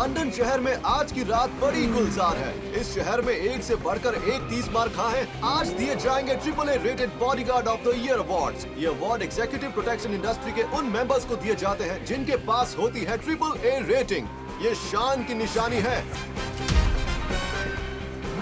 London शहर में आज की रात बड़ी गुलजार है। इस शहर में एक से बढ़कर एक 30 मार खा है। आज दिए जाएंगे AAA rated bodyguard of the year awards. ये अवार्ड एग्जीक्यूटिव प्रोटेक्शन इंडस्ट्री के उन मेंबर्स को दिए जाते हैं जिनके पास होती है AAA रेटिंग। ये शान की निशानी है।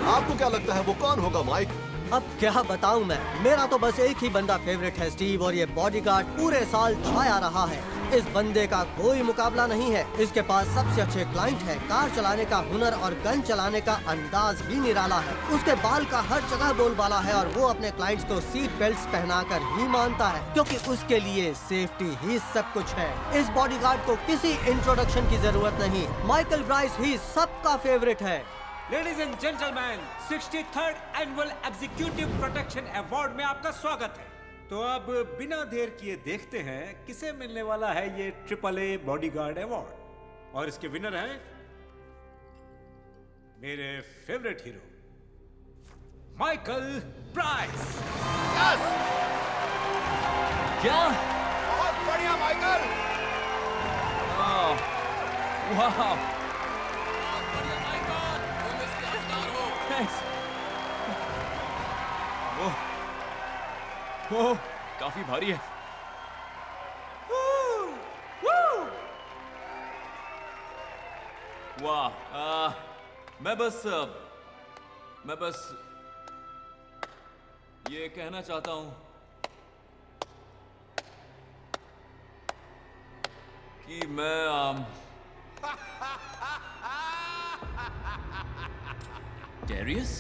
आपको क्या लगता है वो कौन होगा माइक? अब क्या बताऊं मैं, मेरा तो बस एक ही बंदा फेवरेट है स्टीव, और ये बॉडीगार्ड पूरे साल छाया रहा है। इस बंदे का कोई मुकाबला नहीं है। इसके पास सबसे अच्छे क्लाइंट है, कार चलाने का हुनर और गन चलाने का अंदाज भी निराला है। उसके बाल का हर जगह बोलबाला है और वो अपने क्लाइंट्स को सीट बेल्ट पहनाकर ही मानता है, क्योंकि उसके लिए सेफ्टी ही सब कुछ है। इस बॉडीगार्ड को किसी इंट्रोडक्शन की जरूरत नहीं। माइकल ब्राइस ही सबका फेवरेट है। Ladies and gentleman, 63rd annual executive protection award में आपका स्वागत है। तो अब बिना देर किए देखते हैं किसे मिलने वाला है ये AAA बॉडीगार्ड अवार्ड। और इसके विनर हैं मेरे favourite hero Michael Bryce. Yes! क्या? बहुत बढ़िया माइकल! वाह! थैंक्स। वो काफी भारी है। वाह! मैं बस ये कहना चाहता हूं कि मैं Darius?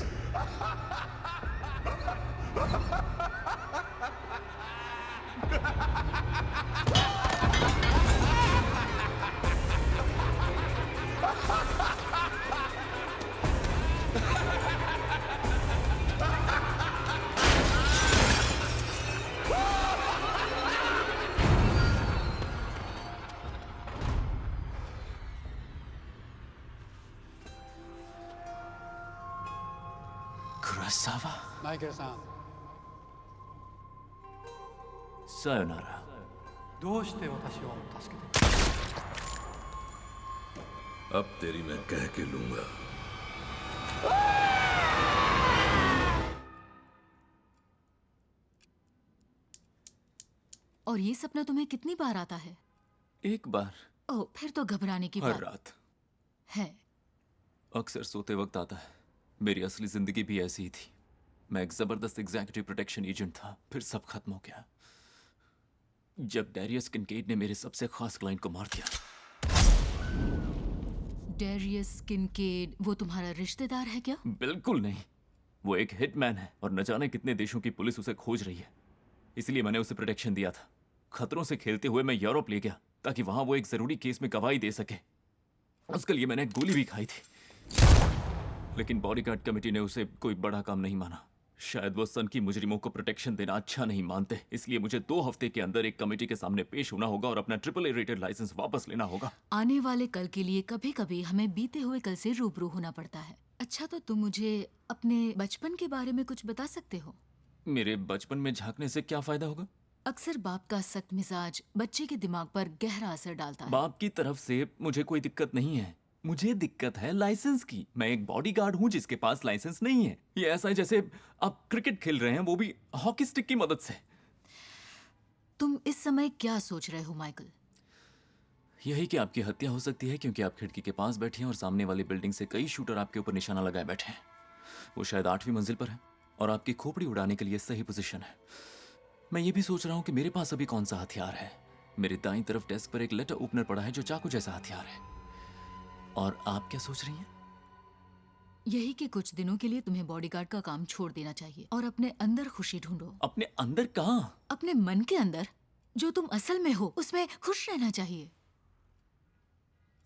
Kurosawa? マイケルさん、 Sayonara. どうして私を助けて अब तेरी मैं कह के लूंगा। और ये सपना तुम्हें कितनी बार आता है? एक बार। ओह, फिर तो घबराने की हर बात रात। है। अक्सर सोते वक्त आता है। मेरी असली जिंदगी भी ऐसी ही थी। मैं एक जबरदस्त एग्जीक्यूटिव प्रोटेक्शन एजेंट था, फिर सब खत्म हो गया जब डैरियस किनकेड ने मेरे सबसे खास क्लाइंट को मार दिया। डेरियस किनकेड वो तुम्हारा रिश्तेदार है क्या? बिल्कुल नहीं, वो एक हिटमैन है और न जाने कितने देशों की पुलिस उसे खोज रही है। इसलिए मैंने उसे प्रोटेक्शन दिया था। खतरों से खेलते हुए मैं यूरोप ले गया ताकि वहां वो एक जरूरी केस में गवाही दे सके। उसके लिए मैंने गोली भी खाई थी, लेकिन बॉडीगार्ड कमेटी ने उसे कोई बड़ा काम नहीं माना। शायद वो सन की मुजरिमों को प्रोटेक्शन देना अच्छा नहीं मानते, इसलिए मुझे 2 हफ्ते के अंदर एक कमेटी के सामने पेश होना होगा और अपना AAA रेटेड लाइसेंस वापस लेना होगा। आने वाले कल के लिए कभी कभी हमें बीते हुए कल से रूबरू होना पड़ता है। अच्छा, तो तुम मुझे अपने बचपन के बारे में कुछ बता सकते हो? मेरे बचपन में झांकने से क्या फायदा होगा? अक्सर बाप का सख्त मिजाज बच्चे के दिमाग पर गहरा असर डालता है। बाप की तरफ से मुझे कोई दिक्कत नहीं है, मुझे दिक्कत है लाइसेंस की। मैं एक बॉडीगार्ड हूं जिसके पास लाइसेंस नहीं है। ये ऐसा है जैसे आप क्रिकेट खेल रहे हैं, वो भी हॉकी स्टिक की मदद से। तुम इस समय क्या सोच रहे हो माइकल? यही कि आपकी हत्या हो सकती है क्योंकि आप खिड़की के पास बैठे हैं और सामने वाली बिल्डिंग से कई शूटर आपके ऊपर निशाना लगाए बैठे हैं। वो शायद 8वीं मंजिल पर है और आपकी खोपड़ी उड़ाने के लिए सही पोजीशन है। मैं ये भी सोच रहा हूँ कि मेरे पास अभी कौन सा हथियार है। मेरी दाईं तरफ डेस्क पर एक लेटर ओपनर पड़ा है जो चाकू जैसा हथियार है। और आप क्या सोच रही हैं? यही कि कुछ दिनों के लिए तुम्हें बॉडीगार्ड का काम छोड़ देना चाहिए और अपने अंदर खुशी ढूंढो। अपने अंदर कहाँ? अपने मन के अंदर, जो तुम असल में हो, उसमें खुश रहना चाहिए।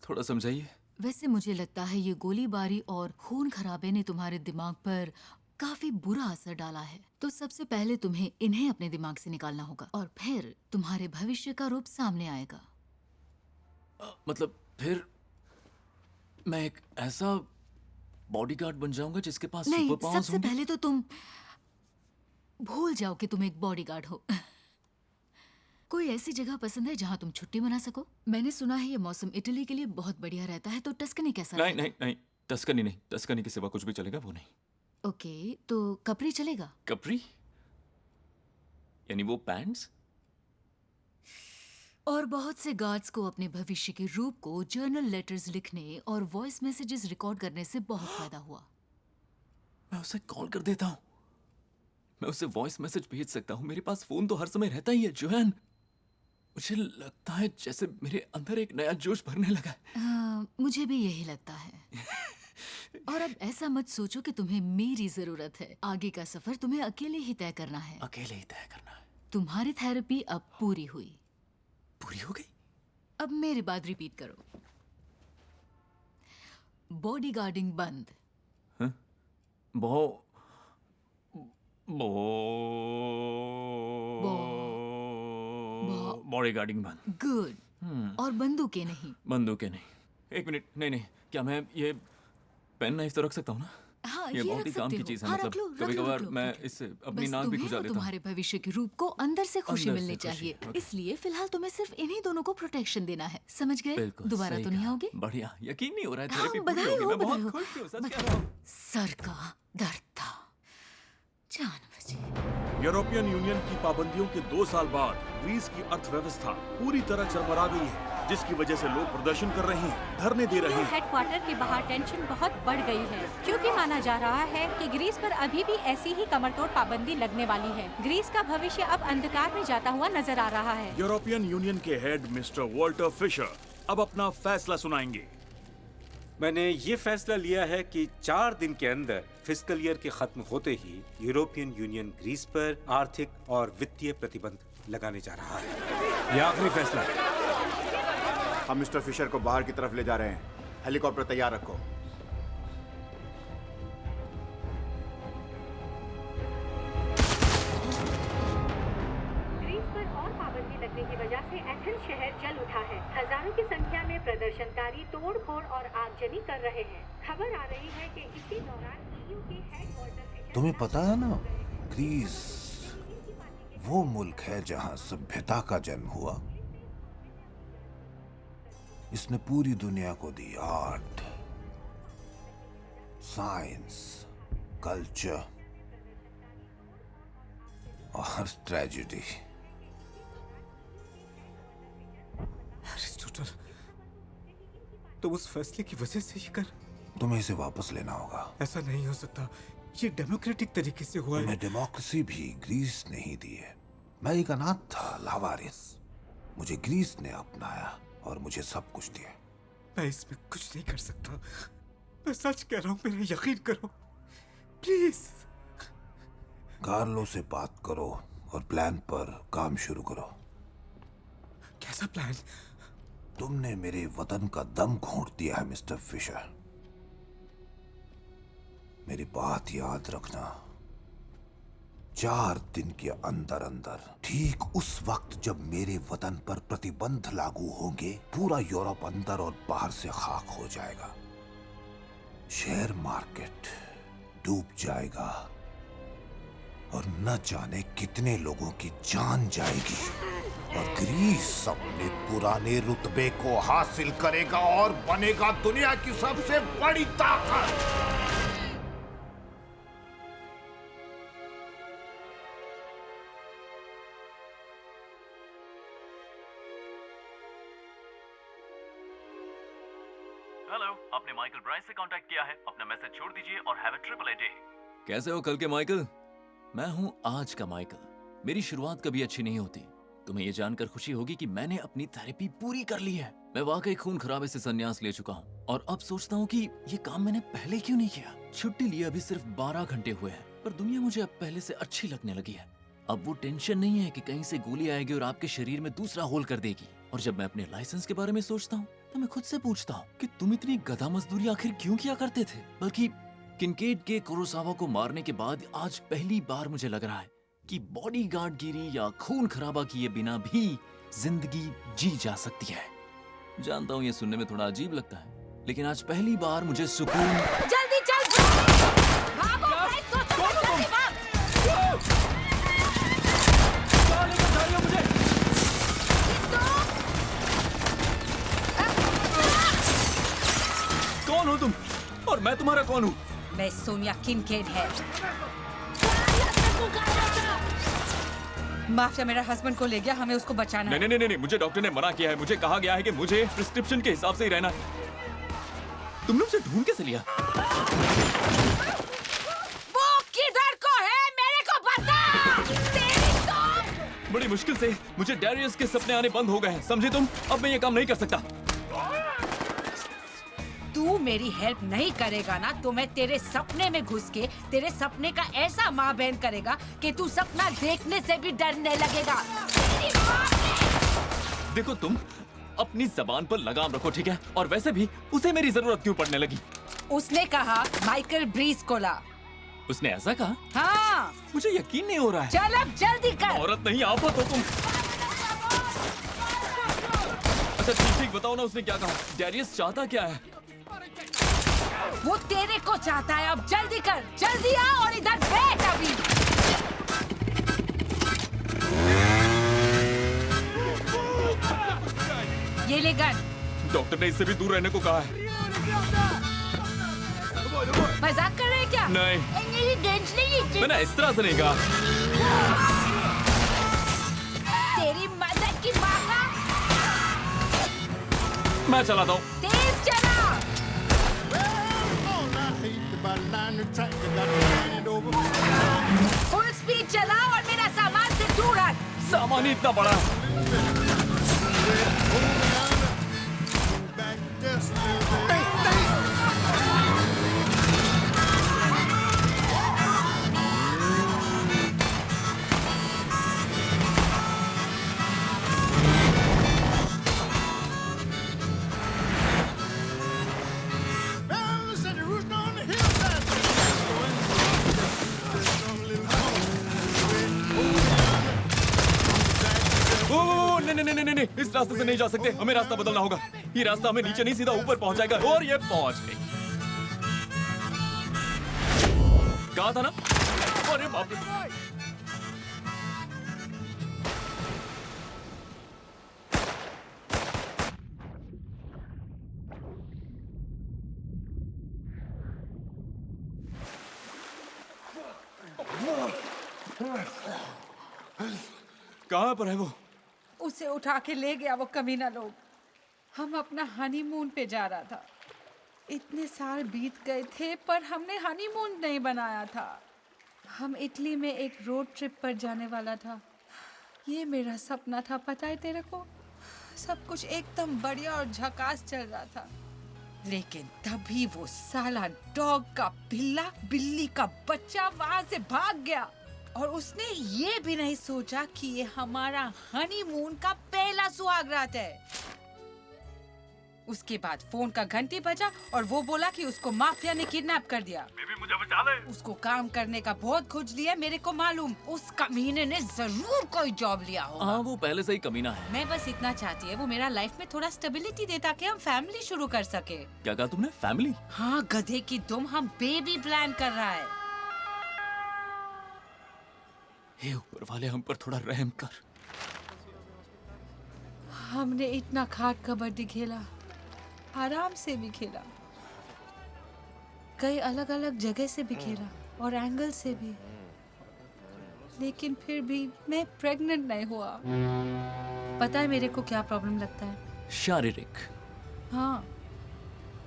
थोड़ा समझाइए। वैसे मुझे लगता है ये गोलीबारी और खून खराबे ने तुम्हारे दिमाग पर काफी बुरा असर डाला है। तो सबसे पहले तुम्हें इन्हें अपने दिमाग से निकालना होगा और फिर तुम्हारे भविष्य का रूप सामने आएगा। मतलब फिर मैं एक ऐसा बॉडीगार्ड बन जाऊंगा जिसके पास नहीं, सुपर पावर्स सबसे होंगे? पहले तो तुम भूल जाओ कि तुम एक बॉडीगार्ड हो। कोई ऐसी जगह पसंद है जहाँ तुम छुट्टी मना सको? मैंने सुना है ये मौसम इटली के लिए बहुत बढ़िया रहता है, तो टस्कनी कैसा नहीं रहेगा? नहीं नहीं, टस्कनी नहीं, टस्कनी के सिवा कुछ भी चलेगा वो नहीं। ओके, तो कपरी चलेगा? कपरी यानी वो पैंट्स? और बहुत से गार्ड्स को अपने भविष्य के रूप को जर्नल लेटर्स लिखने और वॉइस मैसेजेस रिकॉर्ड करने से बहुत फायदा हुआ। मैं उसे कॉल कर देता हूँ, मैं उसे वॉइस मैसेज भेज सकता हूँ, मेरे पास फोन तो हर समय रहता ही है जोएन। मुझे लगता है जैसे मेरे अंदर एक नया जोश भरने लगा है। मुझे भी यही लगता है। और अब ऐसा मत सोचो कि तुम्हें मेरी जरूरत है। आगे का सफर तुम्हें अकेले ही तय करना है। अकेले ही तय करना है। तुम्हारी थेरेपी अब पूरी हुई। पूरी हो गई? अब मेरे बाद रिपीट करो। बॉडी गार्डिंग बंद। हाँ? बॉडी गार्डिंग बंद। गुड। और बंदूकें नहीं। बंदूकें नहीं। एक मिनट, नहीं नहीं, क्या मैं ये पेन नाइफ तो रख सकता हूँ ना? हाँ, ये बहुत रख ही काम सकते की हो। चीज है। हाँ, मतलब रख लो, रख कभी लो, कभार रख लो, मैं ठीक है। इससे अपनी बस नाक भी तुम्हें खुजा और देता हूँ। तुम्हारे भविष्य के रूप को अंदर से खुशी अंदर से मिलनी खुशी, चाहिए। ओके। इसलिए फिलहाल तुम्हें सिर्फ इन्हीं दोनों को प्रोटेक्शन देना है, समझ गए? बिल्कुल दोबारा सही तो नहीं कहा। आओगे? बढ़िया, यकीन नहीं हो रहा है हाँ, थेरेपी पूरी बधाई होगी। हो, मैं बधाई बहुत हो। खुश हूँ, सच कह रहा हूँ। सर का दर्द था, जान बची। यूरोपियन यूनियन की पाबंदियों के 2 साल बाद ग्रीस की अर्थव्यवस्था पूरी तरह चरमरा गई है, जिसकी वजह से लोग प्रदर्शन कर रहे हैं, धरने दे रहे हैं। हेडक्वार्टर के बाहर टेंशन बहुत बढ़ गई है, क्योंकि माना जा रहा है कि ग्रीस पर अभी भी ऐसी ही कमरतोड़ पाबंदी लगने वाली है। ग्रीस का भविष्य अब अंधकार में जाता हुआ नजर आ रहा है। यूरोपियन यूनियन के हेड मिस्टर वॉल्टर फिशर अब अपना फैसला सुनाएंगे। मैंने ये फैसला लिया है कि 4 दिन के अंदर फिस्कल ईयर के खत्म होते ही यूरोपियन यूनियन ग्रीस पर आर्थिक और वित्तीय प्रतिबंध लगाने जा रहा है। यह आखिरी फैसला है। हम मिस्टर फिशर को बाहर की तरफ ले जा रहे हैं। हेलीकॉप्टर तैयार रखो। ग्रीस पर और पाबंदी लगने की वजह से एथेंस शहर जल उठा है। हजारों की संख्या में प्रदर्शनकारी तोड़-फोड़ और आगजनी कर रहे हैं। खबर आ रही है कि इसी दौरान ईयू के हेडक्वार्टर तुम्हें पता है ना, ग्रीस वो मुल्क है जहां सभ्यता का जन्म हुआ। इसने पूरी दुनिया को दी आर्ट, साइंस, कल्चर और ट्रेजेडी। अरिस्टोटल, तुम उस फैसले की वजह से ये कर। तुम्हें इसे वापस लेना होगा। ऐसा नहीं हो सकता, ये डेमोक्रेटिक तरीके से हुआ है। तुम्हें डेमोक्रेसी भी ग्रीस ने ही दी है। मैं एक अनाथ था, लावारिस। मुझे ग्रीस ने अपनाया और मुझे सब कुछ दिया। मैं इसमें कुछ नहीं कर सकता। मैं सच कह रहा हूँ, मेरा यकीन करो प्लीज। कार्लो से बात करो और प्लान पर काम शुरू करो। कैसा प्लान? तुमने मेरे वतन का दम घोंट दिया है मिस्टर फिशर। मेरी बात याद रखना, 4 दिन के अंदर अंदर, ठीक उस वक्त जब मेरे वतन पर प्रतिबंध लागू होंगे, पूरा यूरोप अंदर और बाहर से खाक हो जाएगा। शेयर मार्केट डूब जाएगा और न जाने कितने लोगों की जान जाएगी, और ग्रीस अपने पुराने रुतबे को हासिल करेगा और बनेगा दुनिया की सबसे बड़ी ताकत। हेलो, आपने माइकल ब्राइस से कांटेक्ट किया है। अपना मैसेज छोड़ दीजिए और have a triple a day. कैसे हो कल के माइकल? मैं हूँ आज का माइकल। मेरी शुरुआत कभी अच्छी नहीं होती। तुम्हें ये जानकर खुशी होगी कि मैंने अपनी थेरेपी पूरी कर ली है। मैं वाकई खून खराबे से संन्यास ले चुका हूँ और अब सोचता हूँ कि ये काम मैंने पहले क्यों नहीं किया। छुट्टी लिए अभी सिर्फ 12 घंटे हुए हैं, पर दुनिया मुझे अब पहले से अच्छी लगने लगी है। अब वो टेंशन नहीं है कि कहीं से गोली आएगी और आपके शरीर में दूसरा होल कर देगी। और जब मैं अपने लाइसेंस के बारे में सोचता हूँ तो मैं खुद से पूछता हूँ कि तुम इतनी गधा मजदूरी आखिर क्यों किया करते थे। बल्कि किनकेड के कुरोसावा को मारने के बाद आज पहली बार मुझे लग रहा है कि बॉडीगार्ड गिरी या खून खराबा किए बिना भी जिंदगी जी जा सकती है। जानता हूँ ये सुनने में थोड़ा अजीब लगता है, लेकिन आज पहली बार मुझे सुकून। जल्दी चल, भागो, भाई, सोचो, जल्दी भाग। तुम्हारा कौन हूँ? मैं सोनिया किनकेड है। माफिया मेरा हस्बैंड को ले गया, हमें उसको बचाना है। नहीं, मुझे डॉक्टर ने मना किया है। मुझे कहा गया है कि मुझे प्रिस्क्रिप्शन के हिसाब से ही रहना है। तुमने उसे ढूंढ कैसे लिया? वो किधर को है, मेरे को बता। तेरी तो बड़ी मुश्किल से मुझे डैरियस के सपने आने बंद हो गए हैं, समझे तुम? अब मैं ये काम नहीं कर सकता। तू मेरी हेल्प नहीं करेगा ना तो मैं तेरे सपने में घुस के तेरे सपने का ऐसा माँ बहन करेगा कि तू सपना देखने से भी डरने लगेगा। देखो तुम अपनी जबान पर लगाम रखो, ठीक है? और वैसे भी उसे मेरी जरूरत क्यों पड़ने लगी? उसने कहा माइकल ब्रीज को ला। उसने ऐसा कहा? हाँ। मुझे यकीन नहीं हो रहा है। चल अब जल्दी कर। औरत नहीं, आफत हो तुम। अच्छा ठीक बताओ ना, उसने क्या कहा? डैरियस चाहता क्या है? वो तेरे को चाहता है। अब जल्दी कर, जल्दी आ और इधर बैठ अभी। ये ले गन। डॉक्टर ने इससे भी दूर रहने को कहा है। मजाक कर रहे हैं क्या? नहीं, मैंने इस तरह से नहीं कहा। तेरी मदद की माँ का। मैं चलाता हूँ। तेज चला। फुल स्पीड चला और मेरा सामान से दूर हट। सामान ही इतना बड़ा है। नहीं, इस रास्ते से नहीं जा सकते। हमें रास्ता बदलना होगा। ये रास्ता हमें नीचे नहीं सीधा ऊपर पहुंचाएगा। और ये पहुंच गई। कहा था ना? अरे बाप रे। कहाँ पर है वो? उसे उठा के ले गया वो कमीना लोग। हम अपना हनीमून पे जा रहा था। इतने साल बीत गए थे पर हमने हनीमून नहीं बनाया था। हम इटली में एक रोड ट्रिप पर जाने वाला था। ये मेरा सपना था, पता है तेरे को? सब कुछ एकदम बढ़िया और झकास चल रहा था। लेकिन तभी वो साला डॉग का पिल्ला, बिल्ली का बच्चा वहां से भाग गया। और उसने ये भी नहीं सोचा कि ये हमारा हनीमून का पहला सुहागरात है। उसके बाद फोन का घंटी बजा और वो बोला कि उसको माफिया ने किडनैप कर दिया। बेबी मुझे बचा ले। उसको काम करने का बहुत खुजली है, मेरे को मालूम। उस कमीने ने जरूर कोई जॉब लिया होगा। हाँ, वो पहले से ही कमीना है। मैं बस इतना चाहती है वो मेरा लाइफ में थोड़ा स्टेबिलिटी दे ताकि हम फैमिली शुरू कर सके। क्या कहा तुमने? फैमिली? हाँ गधे की दुम, हम बेबी प्लान कर रहा है। हे ऊपर वाले, हम पर थोड़ा रहम कर। हमने इतना खाट कबड्डी खेला, आराम से भी खेला, कई अलग अलग जगह से भी खेला और एंगल से भी, लेकिन फिर भी मैं प्रेग्नेंट नहीं हुआ। पता है मेरे को क्या प्रॉब्लम लगता है? शारीरिक? हाँ,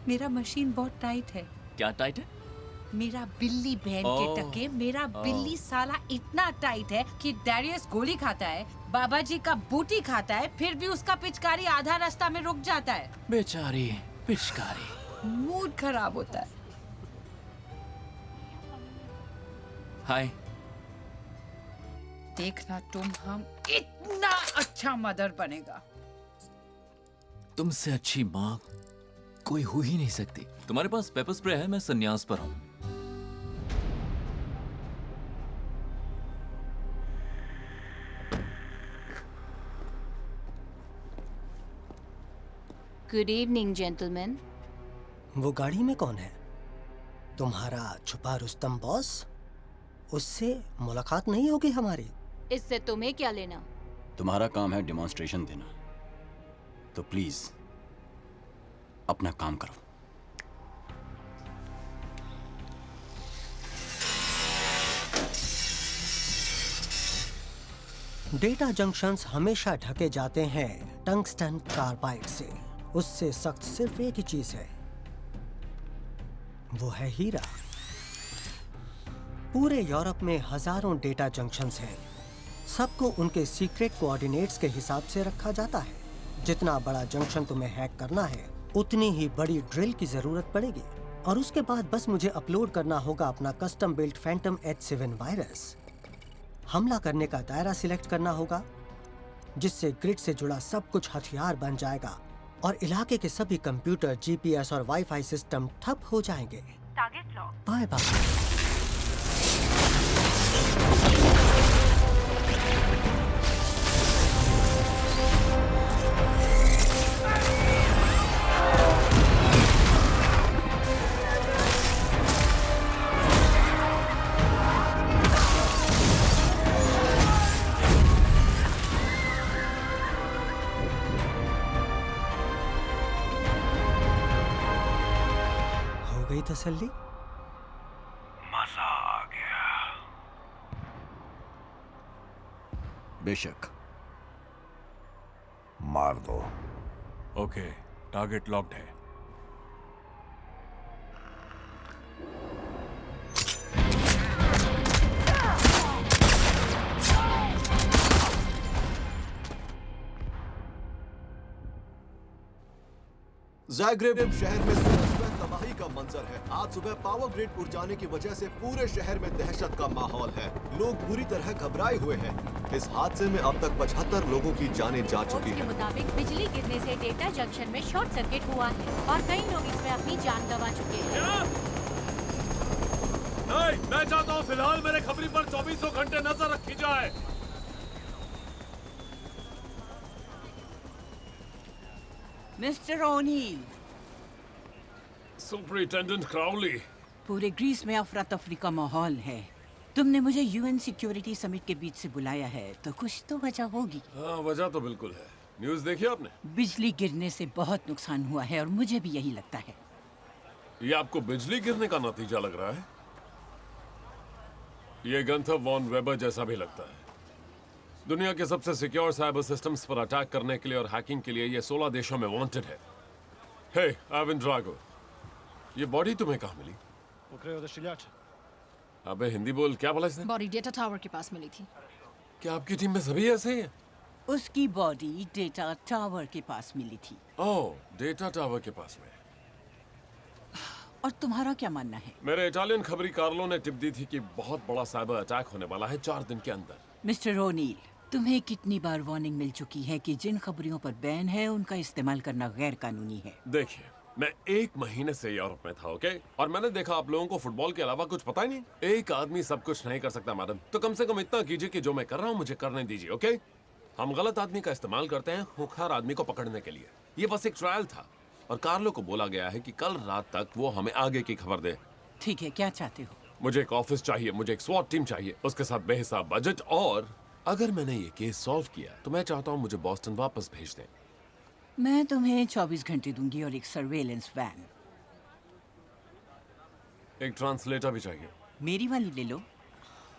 मेरा मशीन बहुत टाइट है। क्या टाइट है? मेरा बिल्ली बहन के टके, मेरा बिल्ली साला इतना टाइट है कि डैरियस गोली खाता है, बाबा जी का बूटी खाता है, फिर भी उसका पिचकारी आधा रास्ता में रुक जाता है। बेचारी पिचकारी। मूड खराब होता है। हाय। देखना तुम, हम इतना अच्छा मदर बनेगा। तुमसे अच्छी माँ कोई हो ही नहीं सकती। तुम्हारे पास पेपर स्प्रे है? मैं संन्यास पर हूँ। Good evening gentleman. वो गाड़ी में कौन है? तुम्हारा छुपा रुस्तम बॉस? उससे मुलाकात नहीं होगी हमारी? इससे तुम्हें क्या लेना? तुम्हारा काम है डेमोन्स्ट्रेशन देना, तो प्लीज अपना काम करो। डेटा जंक्शंस हमेशा ढके जाते हैं टंगस्टन कार्बाइड से। उससे सख्त सिर्फ एक ही चीज है, वो है हीरा। पूरे यूरोप में हजारों डेटा जंक्शंस हैं। सबको उनके सीक्रेट कोऑर्डिनेट्स के हिसाब से रखा जाता है। जितना बड़ा जंक्शन तुम्हें हैक करना है, उतनी ही बड़ी ड्रिल की जरूरत पड़ेगी। और उसके बाद बस मुझे अपलोड करना होगा अपना custom built Phantom H7 virus. हमला करने का दायरा सिलेक्ट करना होगा, जिससे ग्रिड से जुड़ा सब कुछ हथियार बन जाएगा और इलाके के सभी कंप्यूटर, GPS और वाईफाई सिस्टम ठप हो जाएंगे। Target lock. Bye bye. गई तसल्ली? मजा आ गया। बेशक। मार दो। ओके, टारगेट लॉक्ड है। ज़ाग्रेब शहर में सुबह तबाही का मंजर है। आज सुबह पावर ग्रिड उड़ जाने की वजह से पूरे शहर में दहशत का माहौल है। लोग बुरी तरह घबराए हुए हैं। इस हादसे में अब तक 75 लोगों की जानें जा चुकी के हैं। मुताबिक बिजली गिरने से डेटा जंक्शन में शॉर्ट सर्किट हुआ है और कई लोग इसमें अपनी जान गंवा चुके हैं। नहीं, मैं चाहता हूँ फिलहाल मेरे खबरी पर 24 घंटे नजर रखी जाए। Mister O'Neil. Superintendent Crowley. पूरे ग्रीस में अफरा तफरी का माहौल है। तुमने मुझे यूएन सिक्योरिटी समिट के बीच से बुलाया है, तो कुछ तो वजह होगी। हाँ, वजह तो बिल्कुल है। न्यूज़ देखी आपने? बिजली गिरने से बहुत नुकसान हुआ है और मुझे भी यही लगता है। ये आपको बिजली गिरने का नतीजा लग रहा है? ये गंथर वॉन वेबर जैसा भी लगता है। दुनिया के सबसे सिक्योर साइबर सिस्टम्स पर अटैक करने के लिए और हैकिंग के लिए ये 16 देशों में वांटेड है। हे, एवन ड्रागो, ये बॉडी तुम्हें कहाँ मिली? अबे हिंदी बोल, क्या बोला इसने? बॉडी डेटा टावर के पास मिली थी। क्या आपकी टीम में सभी ऐसे ही हैं? उसकी बॉडी डेटा टावर के पास मिली थी। ओह, डेटा टावर के पास में। और तुम्हारा क्या मानना है? मेरे इटालियन खबरी कार्लो ने टिप दी थी कि बहुत बड़ा साइबर अटैक होने वाला है 4 दिन के अंदर। मिस्टर ओनील, तुम्हें कितनी बार वार्निंग मिल चुकी है कि जिन खबरियों पर बैन है उनका इस्तेमाल करना गैर कानूनी है। देखिए, मैं 1 महीने से यूरोप में था, ओके? और मैंने देखा आप लोगों को फुटबॉल के अलावा कुछ पता ही नहीं। एक आदमी सब कुछ नहीं कर सकता मैडम, तो कम से कम इतना कीजिए कि जो मैं कर रहा हूँ मुझे करने दीजिए, ओके? हम गलत आदमी का इस्तेमाल करते हैं खूंखार आदमी को पकड़ने के लिए। ये बस एक ट्रायल था और कार्लो को बोला गया है कि कल रात तक वो हमें आगे की खबर दे। ठीक है, क्या चाहते हो? मुझे एक ऑफिस चाहिए, मुझे एक स्वॉट टीम चाहिए, उसके साथ बेहिसाब बजट, और अगर मैंने ये केस सॉल्व किया तो मैं चाहता हूँ मुझे बॉस्टन वापस भेज दें। मैं तुम्हें 24 घंटे दूंगी और एक सर्वेलेंस वैन। एक ट्रांसलेटर भी चाहिए। मेरी वाली ले लो।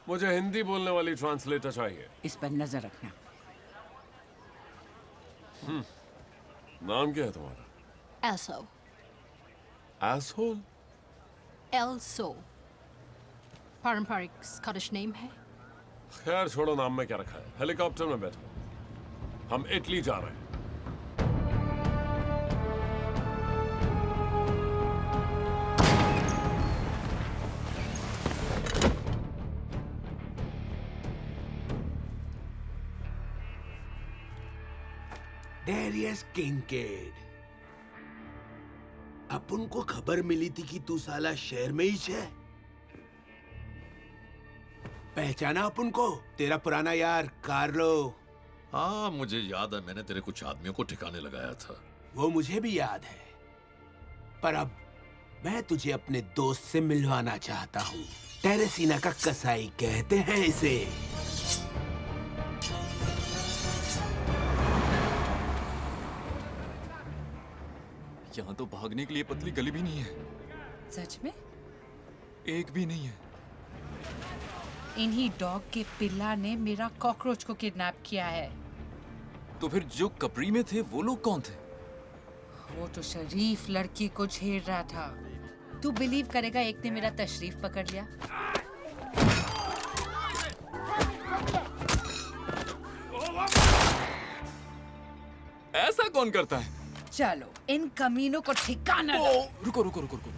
मुझे हिंदी बोलने वाली ट्रांसलेटर चाहिए। इस पर नजर रखना। नाम क्या है तुम्हारा? एल्सो। एसहोल? एल्सो पारंपरिक स्कॉटिश नेम है। खैर छोड़ो, नाम में क्या रखा है। हेलीकॉप्टर में बैठो, हम इटली जा रहे हैं। डेरियस किंकेड, अपन को खबर मिली थी कि तू साला शहर में ही है। पहचाना अपन को? तेरा पुराना यार कार्लो। हाँ, मुझे याद है, मैंने तेरे कुछ आदमियों को ठिकाने लगाया था। वो मुझे भी याद है, पर अब मैं तुझे अपने दोस्त से मिलवाना चाहता हूँ। टेरेसीना का कसाई कहते हैं इसे। यहाँ तो भागने के लिए पतली गली भी नहीं है। सच में? एक भी नहीं है। इन्हीं डॉग के पिल्ला ने मेरा कॉकरोच को किडनैप किया है। तो फिर जो कपड़ी में थे वो लोग कौन थे? वो तो शरीफ लड़की को छेड़ रहा था। तू बिलीव करेगा, एक ने मेरा तशरीफ पकड़ लिया। ऐसा कौन करता है? चलो इन कमीनों को ठिकाना रुको,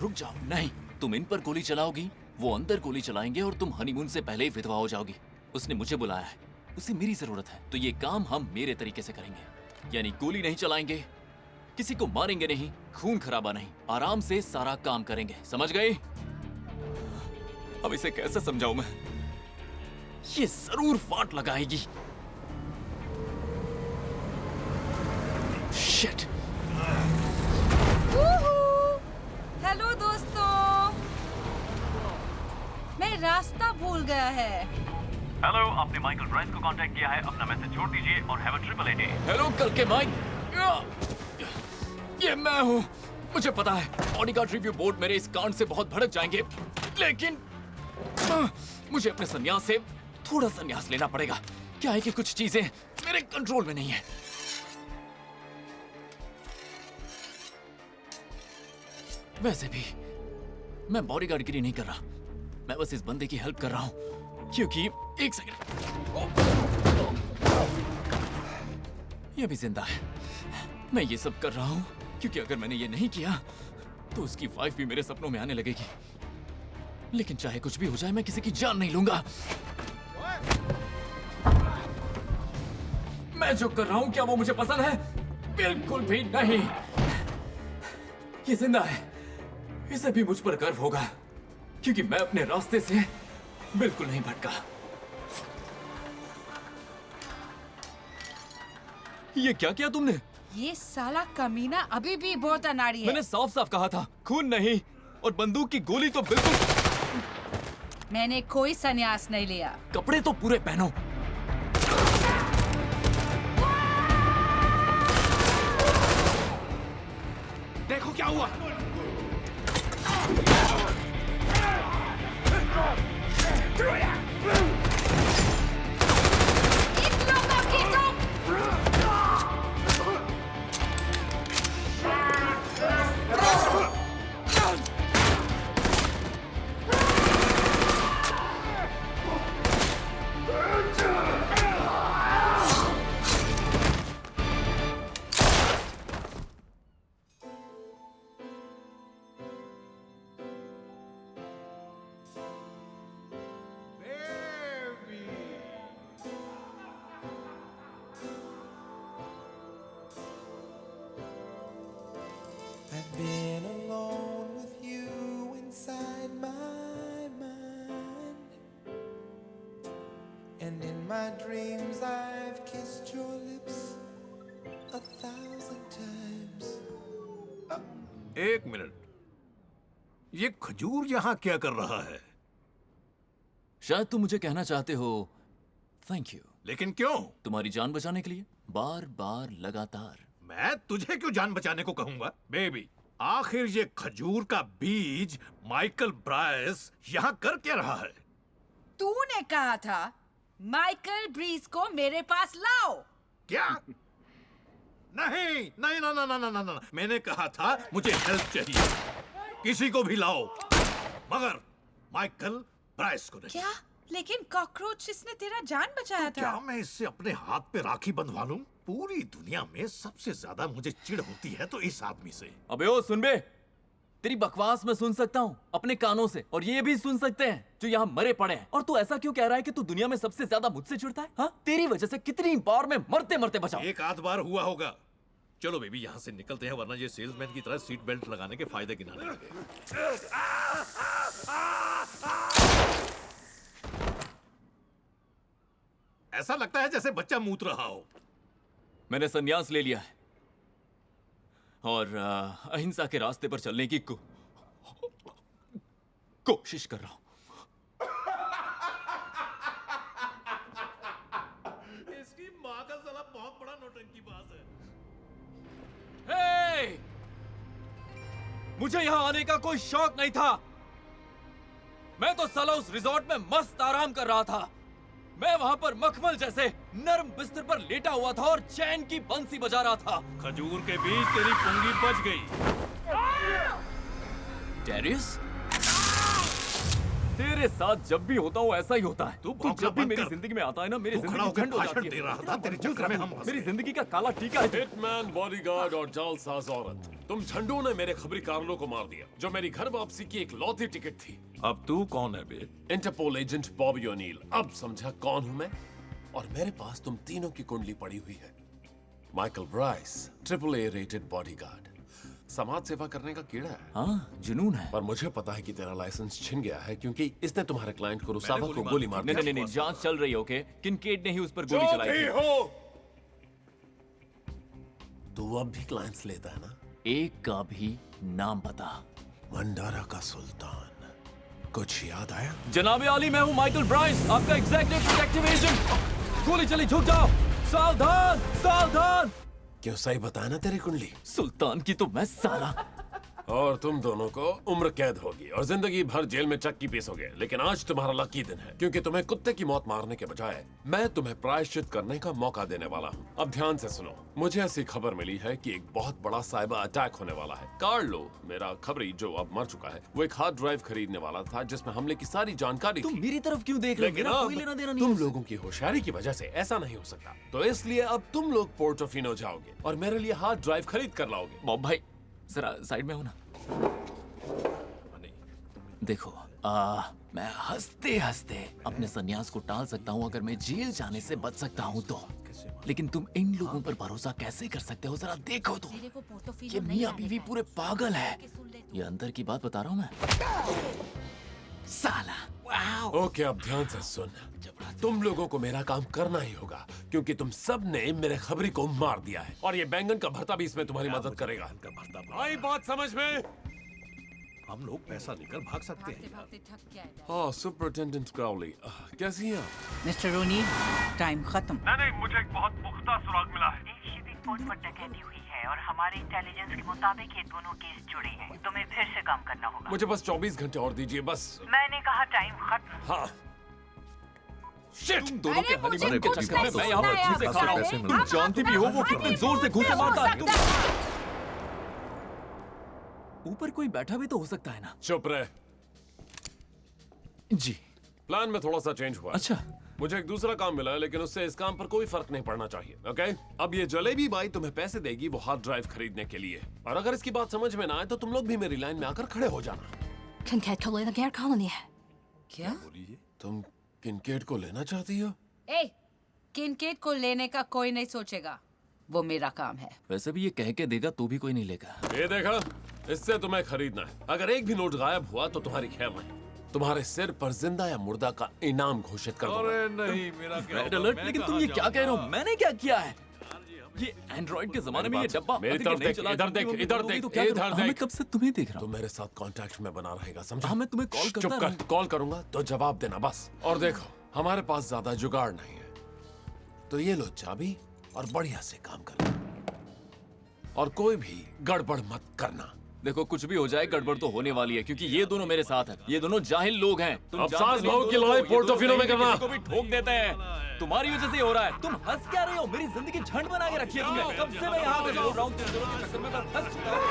रुक जाओ। नहीं, तुम इन पर गोली चलाओगी, वो अंदर गोली चलाएंगे और तुम हनीमून से पहले ही विधवा हो जाओगी। उसने मुझे बुलाया है, उसे मेरी जरूरत है, तो ये काम हम मेरे तरीके से करेंगे। यानी गोली नहीं चलाएंगे, किसी को मारेंगे नहीं, खून खराबा नहीं, आराम से सारा काम करेंगे, समझ गए? अब इसे कैसे समझाऊं मैं? ये जरूर फाट लगाएगी। शिट। हेलो दोस्तों, मैं रास्ता भूल गया है। हेलो, आपने माइकल ब्राइस को कांटेक्ट किया है, अपना मैसेज छोड़ दीजिए और have a triple AD. Hello कल के माइक, ये मैं हूँ। मुझे पता है बॉडीगार्ड रिव्यू बोर्ड मेरे इस कांड से बहुत भड़क जाएंगे, लेकिन मुझे अपने संन्यास से थोड़ा संन्यास लेना पड़ेगा। क्या है कि कुछ चीजें मेरे कंट्रोल में नहीं है। वैसे भी मैं बॉडीगार्डगिरी नहीं कर रहा, मैं बस इस बंदे की हेल्प कर रहा हूं, क्योंकि एक सेकंड, ये भी जिंदा है। मैं ये सब कर रहा हूं क्योंकि अगर मैंने ये नहीं किया तो उसकी वाइफ भी मेरे सपनों में आने लगेगी। लेकिन चाहे कुछ भी हो जाए, मैं किसी की जान नहीं लूंगा। मैं जो कर रहा हूं क्या वो मुझे पसंद है? बिल्कुल भी नहीं। ये जिंदा है, इसे भी मुझ पर गर्व होगा, क्योंकि मैं अपने रास्ते से बिल्कुल नहीं भटका। ये क्या किया तुमने? ये साला कमीना अभी भी बहुत अनाड़ी है। मैंने साफ साफ कहा था, खून नहीं, और बंदूक की गोली तो बिल्कुल। मैंने कोई संन्यास नहीं लिया। कपड़े तो पूरे पहनो। देखो क्या हुआ। I've been alone with you inside my mind, and in my dreams I've kissed your lips 1,000 times. एक मिनट, ये खजूर यहाँ क्या कर रहा है? शायद तुम मुझे कहना चाहते हो थैंक यू। लेकिन क्यों? तुम्हारी जान बचाने के लिए, बार बार लगातार। मैं तुझे क्यों जान बचाने को कहूंगा? बेबी, आखिर ये खजूर का बीज माइकल ब्राइस यहाँ कर क्या रहा है? तूने कहा था माइकल ब्रीस को मेरे पास लाओ। क्या? नहीं, नहीं, ना, ना, ना, ना, ना, ना, मैंने कहा था मुझे हेल्प चाहिए, किसी को भी लाओ, मगर माइकल ब्राइस को नहीं। क्या? लेकिन कॉकरोच इसने तेरा जान बचाया था। क्या मैं इससे अपने हाथ पे राखी बंधवा लूं? पूरी दुनिया में सबसे ज्यादा मुझे चिढ़ होती है तो इस आदमी से। अबे ओ सुन बे, तेरी बकवास मैं सुन सकता हूँ अपने कानों से, और ये भी सुन सकते हैं जो यहाँ मरे पड़े हैं। और तू ऐसा क्यों कह रहा है कि तू दुनिया में सबसे ज्यादा मुझसे चिढ़ता है? हाँ, तेरी वजह से कितनी बार मैं मरते मरते बचा। एक आध बार हुआ होगा। चलो बेबी यहाँ से निकलते हैं, वरना ये सेल्समैन की तरह सीट बेल्ट लगाने के फायदे गिनाने लगे। ऐसा लगता है जैसे बच्चा मूत रहा हो। मैंने संन्यास ले लिया है और अहिंसा के रास्ते पर चलने की कोशिश कर रहा हूं। इसकी माँ का साला बहुत बड़ा नौटंकीबाज है। हे! मुझे यहां आने का कोई शौक नहीं था, मैं तो साला उस रिजॉर्ट में मस्त आराम कर रहा था। मैं वहाँ पर मखमल जैसे नर्म बिस्तर पर लेटा हुआ था और चैन की बंसी बजा रहा था। खजूर के बीच तेरी पुंगी बच गई। डेरियस, तेरे साथ जब भी होता हूँ ऐसा ही होता है। तू जब भी मेरी जिंदगी में आता है ना, मेरी जिंदगी ठंड हो जाती है। मेरी जिंदगी का काला टीका है। हिटमैन, बॉडीगार्ड और जालसाज औरत, तुम झंडू ने मेरे खबरी कारलों को मार दिया, जो मेरी घर वापसी की एक लौती टिकट थी। अब तू कौन है बे? Interpol agent Bobby O'Neil. अब समझा कौन हूँ मैं? और मेरे पास तुम तीनों की कुंडली पड़ी हुई है। Michael Bryce, AAA rated bodyguard, समाज सेवा करने का कीड़ा है। हाँ, जुनून है। पर मुझे पता है कि तेरा लाइसेंस छिन गया है क्योंकि इसने तुम्हारे क्लाइंट को रुसावा को गोली मार दी। नहीं, जांच चल रही है। ओके, किनकेड ने ही उस पर गोली चलाई थी। हो तू अब भी क्लाइंट्स लेता है ना? एक का भी नाम बता। मंडारा का सुल्तान। कुछ याद आया? जनाबे आली, मैं हूँ माइकल ब्राइस, आपका एग्जीक्यूटिव प्रोटेक्टिव एजेंट। गोली चली, झुक जाओ। सावधान, सावधान। क्यों, सही बताया ना तेरी कुंडली? सुल्तान की तो मैं साला। और तुम दोनों को उम्र कैद होगी और जिंदगी भर जेल में चक्की पीसोगे। लेकिन आज तुम्हारा लकी दिन है क्योंकि तुम्हें कुत्ते की मौत मारने के बजाय मैं तुम्हें प्रायश्चित करने का मौका देने वाला हूँ। अब ध्यान से सुनो, मुझे ऐसी खबर मिली है कि एक बहुत बड़ा साइबर अटैक होने वाला है। कार्लो, मेरा खबरी जो अब मर चुका है, वो एक हार्ड ड्राइव खरीदने वाला था जिसमें हमले की सारी जानकारी थी। तुम मेरी तरफ क्यों देख रहे हो? लेकिन मेरा कोई लेना देना अब नहीं तुम है। लोगों की होशियारी की वजह से ऐसा नहीं हो सकता, तो इसलिए अब तुम लोग पोर्टोफिनो जाओगे और मेरे लिए हार्ड ड्राइव खरीद कर लाओगे। बॉब भाई, जरा साइड में हो ना। देखो, मैं हंसते हंसते अपने संन्यास को टाल सकता हूँ अगर मैं जेल जाने से बच सकता हूँ तो। लेकिन तुम इन लोगों पर भरोसा कैसे कर सकते हो? जरा देखो तो, ये मियाँ बीवी पूरे पागल है। ये अंदर की बात बता रहा हूँ मैं। साला। ओके, अब ध्यान से सुन। तुम लोगों को मेरा काम करना ही होगा क्योंकि तुम सब ने मेरे खबरी को मार दिया है और ये बैंगन का भरता भी इसमें तुम्हारी मदद करेगा। आई बात समझ में? हम लोग पैसा लेकर भाग सकते हैं। हाँ, सुपरिटेंडेंट क्राउली, कैसी हैं आप? मिस्टर रोनी, टाइम खत्म। नहीं, मुझे एक बहुत पुख्ता सुराग मिला है। एक शिपिंग पोर्ट पर डकैती हुई है और हमारे इंटेलिजेंस के मुताबिक ये दोनों केस जुड़े हैं। तुम्हें फिर से काम करना होगा। मुझे बस 24 घंटे और दीजिए बस। मैंने कहा टाइम खत्म। हाँ। शिट! तुम दोनों के हनीमून के चक्कर में मैं यहाँ पर चीजें खा रहा हूँ। तुम जानती भी हो वो कितने जोर से घूंसे मारता है। ऊपर कोई बैठा भी तो हो सकता है ना? चुप रहे। जी। प्लान में थोड़ा सा चेंज हुआ। अच्छा। मुझे एक दूसरा काम मिला है लेकिन उससे इस काम पर कोई फर्क नहीं पड़ना चाहिए। ओके? अब ये जलेबी बाई तुम्हें पैसे देगी वो हार्ड ड्राइव खरीदने के लिए, और अगर इसकी बात समझ में ना आए तो तुम लोग भी मेरी लाइन में आकर खड़े हो जाना। किनकेड को लेना गैर कानूनी है। क्या? तुम किनकेड को लेना चाहती हो? ए, किनकेड को लेने का कोई नहीं सोचेगा, वो मेरा काम है। वैसे भी ये कह के देगा तो भी कोई नहीं लेगा। ये देखा, इससे तुम्हें खरीदना है। अगर एक भी नोट गायब हुआ तो तुम्हारी खैर नहीं। तुम्हारे सिर पर जिंदा या मुर्दा का इनाम घोषित कर दूंगा। अरे नहीं, मेरा क्या रेड होगा? अलर्ट, मैं लेकिन तुम कहाँ ये क्या कह रहे हो? मैंने क्या किया है? ये एंड्रॉइड के जमाने में ये डब्बा मेरी तरफ देख, इधर देख, इधर देख, इधर मैं देख। कब से तुम्हें देख रहा हूँ। तू मेरे साथ कांटेक्ट में बना रहेगा, समझा? हाँ, मैं तुम्हें कॉल करता चुप कर, कॉल करूंगा तो जवाब देना बस। और देखो, हमारे पास ज्यादा जुगाड़ नहीं है, तो ये लो चाबी और बढ़िया से काम करना, और कोई भी गड़बड़ मत करना। देखो, कुछ भी हो जाए गड़बड़ तो होने वाली है क्योंकि ये दोनों मेरे साथ हैं। ये दोनों जाहिल लोग हैं। तुम अब जानते सास नहीं बहू की दोनों लड़ाई को, ये पोर्टोफिनो में दोनों करना। किसी को भी ठोक देते हैं। तुम्हारी वजह से ये हो रहा है। तुम हंस क्या रहे हो? मेरी जिंदगी झंड बना के रखी है तुमने। कब से मैं यहाँ पे बोल रहा हूँ, तेरे दोनों के चक्कर में मैं फंस चुका हूँ।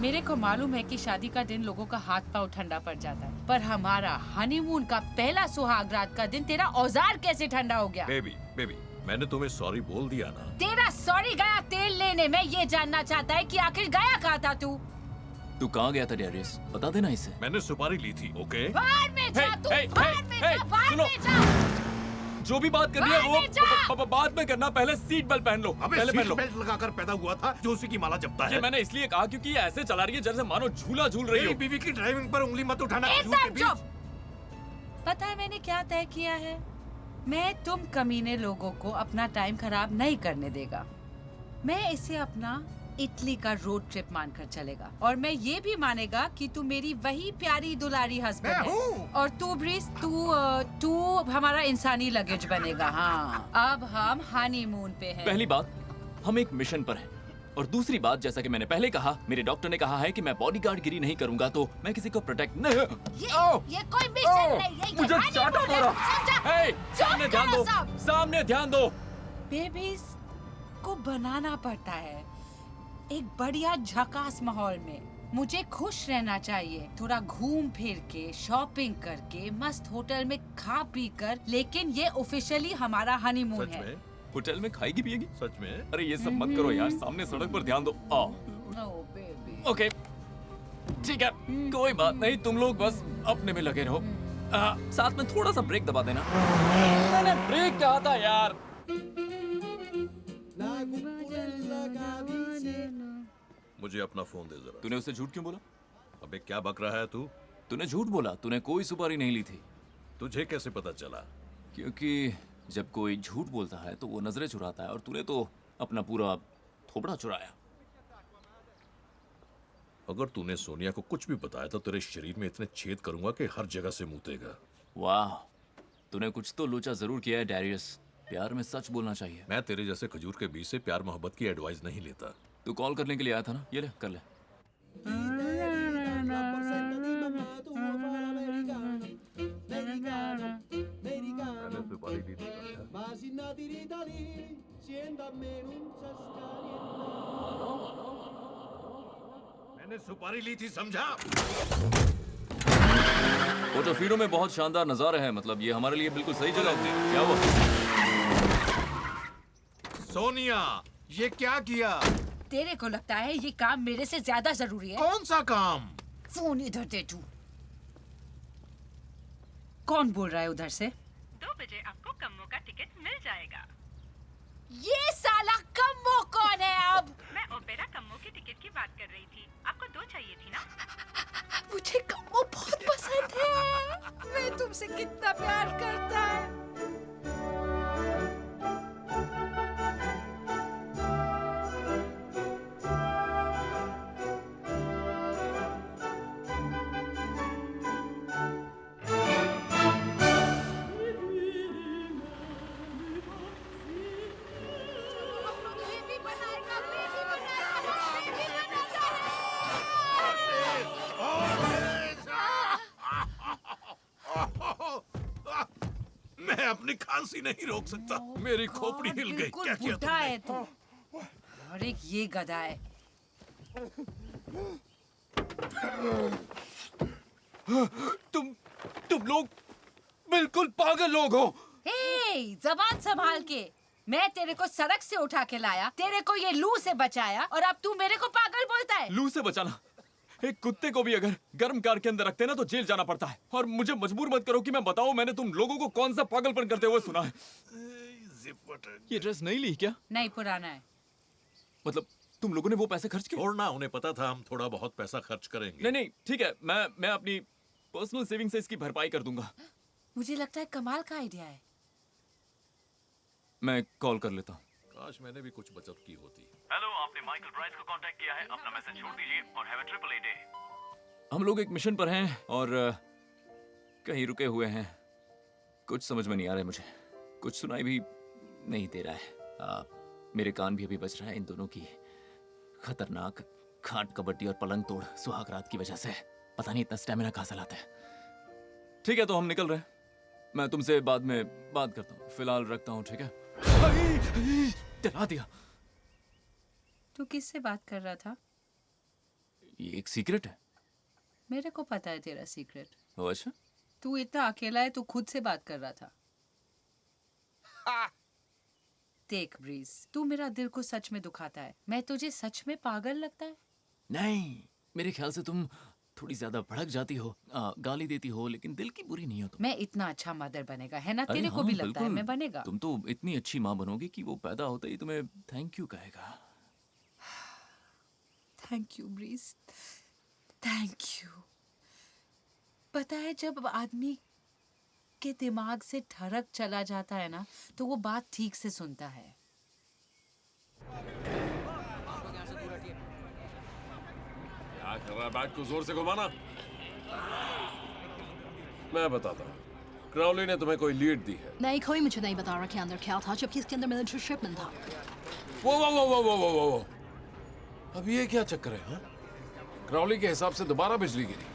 मेरे को मालूम है कि शादी का दिन लोगों का हाथ पांव ठंडा पड़ जाता है, पर हमारा हनीमून का पहला सुहाग रात का दिन तेरा औजार कैसे ठंडा हो गया? बेबी, मैंने तुम्हें सॉरी बोल दिया ना। तेरा सॉरी गया तेल लेने में। ये जानना चाहता है कि आखिर गया कहाँ था तू? तू कहाँ गया था डेरियस? बता देना इसे। मैंने सुपारी ली थी। ओके? बाहर में जा तू, बाहर में जा, बाहर में जा। जो भी बात करनी है वो बाद में करना। पहले सीट बेल्ट पहन लो। पहले पहन लो। बेल्ट लगाकर पैदा हुआ था जो उसी की माला जपता है। ये मैंने इसलिए कहा क्योंकि ये ऐसे चला रही है जैसे मानो झूला झूल रही हो। बीवी की ड्राइविंग पर उंगली मत उठाना। पता है मैंने क्या तय किया है? मैं तुम कमीने लोगों को अपना टाइम खराब नहीं करने देगा। मैं इसे अपना इटली का रोड ट्रिप मानकर चलेगा, और मैं ये भी मानेगा कि तू मेरी वही प्यारी दुलारी हस्बैंड है, और तू ब्रिस तू हमारा इंसानी लगेज बनेगा। हाँ, अब हम हनीमून पे हैं। पहली बात, हम एक मिशन पर हैं। और दूसरी बात, जैसा कि मैंने पहले कहा, मेरे डॉक्टर ने कहा है कि मैं बॉडीगार्ड गिरी नहीं करूंगा, तो मैं किसी को प्रोटेक्ट नहीं। ये कोई मिशन नहीं है, मुझे चाटा मारा। हे, सामने ध्यान दो, सामने ध्यान दो। बेबीज को बनाना पड़ता है एक बढ़िया झकास माहौल में। मुझे खुश रहना चाहिए, थोड़ा घूम फिर के, शॉपिंग करके, मस्त होटल में खा पी कर, लेकिन ये ऑफिशियली हमारा हनीमून है। होटल में खाएगी पिएगी? सच में? अरे ये सब मत करो यार, सामने सड़क पर ध्यान दो। ओके ठीक है, कोई बात नहीं, तुम लोग बस अपने में लगे रहो। साथ में थोड़ा सा ब्रेक दबा देना। मैंने ब्रेक कहा था यार। मुझे अपना फोन दे जरा। तूने उससे झूठ क्यों बोला? अबे क्या बक रहा है तू? तूने झूठ बोला, तूने कोई सुपारी नहीं ली थी। तुझे कैसे पता चला? क्योंकि जब कोई झूठ बोलता है तो वो नजरें चुराता है, और तूने तो अपना पूरा थोपड़ा चुराया। अगर तूने सोनिया को कुछ भी बताया तो तेरे शरीर में इतने छेद करूंगा कि हर जगह से मुतेगा। वाह, तूने कुछ तो लोचा जरूर किया है डैरियस। प्यार में सच बोलना चाहिए। मैं तेरे जैसे खजूर के बीज से प्यार मोहब्बत की एडवाइस नहीं लेता। तू कॉल करने के लिए आया था ना, ये ले कर ले। मैंने सुपारी ली थी, समझा? पोर्टोफिनो में बहुत शानदार नजारे हैं, मतलब ये हमारे लिए बिल्कुल सही जगह होती है। क्या हुआ? सोनिया, ये क्या किया? तेरे को लगता है ये काम मेरे से ज्यादा जरूरी है? कौन सा काम? फोन इधर दे तू। कौन बोल रहा है उधर से? 2 बजे आपको कम्मो का टिकट मिल जाएगा। ये साला कम्मो कौन है अब? मैं ओपेरा कम्मो की टिकट की बात कर रही थी। आपको 2 चाहिए थी ना? मुझे कम्मो बहुत पसंद है। मैं तुमसे कितना प्यार करता है। मैं अपनी खांसी नहीं रोक सकता, मेरी खोपड़ी हिल गई। क्या किया बुढ़ा है तू, और एक ये गधा है। तुम लोग बिल्कुल पागल लोग हो। हे, जबान संभाल के। मैं तेरे को सड़क से उठा के लाया, तेरे को ये लू से बचाया, और अब तू मेरे को पागल बोलता है। लू से बचाना? एक कुत्ते को भी अगर गर्म कार के अंदर रखते ना तो जेल जाना पड़ता है। और मुझे मजबूर मत करो कि मैं बताऊं मैंने तुम लोगों को कौन सा पागलपन करते हुए सुना है। ये ड्रेस नई ली क्या? नहीं, पुराना है। मतलब तुम लोगों ने वो पैसे खर्च किए? छोड़ना, उन्हें पता था हम थोड़ा बहुत पैसा खर्च करेंगे। नहीं ठीक है, मैं अपनी पर्सनल सेविंग से इसकी भरपाई कर दूंगा। मुझे लगता है कमाल का आइडिया है। मैं कॉल कर लेता हूँ। काश मैंने भी कुछ बचत की होती। हेलो, आपने माइकल ब्राइस को कांटेक्ट किया है, अपना मैसेज छोड़ दीजिए और have a triple a day. हम लोग एक मिशन पर हैं और कहीं रुके हुए हैं। कुछ समझ में नहीं आ रहा है मुझे, कुछ सुनाई भी नहीं दे रहा है। मेरे कान भी अभी बज रहा है इन दोनों की खतरनाक खाट कबड्डी और पलंग तोड़ सुहाग रात की वजह से। पता नहीं इतना स्टेमिना कहाँ से लाते हैं। ठीक है, तो हम निकल रहे हैं। मैं तुमसे बाद में बात करता हूँ, फिलहाल रखता हूँ। ठीक है? डरा दिया। तू किससे बात कर रहा था? ये एक सीक्रेट है। मेरे को पता है तेरा सीक्रेट। ओ अच्छा? तू इतना अकेला है, तू खुद से बात कर रहा था। देख ब्रीज, तू मेरा दिल को सच में दुखाता है। मैं तुझे सच में पागल लगता है? नहीं, मेरे ख्याल से तुम थोड़ी ज्यादा भड़क जाती हो, गाली देती हो, लेकिन दिल की बुरी नहीं हो तुम। मैं इतना अच्छा मदर बनेगा, है ना? तेरे को भी लगता है मैं बनेगा? तुम तो इतनी अच्छी माँ बनोगी कि वो पैदा होते ही तुम्हें थैंक यू कहेगा। Thank you Breeze, thank you. पता है, जब आदमी के दिमाग से ठरक चला जाता है ना, तो वो बात ठीक से सुनता है। क्या कर रहा है? बैट को जोर से घुमाना। मैं बताता हूँ, क्राउली ने तुम्हें कोई लीड दी है। नहीं, कोई मुझे नहीं बता रहा कि अंदर क्या था, जबकि इसके अंदर मिलिट्री शिपमेंट था। वो अब ये क्या चक्कर है? क्राउली के हिसाब से दोबारा बिजली गिरी।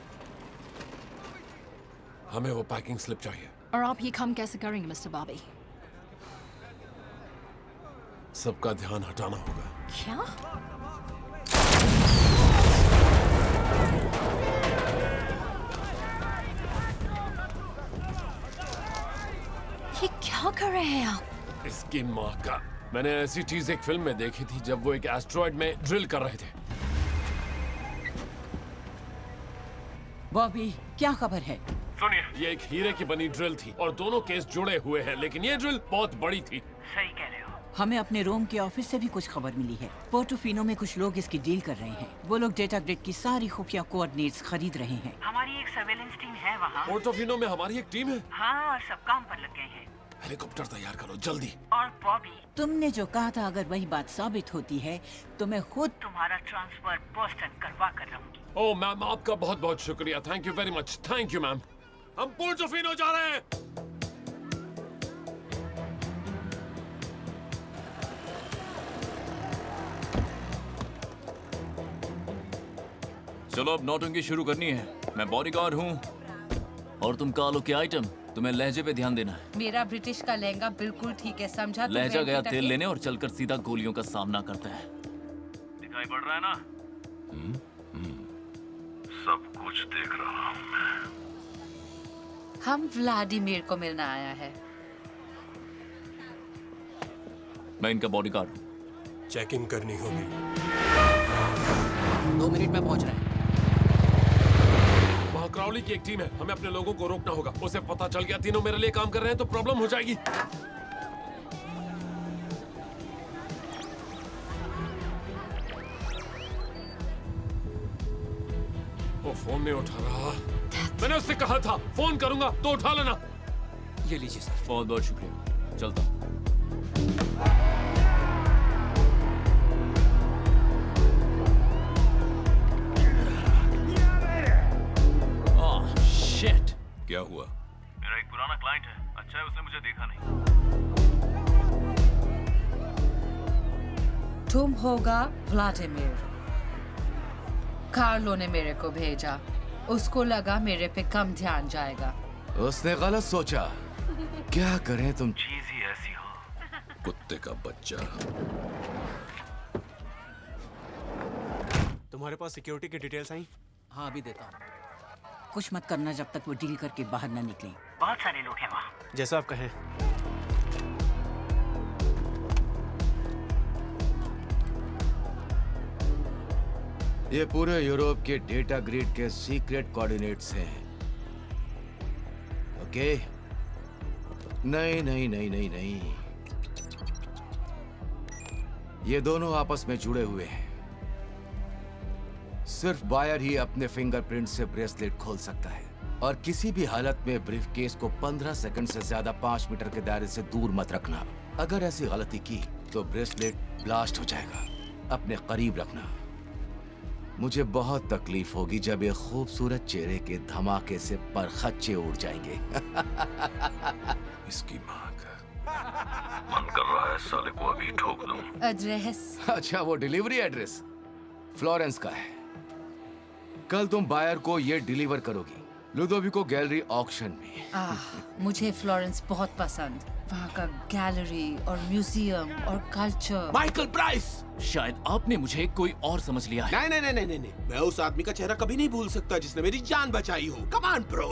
हमें वो पैकिंग स्लिप चाहिए। और आप ये काम कैसे करेंगे मिस्टर बॉबी? सबका ध्यान हटाना होगा। क्या? ये क्या कर रहे हैं आप? इसकी माँ का, मैंने ऐसी चीज एक फिल्म में देखी थी जब वो एक एस्ट्रॉयड में ड्रिल कर रहे थे। बॉबी, क्या खबर है? सुनिए, ये एक हीरे की बनी ड्रिल थी और दोनों केस जुड़े हुए हैं, लेकिन ये ड्रिल बहुत बड़ी थी। सही कह रहे हो। हमें अपने रोम के ऑफिस से भी कुछ खबर मिली है। पोर्टोफिनो में कुछ लोग इसकी डील कर रहे हैं। वो लोग डेटा ग्रिड की सारी खुफिया कोऑर्डिनेट्स खरीद रहे हैं। हमारी एक सर्वेलेंस टीम है वहाँ। पोर्टोफिनो में हमारी एक टीम है। हाँ, और सब काम पर लग गए हैं। हेलीकॉप्टर तैयार करो जल्दी। और बॉबी, तुमने जो कहा था अगर वही बात साबित होती है तो मैं खुद तुम्हारा ट्रांसफर बोस्टन करवा कर रहूंगी। ओह मैम, आपका बहुत बहुत शुक्रिया। Thank you very much. Thank you ma'am. हम पोर्टोफिनो जा रहे हैं। चलो अब नौटंकी शुरू करनी है। मैं बॉडीगार्ड हूँ और तुम कालो के आइटम। तुम्हें लहजे पे ध्यान देना है। मेरा ब्रिटिश का लहंगा बिल्कुल ठीक है, समझा? लहजा गया तेल लेने और चलकर सीधा गोलियों का सामना करता है। दिखाई पड़ रहा है ना? सब कुछ देख रहा हूँ मैं। हम व्लादिमीर को मिलना आया है। मैं इनका बॉडीगार्ड हूँ। चेकिंग करनी होगी। 2 मिनट में पहुंच रहे हैं। वहाँ क्राउली की एक टीम है, हमें अपने लोगों को रोकना होगा। उसे पता चल गया तीनों मेरे लिए काम कर रहे हैं तो प्रॉब्लम हो जाएगी। वो फोन नहीं उठा रहा। मैंने उससे कहा था फोन करूंगा तो उठा लेना। ये लीजिए सर। बहुत बहुत शुक्रिया। चलता हूँ। शिट। क्या हुआ? मेरा एक पुराना क्लाइंट है। अच्छा है उसने मुझे देखा नहीं। तुम होगा व्लादिमीर। कार्लो ने मेरे को भेजा। उसको लगा मेरे पे कम ध्यान जाएगा। उसने गलत सोचा। क्या करें, तुम चीज ही ऐसी हो। कुत्ते का बच्चा। तुम्हारे पास सिक्योरिटी की डिटेल्स आई? हाँ, अभी देता हूँ। कुछ मत करना जब तक वो डील करके बाहर ना निकले। बहुत सारे लोग हैं वहाँ। जैसा आप कहें। ये पूरे यूरोप के डेटा ग्रिड के सीक्रेट कोऑर्डिनेट्स हैं। ओके? नहीं नहीं नहीं नहीं नहीं, ये दोनों आपस में जुड़े हुए हैं। सिर्फ बायर ही अपने फिंगरप्रिंट से ब्रेसलेट खोल सकता है और किसी भी हालत में ब्रीफकेस को 15 सेकंड से ज्यादा 5 मीटर के दायरे से दूर मत रखना। अगर ऐसी गलती की तो ब्रेसलेट ब्लास्ट हो जाएगा। अपने करीब रखना। मुझे बहुत तकलीफ होगी जब ये खूबसूरत चेहरे के धमाके से परखच्चे उड़ जाएंगे। इसकी माँ का मन कर रहा है साले को अभी ठोक दूं। एड्रेस? अच्छा, वो डिलीवरी एड्रेस फ्लोरेंस का है। कल तुम बायर को ये डिलीवर करोगी लुडोविको गैलरी ऑक्शन में। मुझे फ्लोरेंस बहुत पसंद। वहाँ का गैलरी और म्यूजियम और कल्चर। Michael price. शायद आपने मुझे कोई और समझ लिया है। नहीं नहीं नहीं नहीं नहीं, मैं उस आदमी का चेहरा कभी नहीं भूल सकता जिसने मेरी जान बचाई हो। कम ऑन ब्रो,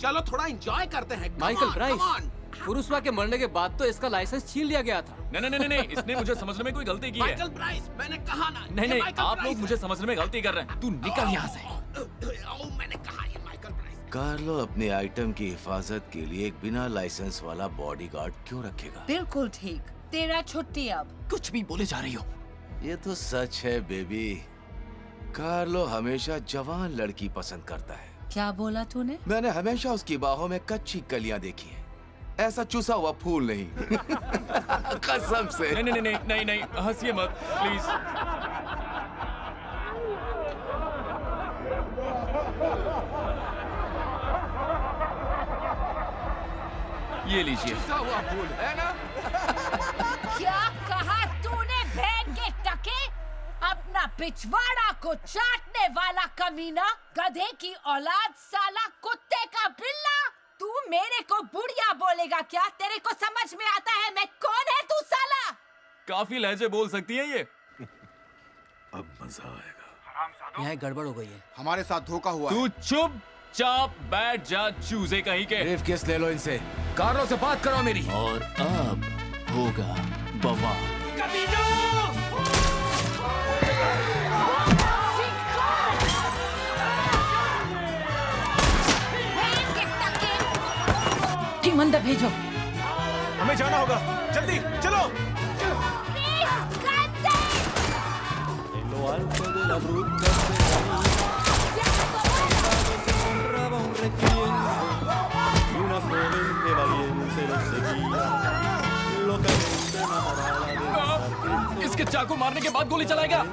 चलो थोड़ा एंजॉय करते हैं। माइकल प्राइस, पुरुषवा के मरने के बाद तो इसका लाइसेंस छीन लिया गया था। नहीं नहीं नहीं, इसने मुझे समझने में कोई गलती की है। माइकल प्राइस, मैंने कहा ना। नहीं नहीं, आप लोग मुझे समझने में गलती कर रहे हैं। तू निकल यहाँ से। मैंने कहा ये माइकल प्राइस। कार्लो अपने आइटम की हिफाजत के लिए एक बिना लाइसेंस वाला बॉडीगार्ड क्यों रखेगा? बिल्कुल ठीक। तेरा छुट्टी अब। कुछ भी बोले जा रही हो। ये तो सच है बेबी। कार्लो हमेशा जवान लड़की पसंद करता है। क्या बोला तूने? मैंने हमेशा उसकी बाहों में कच्ची कलियां देखी हैं। ऐसा चुसा हुआ फूल नहीं। कसम से। नहीं नहीं नहीं नहीं नहीं, हंसिए मत प्लीज। ये लीजिए। चुसा हुआ फूल है ना? क्या कहा तूने बहन के टके? अपना पिछवाड़ा को चाटने वाला कमीना, गधे की औलाद, साला कुत्ते का बिल्ला। तू मेरे को बुढ़िया बोलेगा क्या? तेरे को समझ में आता है मैं कौन है तू साला? काफी लहजे बोल सकती है ये। अब मजा आएगा। यहाँ गड़बड़ हो गई है। हमारे साथ धोखा हुआ तू चुपचाप बैठ जा, चूजे कहीं के। ब्रीफकेस ले लो इनसे। कार्लो से बात करो मेरी। और अब होगा बवाल। टीम अंदर भेजो। हमें जाना होगा, जल्दी चलो। इसके चाकू मारने के बाद गोली चलाएगा।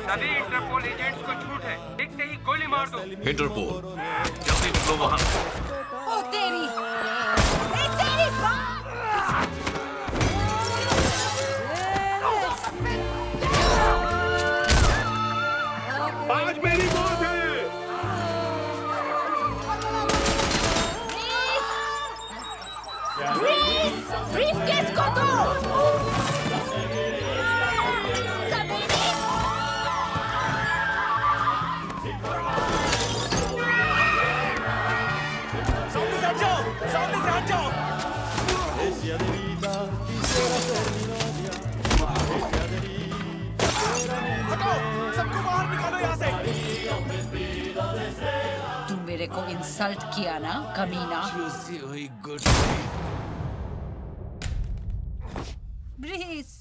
सभी इंटरपोल एजेंट्स को छूट है, देखते ही गोली मार दो। इंटरपोल, जल्दी निकलो वहाँ। ओ तेरी बात। आज मेरी मौत है। ब्रीफकेस को दो। सबको बाहर निकालो यहाँ से। तू मेरे को इंसल्ट किया ना कमीना। ब्रीस,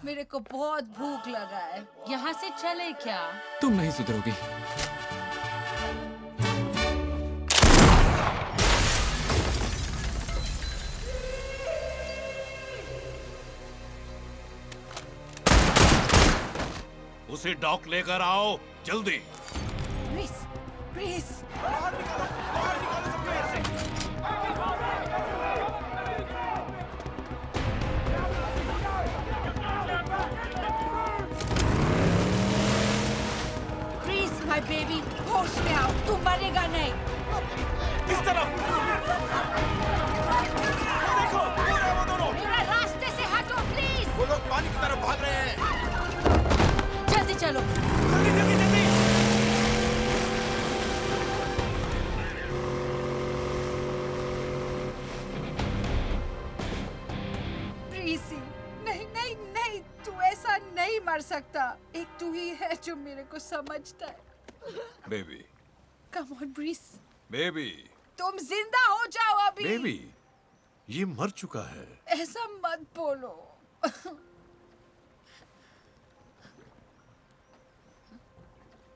मेरे को बहुत भूख लगा है, यहाँ से चले क्या? तुम नहीं सुधरोगी। उसे डॉक लेकर आओ जल्दी। Breese, Breese. बाहर निकालो सबको यहाँ से। ब्रीस, माय बेबी, होश में आओ, तू मरेगा नहीं। इस तरफ। देखो, वो दोनों। मेरा रास्ते से हटो प्लीज। वो लोग पानी की तरफ भाग रहे हैं। जल्दी चलो। जल्दी जल्दी जल्दी। प्रीसी, नहीं नहीं नहीं, तू ऐसा नहीं मर सकता। एक तू ही है जो मेरे को समझता है। Baby, come on Breese, baby, तुम जिंदा हो जाओ अभी। बेबी, ये मर चुका है। ऐसा मत बोलो।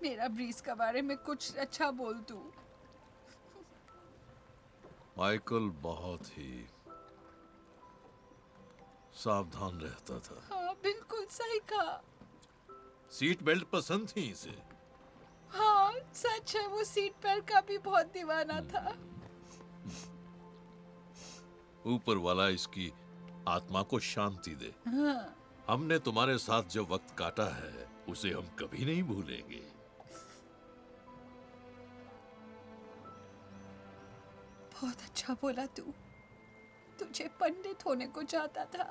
मेरा ब्रीस के बारे में कुछ अच्छा बोल तू। माइकल बहुत ही सावधान रहता था। हाँ, बिल्कुल सही कहा। सीट बेल्ट पसंद थी इसे। हाँ, सच है, वो सीट बेल्ट का भी बहुत दीवाना था। ऊपर वाला इसकी आत्मा को शांति दे। हाँ। हमने तुम्हारे साथ जो वक्त काटा है उसे हम कभी नहीं भूलेंगे। बहुत अच्छा बोला तू। तुझे पंडित होने को चाहता था।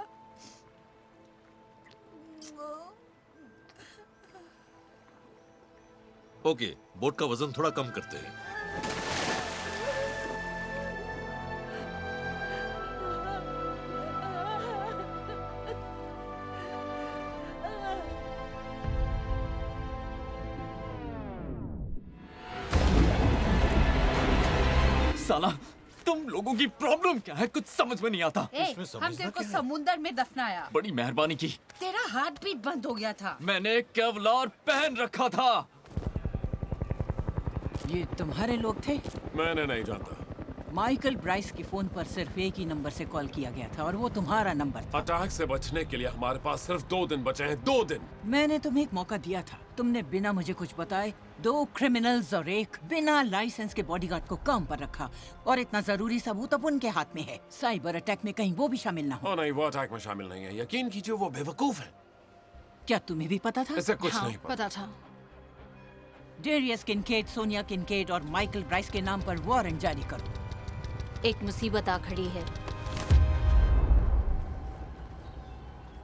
ओके, बोट का वजन थोड़ा कम करते हैं। साला, तुम लोगों की प्रॉब्लम क्या है? कुछ समझ में नहीं आता। हम तेरे को समुंदर में दफनाया। बड़ी मेहरबानी की। तेरा हार्ट बीट बंद हो गया था। मैंने केवलर पहन रखा था। ये तुम्हारे लोग थे? मैंने नहीं जानता। माइकल ब्राइस के फोन पर सिर्फ एक ही नंबर से कॉल किया गया था और वो तुम्हारा नंबर था। अटैक से बचने के लिए हमारे पास सिर्फ 2 दिन बचे हैं, 2 दिन। मैंने तुम्हें एक मौका दिया था, तुमने बिना मुझे कुछ बताए 2 क्रिमिनल्स और एक बिना लाइसेंस के बॉडीगार्ड को काम पर रखा, और इतना जरूरी सबूत अब उनके हाथ में है। साइबर अटैक में कहीं वो भी शामिल ना हो। नहीं, वो अटैक में शामिल नहीं है। यकीन कीजिए वो बेवकूफ है। क्या तुम्हें भी पता था? ऐसा कुछ नहीं पता था। डेरियस किनकेड, सोनिया किनकेड और माइकल ब्राइस के नाम पर वारंट जारी करो। एक मुसीबत आ खड़ी है।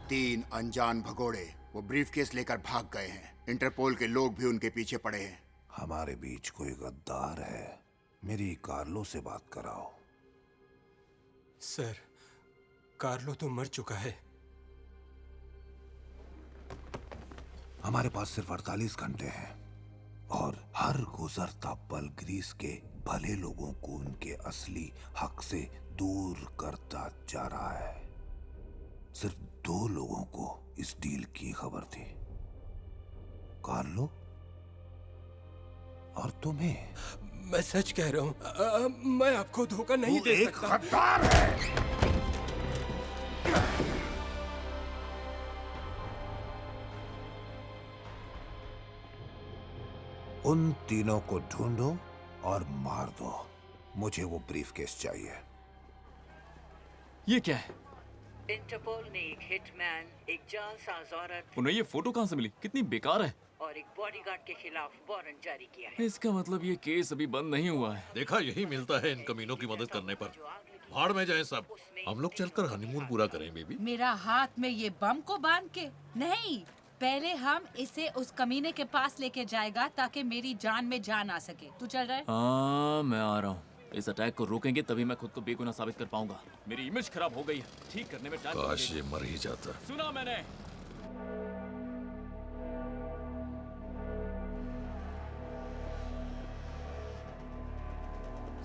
3 अनजान भगोड़े वो ब्रीफकेस लेकर भाग गए हैं। इंटरपोल के लोग भी उनके पीछे पड़े हैं। हमारे बीच कोई गद्दार है, मेरी कार्लो से बात कराओ। सर, कार्लो तो मर चुका है। हमारे पास सिर्फ 48 घंटे हैं और हर गुजरता पल ग्रीस के भले लोगों को उनके असली हक से दूर करता जा रहा है। सिर्फ 2 लोगों को इस डील की खबर थी, कार्लो और तुम्हें। मैं सच कह रहा हूँ, मैं आपको धोखा नहीं दे सकता। एक गद्दार है। उन तीनों को ढूंढो और मार दो। मुझे वो ब्रीफकेस चाहिए। ये क्या है? इंटरपोल ने एक हिटमैन, एक जालसाज औरत उन्हें ये फोटो कहाँ से मिली? कितनी बेकार है। और एक बॉडीगार्ड के खिलाफ वारंट जारी किया है। इसका मतलब ये केस अभी बंद नहीं हुआ है। देखा, यही मिलता है इन कमीनों की मदद करने पर। भाड़ में जाएं सब। हम लोग चलकर हनीमून पूरा करें बेबी। मेरा हाथ में ये बम को बांध के नहीं, पहले हम इसे उस कमीने के पास लेके जाएगा ताकि मेरी जान में जान आ सके। तू चल रहा है? हाँ, मैं आ रहा हूँ। इस अटैक को रोकेंगे तभी मैं खुद को बेगुनाह साबित कर पाऊंगा। मेरी इमेज खराब हो गई है, ठीक करने में टाइम। काश ये मर ही जाता। सुना मैंने।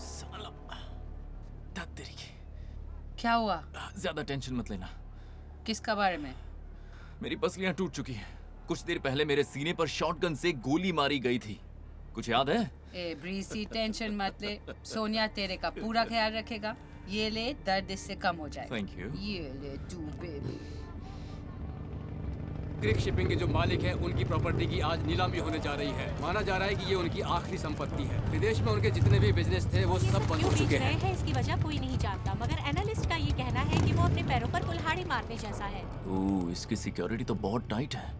साला, तेरी की। क्या हुआ? ज्यादा टेंशन मत लेना। किसका बारे में? मेरी पसलियां टूट चुकी हैं। कुछ देर पहले मेरे सीने पर शॉटगन से गोली मारी गई थी। कुछ याद है? ए ब्रीसी, टेंशन मत ले, सोनिया तेरे का पूरा ख्याल रखेगा। ये ले, दर्द इससे कम हो जाएगा। Thank you. ये ले तू बेबी। क्रिक शिपिंग के जो मालिक हैं, उनकी प्रॉपर्टी की आज नीलामी होने जा रही है। माना जा रहा है कि ये उनकी आखिरी संपत्ति है। विदेश में उनके जितने भी बिजनेस थे वो सब बंद हो चुके हैं। इसकी वजह कोई नहीं जानता, मगर एनालिस्ट का ये कहना है कि वो अपने पैरों पर कुल्हाड़ी मारने जैसा है। ओह, इसकी सिक्योरिटी तो बहुत टाइट है।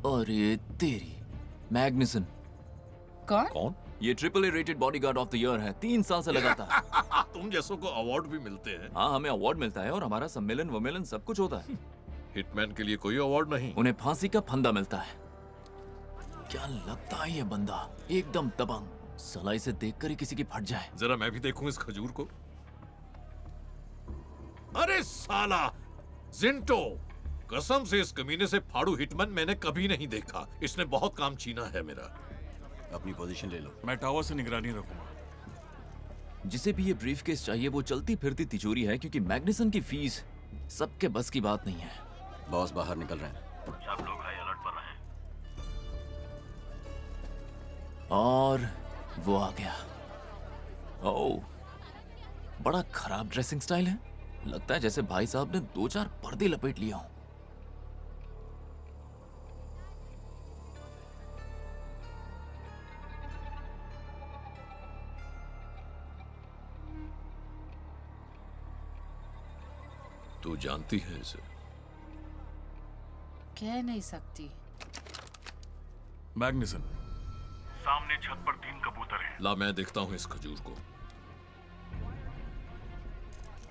और ये तेरी मैग्निसन। कौन? ये AAA rated bodyguard of the year है। 3 साल से लगातार। तुम जैसों को अवार्ड भी मिलते हैं। हाँ, हमें अवार्ड मिलता है और हमारा सम्मेलन वमेलन सब कुछ होता है। हिटमैन के लिए कोई अवार्ड नहीं। उन्हें फांसी का फंदा मिलता है। क्या लगता है ये बंदा एकदम दबंग। साला इसे देखकर ही किसी की फट जाए। जरा मैं भी देखूं इस खजूर को। अरे साला जिंटो, कसम से इस कमीने से फाड़ू हिटमैन मैंने कभी नहीं देखा। इसने बहुत काम छीना है मेरा। अपनी पोजीशन ले लो। मैं टावर से निगरानी रखूंगा। जिसे भी ये ब्रीफकेस चाहिए वो चलती फिरती तिजोरी है, क्योंकि मैग्निसन की फीस सबके बस की बात नहीं है। बॉस बाहर निकल रहे हैं। सब लोग हाई अलर्ट पर रहें। और वो आ गया। ओह, बड़ा खराब ड्रेसिंग स्टाइल है। लगता है जैसे भाई साहब ने 2-4 पर्दे लपेट लिया हो। तू जानती है इसे? कह नहीं सकती। मैग्निसन। सामने छत पर 3 कबूतर हैं। ला, मैं देखता हूँ इस खजूर को।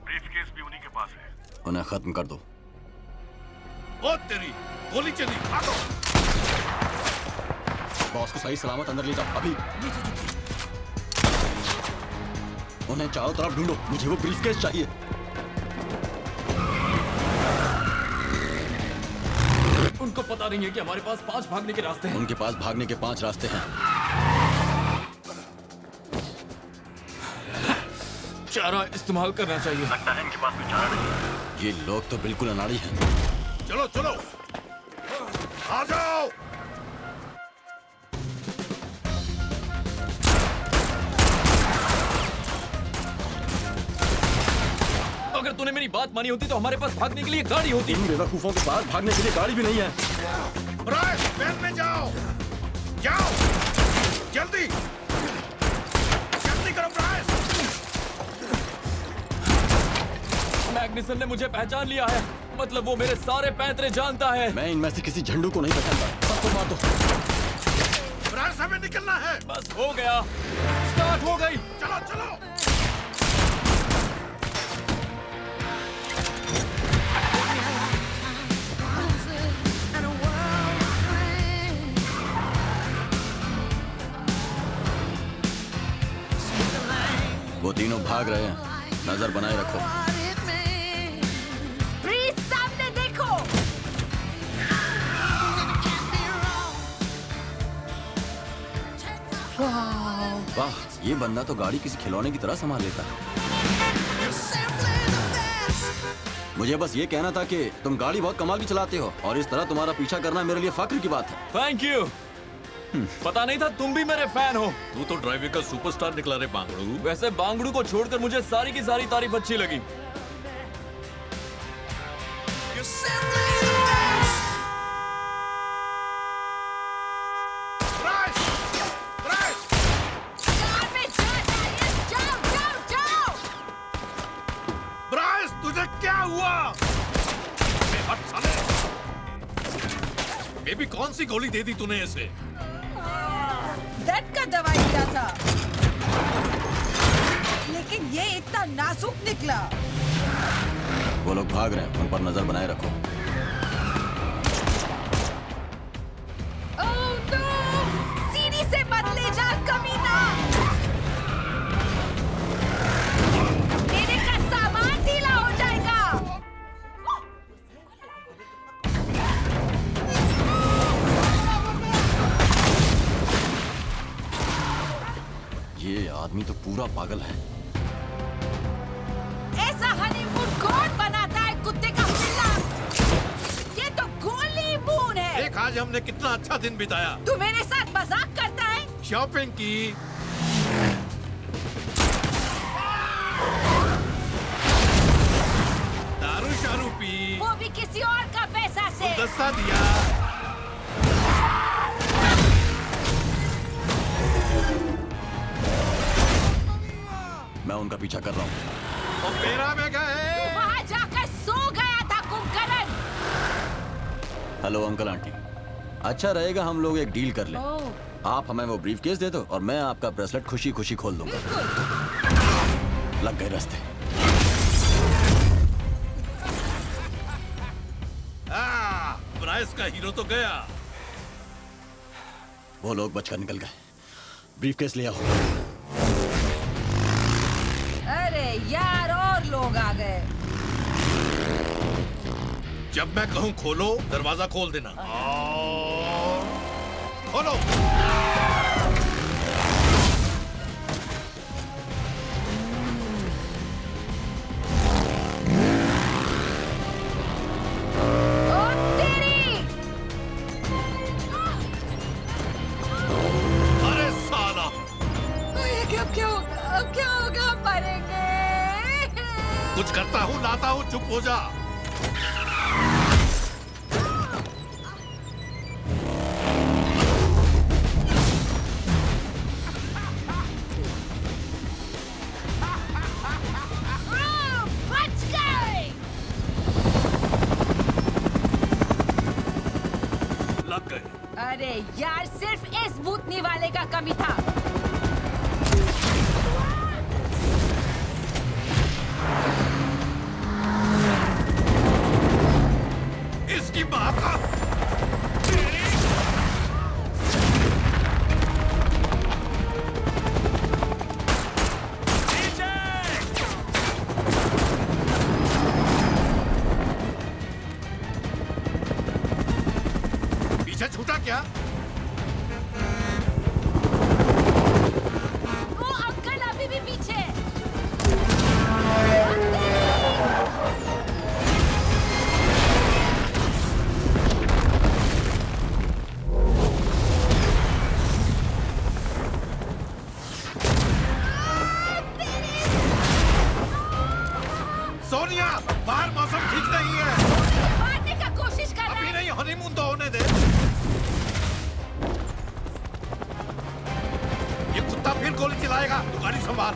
ब्रीफकेस भी उन्हीं के पास है। उन्हें खत्म कर दो। ओ तेरी, गोली चली, भागो। बॉस को सही सलामत अंदर ले जाओ अभी। उन्हें चारों तरफ ढूंढो, मुझे वो ब्रीफकेस चाहिए। उनको पता नहीं है कि हमारे पास 5 भागने के रास्ते हैं। उनके पास भागने के 5 रास्ते हैं। चारा इस्तेमाल करना चाहिए। लगता है इनके पास कोई चारा नहीं है। ये लोग तो बिल्कुल अनाड़ी हैं। चलो चलो, आ जाओ। हमारी बात मानी होती तो हमारे पास भागने के लिए गाड़ी होती। इन बेवकूफों के पास भागने के लिए गाड़ी भी नहीं है। ब्राइस, वैन में जाओ, जाओ, जल्दी, जल्दी करो ब्राइस। मैग्निसन ने मुझे पहचान लिया है, मतलब वो मेरे सारे पैंतरे जानता है। मैं इनमें से किसी झंडू को नहीं पहचानता, सबको मार दो। ब्राइस, हमें निकलना है। बस हो गया, स्टार्ट हो गई। चलो चलो। वो तीनों भाग रहे हैं, नजर बनाए रखो। ब्रीफ, सामने देखो। वाह, ये बंदा तो गाड़ी किसी खिलौने की तरह संभाल लेता है। मुझे बस ये कहना था कि तुम गाड़ी बहुत कमाल की चलाते हो और इस तरह तुम्हारा पीछा करना मेरे लिए फख्र की बात है। Thank you. पता नहीं था तुम भी मेरे फैन हो। तू तो ड्राइविंग का सुपरस्टार निकला रे बांगड़ू। वैसे बांगड़ू को छोड़कर मुझे सारी की सारी तारीफ अच्छी लगी। ब्राइस, तुझे क्या हुआ? हट साले। बेबी, कौन सी गोली दे दी तूने इसे? दर्द का दवाई दिया था, लेकिन ये इतना नाजुक निकला। वो लोग भाग रहे हैं, उन पर नजर बनाए रखो। Oh no! सीढ़ी से मत ले जा कमीना। मेरे का सामान ढीला हो जाएगा। ये आदमी तो पूरा पागल है। ऐसा हनीमून कौन बनाता है, कुत्ते का पिल्ला? ये तो गोली मून है। देख, आज हमने कितना अच्छा दिन बिताया। तू मेरे साथ मजाक करता है? शॉपिंग की, दारू शारू पी, वो भी किसी और का पैसा से। गुलदस्ता दिया। मैं उनका पीछा कर रहा हूँ। ओपेरा में गए। तू वहाँ जाकर सो गया था कुंभकर्ण। हेलो अंकल आंटी, अच्छा रहेगा हम लोग एक डील कर लें। आप हमें वो ब्रीफकेस दे दो और मैं आपका ब्रेसलेट खुशी खुशी खोल दूंगा। लग गए रास्ते। ब्राइस का हीरो तो गया। वो लोग बचकर निकल गए। ब्रीफकेस ले आओ। अरे यार, और लोग आ गए। जब मैं कहूं खोलो, दरवाजा खोल देना। खोलो। अरे साला! अब क्या होगा? अब क्या होगा? मरेंगे। कुछ करता हूँ, लाता हूँ, चुप हो जा। बच गए। लग गए। अरे यार, सिर्फ इस भूतनी वाले का कमी था। इसकी माँ का। पीछे छूटा क्या? वो अंकल अभी भी पीछे। सोनिया, हनीमून तो होने दे। ये कुत्ता फिर गोली चलाएगा, तू गाड़ी संभाल।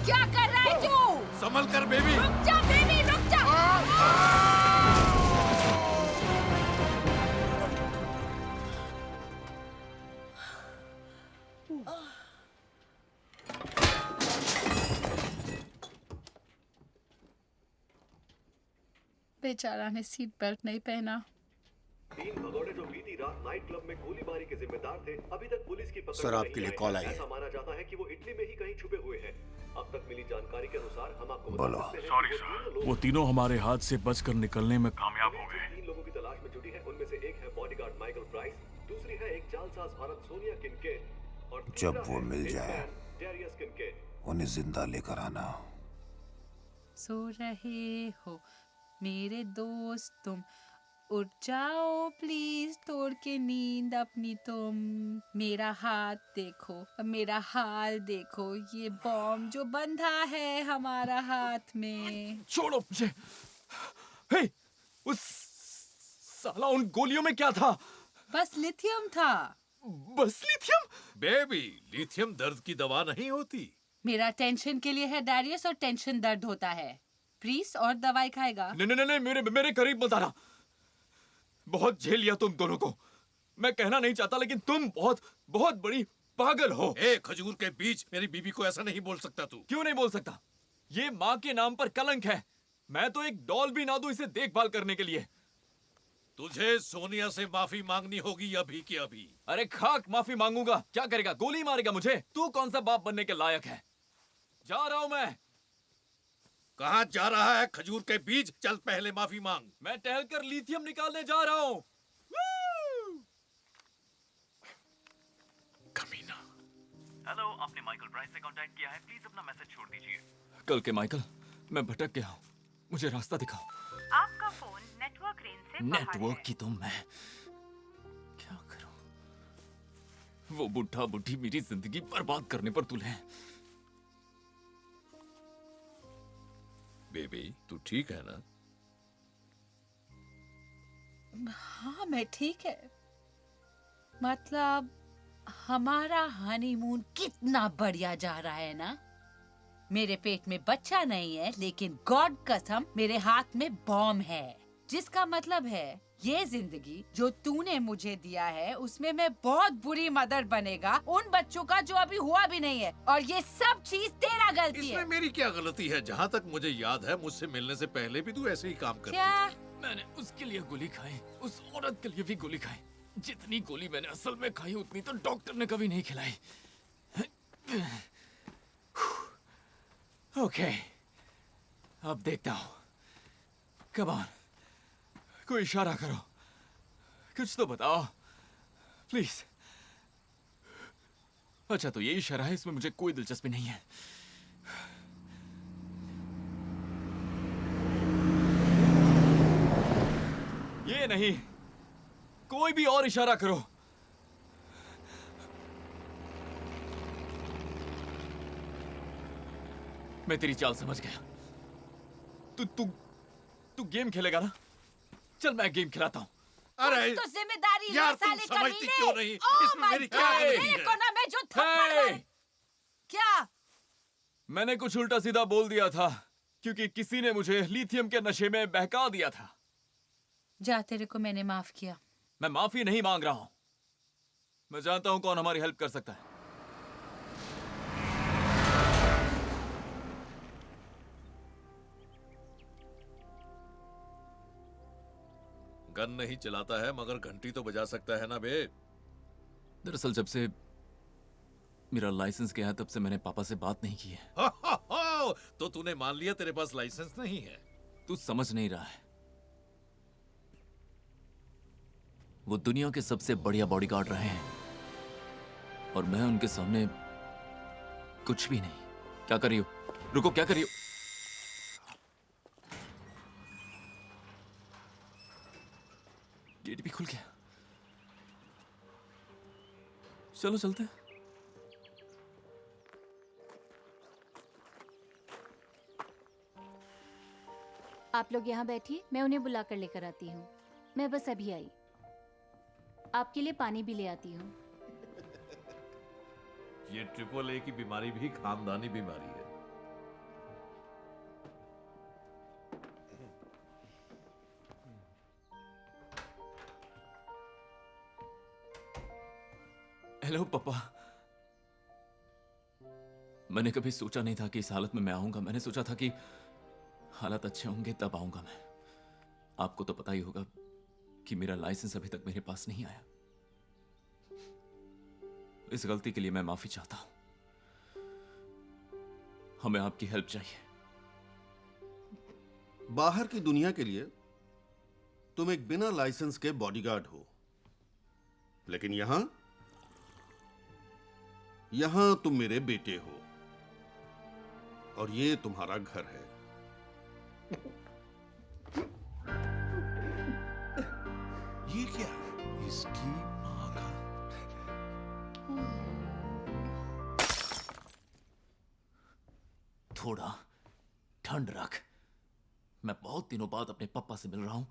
क्या कर रहा है तू? संभल कर बेबी। रुक जा बेबी, रुक जा। बेचारा ने सीट बेल्ट नहीं पहना। 3 भगोड़े जो बीती रात नाइट क्लब में गोलीबारी के जिम्मेदार थे, अभी तक पुलिस की पकड़ सर, में आपके नहीं लिए आए। कॉल आई है। ऐसा माना जाता है कि वो इटली में ही कहीं छुपे हुए हैं। अब तक मिली जानकारी के अनुसार हम आपको बोलो। बता सकते हैं सॉरी कि सर, वो तीनों हमारे हाथ से बचकर निकलने में कामयाब हो गए। 3 लोगों की तलाश में जुटी है। उनमें से एक है बॉडीगार्ड माइकल प्राइस, दूसरी है एक जालसाज औरत सोनिया किनकेड और जब वो मिल जाए डेरियस किनकेड। उन्हें जिंदा लेकर आना। सो रहे हो मेरे दोस्त तुम, उठ जाओ प्लीज तोड़ के नींद अपनी तुम। मेरा हाथ देखो, मेरा हाल देखो, ये बॉम्ब जो बंधा है हमारा हाथ में। छोड़ो मुझे। हे, उस साला उन गोलियों में क्या था? बस लिथियम था। बस लिथियम? बेबी, लिथियम दर्द की दवा नहीं होती। मेरा टेंशन के लिए है डैरियस और टेंशन दर्द होता है। प्रीस और दवाई खाएगा। नहीं नहीं नहीं, मेरे करीब मत आना। बहुत झेल लिया तुम दोनों को। मैं कहना नहीं चाहता लेकिन तुम बहुत बहुत बड़ी पागल हो। ए, खजूर के बीज, मेरी बीबी को ऐसा नहीं बोल सकता तू। क्यों नहीं बोल सकता? ये माँ के नाम पर कलंक है। मैं तो एक डॉल भी ना दूं इसे देखभाल करने के लिए। तुझे सोनिया से माफी मांगनी होगी अभी की अभी। अरे खाक माफी मांगूंगा, क्या करेगा? गोली मारेगा मुझे? तू कौन सा बाप बनने के लायक है? जा रहा हूं मैं। कहाँ जा रहा है खजूर के बीज? चल पहले माफी मांग। मैं टहलकर लिथियम निकालने जा रहा हूं। कमीना। हेलो, आपने माइकल प्राइस से कांटेक्ट किया है, प्लीज अपना मैसेज छोड़ दीजिए। कल के माइकल, मैं भटक गया हूं, मुझे रास्ता दिखाओ। आपका फोन नेटवर्क रेंज से बाहर नेटवर्क है। की तो मैं क्या करूं? वो बुढ़ा बुढ़ी मेरी जिंदगी बर्बाद करने पर तुले हैं। बेबी, तू ठीक है ना? हाँ, मैं ठीक है। मतलब हमारा हनीमून कितना बढ़िया जा रहा है ना। मेरे पेट में बच्चा नहीं है लेकिन गॉड कसम मेरे हाथ में बॉम्ब है, जिसका मतलब है ये जिंदगी जो तूने मुझे दिया है उसमें मैं बहुत बुरी मदर बनेगा उन बच्चों का जो अभी हुआ भी नहीं है, और ये सब चीज तेरा गलती है। इसमें मेरी क्या गलती है? जहाँ तक मुझे याद है मुझसे मिलने से पहले भी तू ऐसे ही काम करती क्या? थी। मैंने उसके लिए गोली खाई, उस औरत के लिए भी गोली खाई। जितनी गोली मैंने असल में खाई उतनी तो डॉक्टर ने कभी नहीं खिलाई। ओके, अब देखता हूँ। कम ऑन, कोई इशारा करो, कुछ तो बताओ प्लीज। अच्छा तो ये इशारा है, इसमें मुझे कोई दिलचस्पी नहीं है। ये नहीं, कोई भी और इशारा करो। मैं तेरी चाल समझ गया। तू तू तू गेम खेलेगा ना? चल मैं गेम खिलाता हूँ। अरे तो जिम्मेदारी यार, ले तुम साले समझती कमीने। क्यों नहीं? Oh इसमें my मेरी क्या God, गलती तेरे है? को ना मैं जो थप्पड़ मार- क्या? मैंने कुछ उल्टा सीधा बोल दिया था क्योंकि किसी ने मुझे लिथियम के नशे में बहका दिया था। जा, तेरे को मैंने माफ किया। मैं माफी नहीं मांग रहा हूं। मैं जानता हूं कौन हमारी हेल्प कर सकता है। गन नहीं चलाता है मगर घंटी तो बजा सकता है ना बे। दरअसल जब से मेरा लाइसेंस गया तब से मैंने पापा से बात नहीं की है। तो तूने मान लिया तेरे पास लाइसेंस नहीं है? तू समझ नहीं रहा है। वो दुनिया के सबसे बढ़िया बॉडीगार्ड रहे हैं और मैं उनके सामने कुछ भी नहीं। क्या कर रही हो? रुको, क्या कर रही हो? गेट भी खुल गया। चलो चलते हैं। आप लोग यहाँ बैठिए, मैं उन्हें बुला कर लेकर आती हूँ। मैं बस अभी आई। आपके लिए पानी भी ले आती हूँ। ये ट्रिपल ए की बीमारी भी खानदानी बीमारी है। हेलो पापा। मैंने कभी सोचा नहीं था कि इस हालत में मैं आऊंगा। मैंने सोचा था कि हालात अच्छे होंगे तब आऊंगा मैं। आपको तो पता ही होगा कि मेरा लाइसेंस अभी तक मेरे पास नहीं आया। इस गलती के लिए मैं माफी चाहता हूं। हमें आपकी हेल्प चाहिए। बाहर की दुनिया के लिए तुम एक बिना लाइसेंस के बॉडीगार्ड हो, लेकिन यहां तुम मेरे बेटे हो और ये तुम्हारा घर है। ये क्या? इसकी मां का। थोड़ा ठंड रख। मैं बहुत दिनों बाद अपने पापा से मिल रहा हूं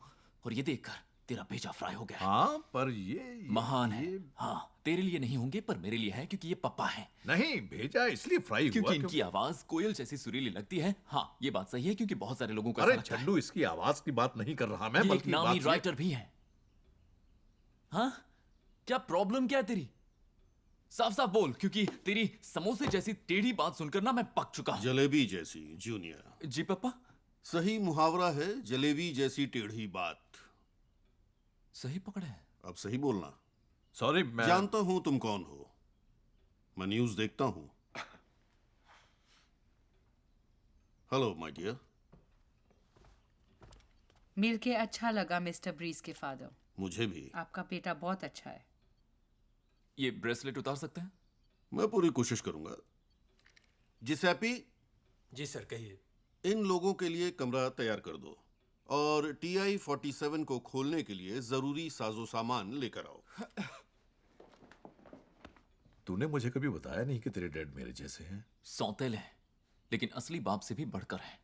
और ये देखकर तेरा भेजा फ्राई हो गया। हाँ, पर ये महान है। हाँ, तेरे लिए नहीं होंगे पर मेरे लिए है, क्योंकि ये पापा हैं। नहीं, भेजा इसलिए फ्राई हुआ क्योंकि इनकी आवाज कोयल जैसी सुरीली लगती है। हाँ, ये बात सही है, क्योंकि बहुत सारे लोगों को अरे छल्लू, इसकी आवाज की बात नहीं कर रहा मैं, ये एक बल्कि नामी बात राइटर भी है। हाँ, क्या प्रॉब्लम क्या है तेरी? साफ साफ बोल, क्योंकि तेरी समोसे जैसी टेढ़ी बात सुनकर ना मैं पक चुका हूं। जलेबी जैसी जूनियर। जी पापा। सही मुहावरा है, जलेबी जैसी टेढ़ी बात। सही पकड़े। अब सही बोलना। सॉरी, मैं जानता हूं तुम कौन हो। मैं न्यूज देखता हूं। Hello my dear. मिलके अच्छा लगा मिस्टर ब्रीस के फादर। मुझे भी। आपका बेटा बहुत अच्छा है। ये ब्रेसलेट उतार सकते हैं? मैं पूरी कोशिश करूंगा। जिसैपी। जी सर, कहिए। इन लोगों के लिए कमरा तैयार कर दो और TI-47 को खोलने के लिए जरूरी साजो सामान लेकर आओ। तूने मुझे कभी बताया नहीं कि तेरे डैड मेरे जैसे हैं। सौतेले हैं, लेकिन असली बाप से भी बढ़कर हैं।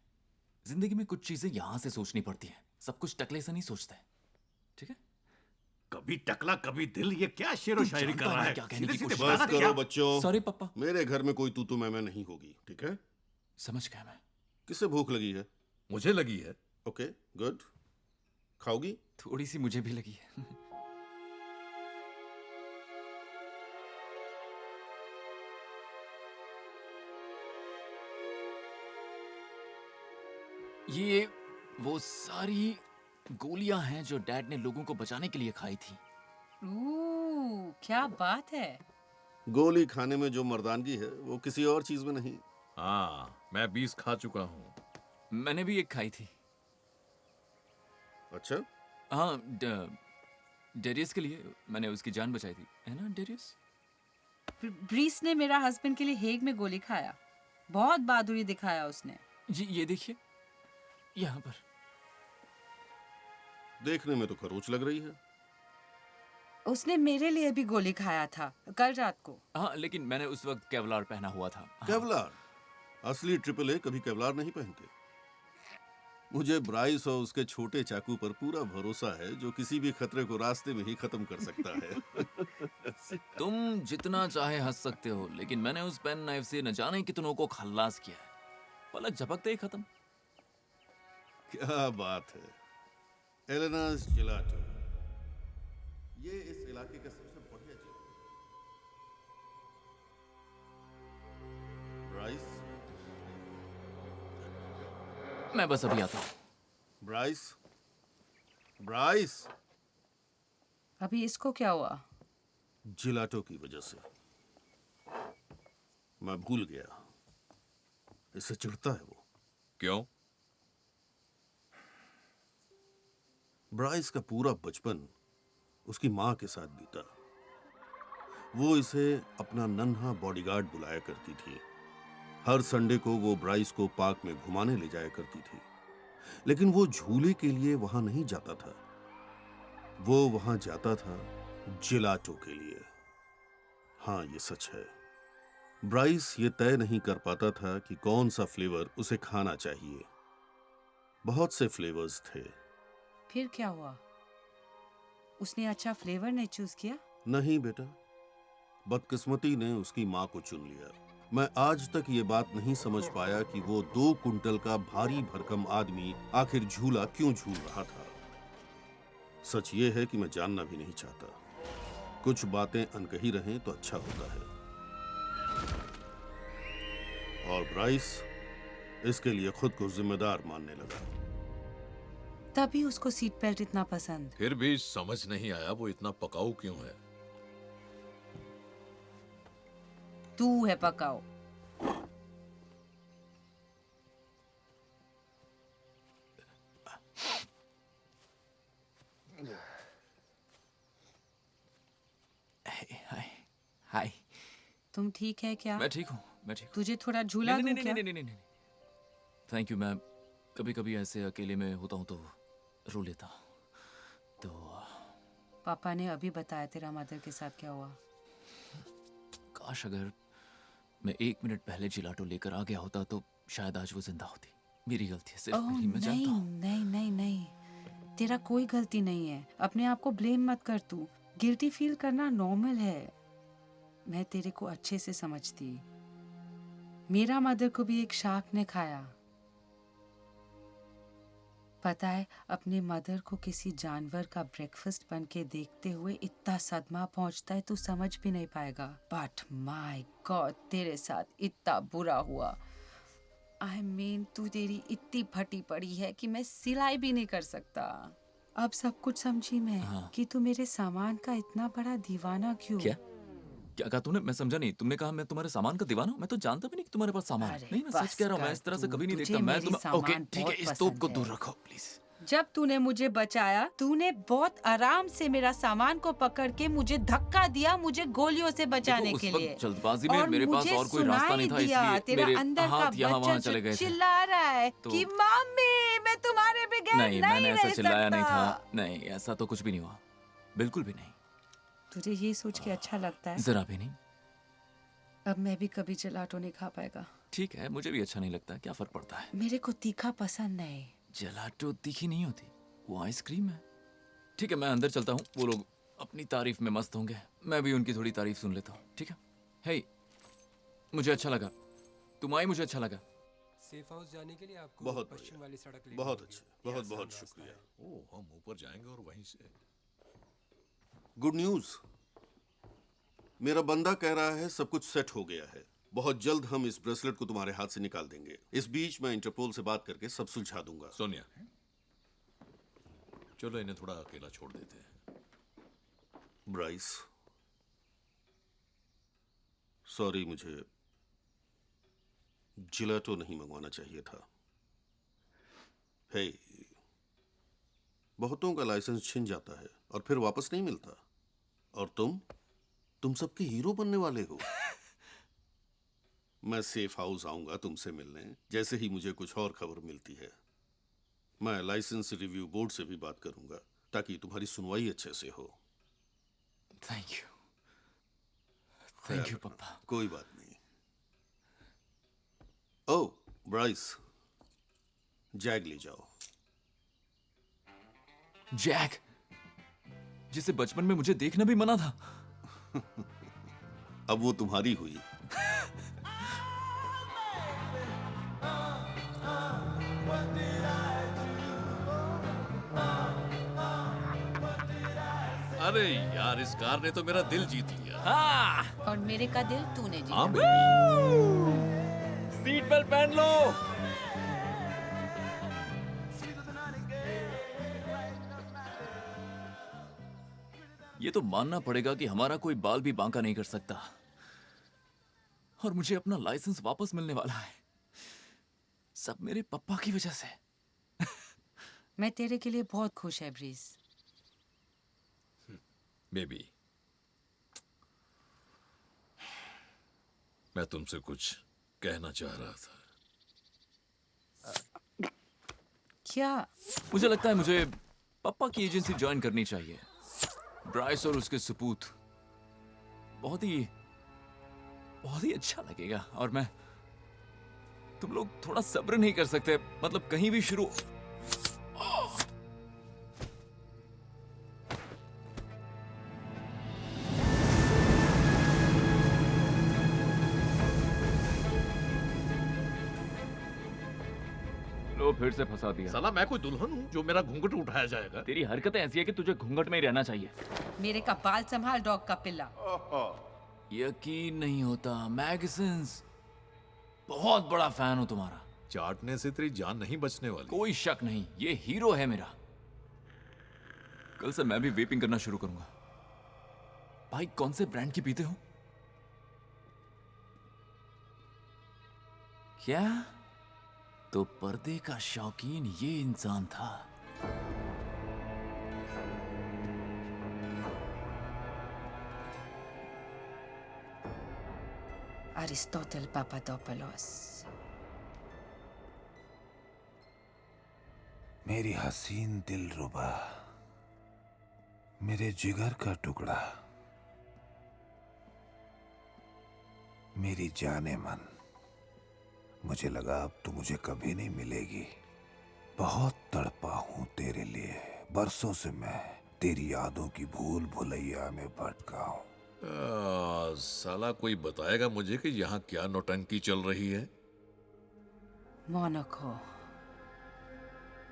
जिंदगी में कुछ चीजें यहां से सोचनी पड़ती हैं। सब कुछ टकले से नहीं सोचते। ठीक है? कभी टकला कभी दिल, ये क्या शेरो शायरी कर रहा है? क्या कहने की सीधे-सीधे कोशिश बस बताना करो क्या? बच्चों। सॉरी पापा। मेरे घर में कोई तू मैं नहीं होगी, ठीक है? समझ गया मैं। किसे भूख लगी है? मुझे लगी है। Okay, good. खाओगी? थोड़ी सी मुझे भी लगी है। ये वो सारी गोलियां हैं जो डैड ने लोगों को बचाने के लिए खाई थी। क्या बात है। गोली खाने में जो मर्दानगी है वो किसी और चीज में नहीं। हाँ, मैं 20 खा चुका हूँ। मैंने भी एक खाई थी। अच्छा? हाँ, डेरियस के लिए मैंने उसकी जान बचाई थी, है ना डेरियस? ब्रीस ने मेरा हस्बैंड के लिए हेग में गोली खाया। बहुत बहादुरी दिखाया उसने। जी ये देखिए, यहाँ पर। देखने में तो खरोच लग रही है। उसने मेरे लिए भी गोली खाया था कल रात को। हाँ, लेकिन मैंने उस वक्त केवलार पहना हुआ था। हाँ। केवलार? असली ट्रिपल ए कभी केवलार नहीं पहनते। मुझे ब्राइस और उसके छोटे चाकू पर पूरा भरोसा है, जो किसी भी खतरे को रास्ते में ही खत्म कर सकता है। तुम जितना चाहे हंस सकते हो, लेकिन मैंने उस पेन नाइफ से न जाने कितनों को खल्लास किया है। पलक झपकते ही खत्म। क्या बात है। एलेनास जिलाटो, ये इस इलाके का सबसे बढ़िया जगह है। ब्राइस, मैं बस अभी आता हूँ। Bryce, Bryce. अभी इसको क्या हुआ? जिलाटो की वजह से। मैं भूल गया। इससे चिढ़ता है वो। क्यों? ब्राइस का पूरा बचपन उसकी मां के साथ बीता। वो इसे अपना नन्हा बॉडीगार्ड बुलाया करती थी। हर संडे को वो ब्राइस को पार्क में घुमाने ले जाया करती थी, लेकिन वो झूले के लिए वहां नहीं जाता था। वो वहां जाता था जिलाटो के लिए। हाँ, ये सच है। ब्राइस ये तय नहीं कर पाता था कि कौन सा फ्लेवर उसे खाना चाहिए। बहुत से फ्लेवर्स थे। फिर क्या हुआ? उसने अच्छा फ्लेवर नहीं चूज किया? नहीं बेटा, बदकिस्मती ने उसकी माँ को चुन लिया। मैं आज तक ये बात नहीं समझ पाया कि वो 2 कुंटल का भारी भरकम आदमी आखिर झूला क्यों झूल रहा था। सच ये है कि मैं जानना भी नहीं चाहता। कुछ बातें अनकही रहें तो अच्छा होता है। और ब्राइस इसके लिए खुद को जिम्मेदार मानने लगा। तभी उसको सीट बेल्ट इतना पसंद। फिर भी समझ नहीं आया वो इतना पकाऊ क्यों है। तू है पकाओ। हाय। तुम ठीक है क्या? मैं ठीक हूँ, मैं ठीक हूँ। तुझे थोड़ा झूला दूं क्या? नहीं। Thank you. मैं कभी-कभी ऐसे अकेले में होता हूँ तो रो लेता हूँ। तो पापा ने अभी बताया तेरा मदर के साथ क्या हुआ। काश अगर मैं 1 मिनट पहले जिलाटो लेकर आ गया होता तो शायद आज वो जिंदा होती। मेरी गलती है, सिर्फ मेरी। मैं जानता हूँ। नहीं, तेरा कोई गलती नहीं है। अपने आप को ब्लेम मत कर तू। गिल्टी फील करना नॉर्मल है। मैं तेरे को अच्छे से समझती। मेरा मदर को भी एक शार्क ने खाया। पता है, अपने मदर को किसी जानवर का ब्रेकफास्ट बन के देखते हुए इतना सदमा पहुंचता है तू समझ भी नहीं पाएगा। बट माय गॉड, तेरे साथ इतना बुरा हुआ। आई मीन तू तेरी इतनी फटी पड़ी है कि मैं सिलाई भी नहीं कर सकता। अब सब कुछ समझी मैं। हाँ। कि तू मेरे सामान का इतना बड़ा दीवाना क्यों? क्या कहा तूने? मैं समझा नहीं। तुमने कहा मैं तुम्हारे सामान का दीवाना हूँ? मैं तो जानता भी नहीं कि तुम्हारे पास सामान है। नहीं, मैं सच कह रहा हूँ। मैं इस तरह से कभी नहीं देखता। मैं तुम्हें ओके ठीक है, इस तोप को दूर रखो प्लीज। जब तूने मुझे बचाया, तूने बहुत आराम से मेरा सामान को पकड़ के मुझे धक्का दिया, मुझे गोलियों से बचाने के लिए। जल्दबाजी में मेरे पास और कोई रास्ता नहीं था, इसलिए मेरे हाथ यहाँ वहाँ चले गए थे। चिल्ला रहा है कि मम्मी मैं तुम्हारे बगैर नहीं, मैंने ऐसा चिल्लाया नहीं था। नहीं, ऐसा तो कुछ भी नहीं हुआ, बिल्कुल भी नहीं। तुझे ये सोच के अच्छा लगता है? जरा भी नहीं। अब मैं भी कभी जिलाटो नहीं खा पाएगा। ठीक है, मुझे भी अच्छा नहीं लगता। क्या फर्क पड़ता है? मेरे को तीखा पसंद नहीं। जिलाटो तीखी नहीं होती, वो आइसक्रीम है। ठीक है, मैं अंदर चलता हूँ। वो लोग अपनी तारीफ में मस्त होंगे, मैं भी उनकी थोड़ी तारीफ सुन लेता हूँ। ठीक है? हे, मुझे अच्छा लगा। तुम आई, मुझे अच्छा लगा। सेफ हाउस जाने के लिए आपको बहुत पश्चिम वाली सड़क लेनी बहुत होगी। अच्छे, बहुत बहुत शुक्रिया। ओह, हम ऊपर जाएंगे और वहीं से। गुड न्यूज, मेरा बंदा कह रहा है सब कुछ सेट हो गया है। बहुत जल्द हम इस ब्रेसलेट को तुम्हारे हाथ से निकाल देंगे। इस बीच मैं इंटरपोल से बात करके सब सुलझा दूंगा। सोनिया, चलो इन्हें थोड़ा अकेला छोड़ देते हैं। ब्राइस, सॉरी, मुझे जिलाटो नहीं मंगवाना चाहिए था। हे, बहुतों का लाइसेंस छिन जाता है और फिर वापस नहीं मिलता। और तुम सबके हीरो बनने वाले हो। मैं सेफ हाउस आऊंगा तुमसे मिलने जैसे ही मुझे कुछ और खबर मिलती है। मैं लाइसेंस रिव्यू बोर्ड से भी बात करूंगा ताकि तुम्हारी सुनवाई अच्छे से हो। थैंक यू पापा। कोई बात नहीं। ओह ब्राइस, जैग ले जाओ। जैक, जिसे बचपन में मुझे देखना भी मना था। अब वो तुम्हारी हुई। अरे यार, इस कार ने तो मेरा दिल जीत लिया। हाँ। और मेरे का दिल तूने जीता। हाँ बेबी। सीट बेल्ट पहन लो। ये तो मानना पड़ेगा कि हमारा कोई बाल भी बांका नहीं कर सकता। और मुझे अपना लाइसेंस वापस मिलने वाला है, सब मेरे पापा की वजह से। मैं तेरे के लिए बहुत खुश है ब्रीस। बेबी, मैं तुमसे कुछ कहना चाह रहा था। क्या? मुझे लगता है मुझे पापा की एजेंसी ज्वाइन करनी चाहिए। ब्राइस और उसके सपूत बहुत ही अच्छा लगेगा। और मैं, तुम लोग थोड़ा सब्र नहीं कर सकते? मतलब कहीं भी शुरू। लो, फिर से फंसा दिया। साला मैं कोई दुल्हन हूँ जो मेरा घूंघट उठाया जाएगा? तेरी हरकतें ऐसी है कि तुझे घूंघट में ही रहना चाहिए। मेरे का बाल संभाल डॉग का पिल्ला। यकीन नहीं होता, मैगजीन्स बहुत बड़ा फैन हूं तुम्हारा। चाटने से तेरी जान नहीं बचने वाली। कोई शक नहीं, ये हीरो है मेरा। कल से मैं भी वेपिंग करना शुरू करूंगा। भाई, कौन से ब्रांड की पीते हो? क्या? तो पर्दे का शौकीन ये इंसान था। अरिस्टोटल पापादोपोलोस। मेरी हसीन दिलरुबा, मेरे जिगर का टुकड़ा, मेरी जाने मन। मुझे लगा अब तू मुझे कभी नहीं मिलेगी। बहुत तड़पा हूं तेरे लिए। बरसों से मैं तेरी यादों की भूल भुलैया में भटका हूं। साला कोई बताएगा मुझे कि यहाँ क्या नौटंकी चल रही है? मोनाको,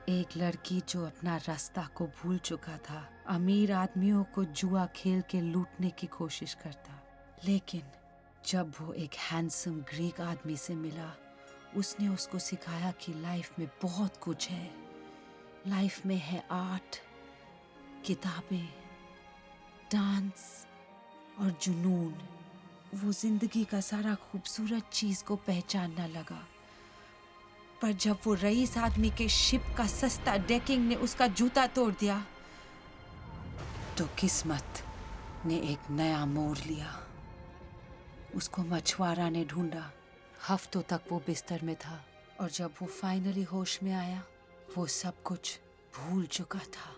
एक लड़की जो अपना रास्ता को भूल चुका था, अमीर आदमियों को जुआ खेल के लूटने की कोशिश करता। लेकिन जब वो एक हैंडसम ग्रीक आदमी से मिला, उसने उसको सिखाया कि लाइफ में बहुत कुछ है। लाइफ में है आर्ट, किताबें, डांस और जुनून। वो जिंदगी का सारा खूबसूरत चीज को पहचानना लगा। पर जब वो रईस आदमी के शिप का सस्ता डेकिंग ने उसका जूता तोड़ दिया, तो किस्मत ने एक नया मोड़ लिया। उसको मछुआरा ने ढूंढा। हफ्तों तक वो बिस्तर में था, और जब वो फाइनली होश में आया, वो सब कुछ भूल चुका था।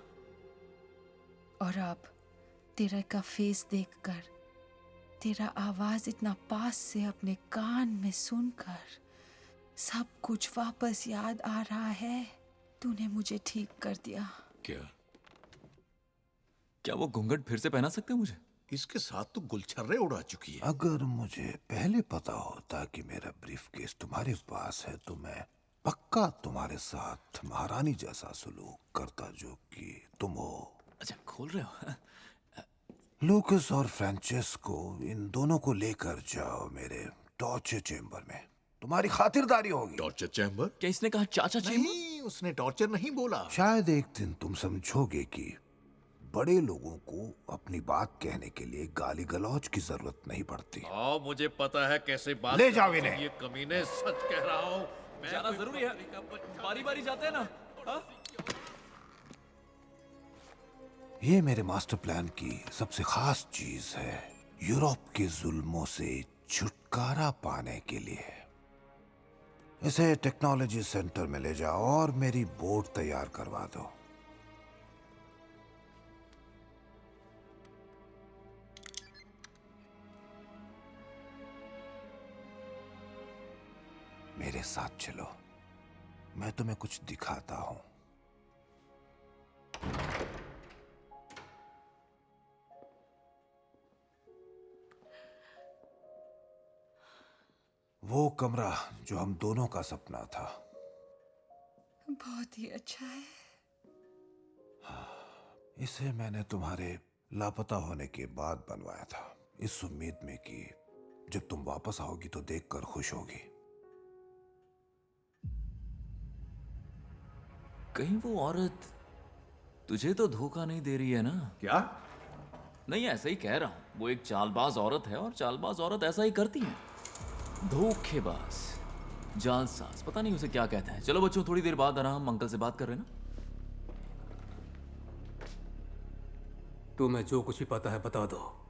और अब तेरा का फेस देखकर, तेरा आवाज इतना पास से अपने कान में सुनकर सब कुछ वापस याद आ रहा है। तूने मुझे ठीक कर दिया। क्या वो घूंघट फिर से पहना सकते हो मुझे? इसके साथ तो गुलछर्रे उड़ा चुकी है। अगर मुझे पहले पता होता कि मेरा ब्रीफकेस तुम्हारे पास है, तो मैं पक्का तुम्हारे साथ महारानी जैसा सलूक करता जो कि तुम हो। अच्छा, खोल रहे हो? लूकस और फ्रांचेस्को, इन दोनों को लेकर जाओ मेरे टॉर्चर चेंबर में। तुम्हारी खातिरदारी होगी। Torture chamber? क्या इसने कहा चाचा चेंबर? नहीं, उसने टॉर्चर नहीं बोला। शायद एक दिन तुम समझोगे कि बड़े लोगों को अपनी बात कहने के लिए गाली गलौज की जरूरत नहीं पड़ती। मुझे पता है कैसे बात। ले जाओ इन्हें। ये कमीने, सच कह रहा हूँ। जाना जरूरी है। बारी बारी जाते हैं ना। हा? ये मेरे मास्टर प्लान की सबसे खास चीज है। यूरोप के जुल्मों से छुटकारा पाने के लिए। इसे टेक्नोलॉजी सेंटर में ले जाओ और मेरी बोर्ड तैयार करवा दो। मेरे साथ चलो, मैं तुम्हें कुछ दिखाता हूं। वो कमरा जो हम दोनों का सपना था। बहुत ही अच्छा है। इसे मैंने तुम्हारे लापता होने के बाद बनवाया था, इस उम्मीद में कि जब तुम वापस आओगी तो देखकर खुश होगी। कहीं वो औरत तुझे तो धोखा नहीं दे रही है ना? क्या? नहीं, ऐसा ही कह रहा हूं। वो एक चालबाज औरत है और चालबाज औरत ऐसा ही करती है। धोखेबाज, जालसाज, पता नहीं उसे क्या कहते हैं। चलो बच्चों, थोड़ी देर बाद आराम, अंकल से बात कर रहे हैं ना। तुम्हें जो कुछ भी पता है बता दो।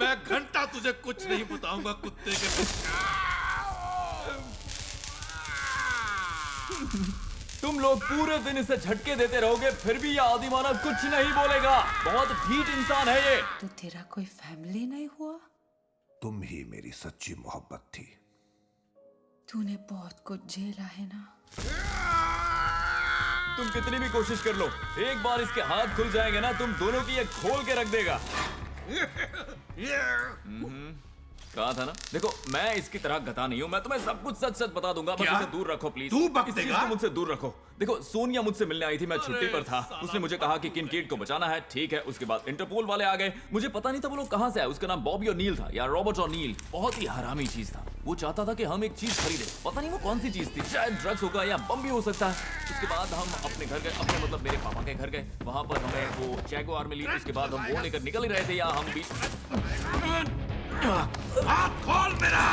मैं घंटा तुझे कुछ नहीं बताऊंगा, कुत्ते के बच्चे। तुम लोग पूरे दिन इसे झटके देते रहोगे फिर भी यह आदिमानव कुछ नहीं बोलेगा। बहुत ढीठ इंसान है ये। तो तेरा कोई फैमिली नहीं हुआ? तुम ही मेरी सच्ची मोहब्बत थी। तूने बहुत कुछ झेला है ना। तुम कितनी भी कोशिश कर लो, एक बार इसके हाथ खुल जाएंगे ना, तुम दोनों की ये खोल के रख देगा। कहा था ना, देखो मैं इसकी तरह गधा नहीं हूँ, मैं तुम्हें सब कुछ सच सच बता दूंगा। बस इसे दूर रखो प्लीज। तू बक इस चीज देगा? को मुझसे दूर रखो। देखो सोनिया मुझसे मिलने आई थी, मैं छुट्टी पर था। उसने मुझे कहा कि किनकेट को बचाना है, ठीक है। उसके बाद इंटरपोल वाले आ गए। मुझे पता नहीं था वो लोग कहाँ से आए। उसका नाम बॉबी और नील था, या रॉबर्ट और नील। बहुत ही हरामी चीज था। वो चाहता था कि हम एक चीज खरीदे, पता नहीं वो कौन सी चीज थी, शायद ड्रग्स होगा या बम भी हो सकता है। उसके बाद हम अपने घर गए, अपने मतलब मेरे पापा के घर गए। वहां पर हमें वो जैगुआर मिली। उसके बाद हम वो लेकर निकल ही रहे थे, या हम भी हाथ खोल मेरा।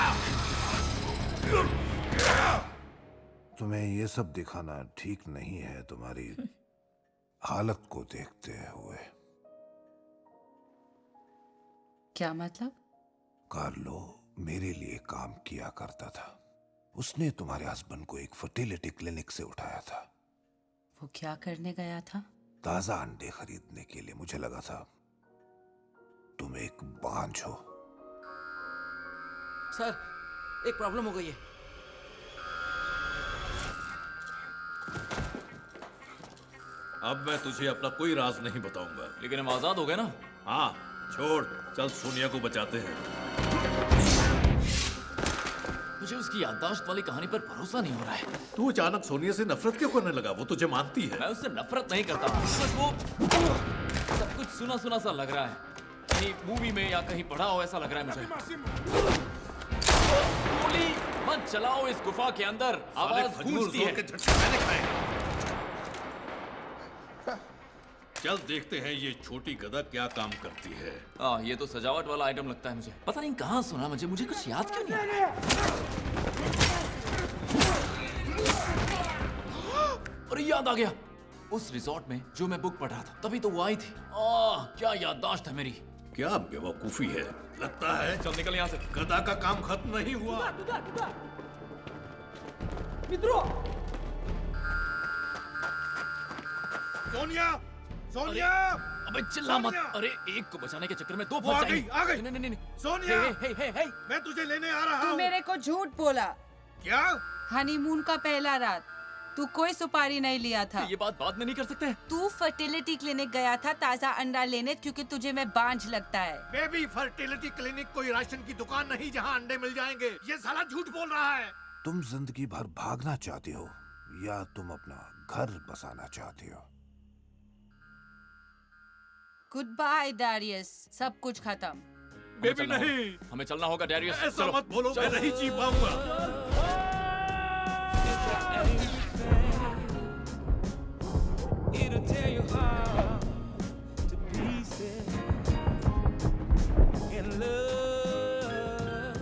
तुम्हें ये सब दिखाना ठीक नहीं है, तुम्हारी हालत को देखते हुए। क्या मतलब? कार्लो मेरे लिए काम किया करता था। उसने तुम्हारे हस्बैंड को एक फर्टिलिटी क्लिनिक से उठाया था। वो क्या करने गया था? ताजा अंडे खरीदने के लिए। मुझे लगा था तुम एक बांझ हो। सर, एक प्रॉब्लम हो गई है। अब मैं तुझे अपना कोई राज नहीं बताऊंगा। लेकिन हम आजाद हो गए ना। हाँ छोड़, चल सोनिया को बचाते हैं। मुझे उसकी याददाश्त वाली कहानी पर भरोसा नहीं हो रहा है। तू अचानक सोनिया से नफरत क्यों करने लगा? वो तुझे मानती है। मैं उससे नफरत नहीं करता, बस वो सब कुछ सुना सुना सा लग रहा है। कहीं मूवी में या कहीं पढ़ा हो ऐसा लग रहा है मुझे। गोली मत चलाओ इस गुफा के अंदर, आवाज गूंजती है। मैंने खाए। चल देखते हैं ये छोटी गधा क्या काम करती है। ये तो सजावट वाला आइटम लगता है मुझे। पता नहीं कहाँ सुना मुझे कुछ याद क्यों नहीं आ रहा। अरे याद आ गया, उस रिजॉर्ट में जो मैं बुक पढ़ रहा था, तभी तो वो आई थी। क्या याददाश्त है मेरी। क्या बेवकूफी है। लगता है चल निकल यहाँ से। गधा का काम खत्म नहीं हुआ। मित्रों, सोनिया, सोनिया! अबे चिल्ला मत। अरे एक को बचाने के चक्कर में दो वो आ गई, आ गई। नहीं। सोनिया! हे, मैं तुझे लेने आ रहा तू हूँ। मेरे को झूठ बोला। क्या? हनीमून का पहला रात तू कोई सुपारी नहीं लिया था। ये बात बाद में नहीं कर सकते। तू फर्टिलिटी क्लिनिक गया था ताजा अंडा लेने, क्योंकि तुझे मैं बांझ लगता है। बेबी फर्टिलिटी क्लिनिक कोई राशन की दुकान नहीं जहाँ अंडे मिल जाएंगे। ये साला झूठ बोल रहा है। तुम जिंदगी भर भागना चाहती हो या तुम अपना घर बसाना चाहती हो? गुड बाय डैरियस, सब कुछ खत्म। बेबी नहीं, हमें चलना होगा डैरियस। ऐसा मत बोलो, मैं नहीं जी पाऊंगा। it'll tear your heart to pieces. And love,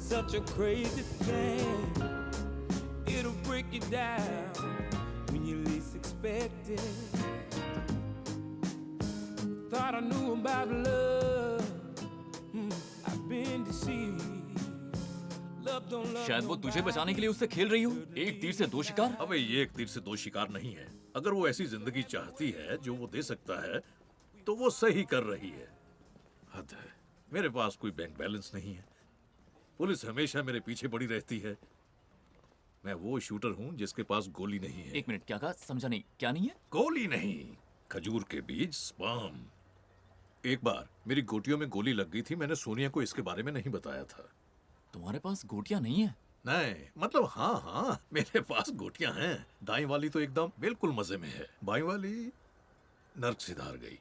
such a crazy thing. It'll break you down when you least expect it. Thought I knew about love. I've been deceived. शायद वो तुझे बचाने के लिए उससे खेल रही हो। एक तीर से दो शिकार। अबे ये एक तीर से दो शिकार नहीं है। अगर वो ऐसी जिंदगी चाहती है जो वो दे सकता है, तो वो सही कर रही है। हद है, मेरे पास कोई बैंक बैलेंस नहीं है। पुलिस हमेशा मेरे पीछे पड़ी रहती है। मैं वो शूटर हूँ जिसके पास गोली नहीं है। एक मिनट, क्या कहा? समझा नहीं। क्या नहीं है? गोली नहीं, खजूर के बीज, स्पर्म। एक बार मेरी गोटियों में गोली लग गई थी। मैंने सोनिया को इसके बारे में नहीं बताया था। तुम्हारे पास गोटियां नहीं है? नहीं, मतलब हाँ, मेरे पास गोटियां हैं। दाई वाली तो एकदम बिल्कुल मजे में है, बाई वाली नर्क से धार गई।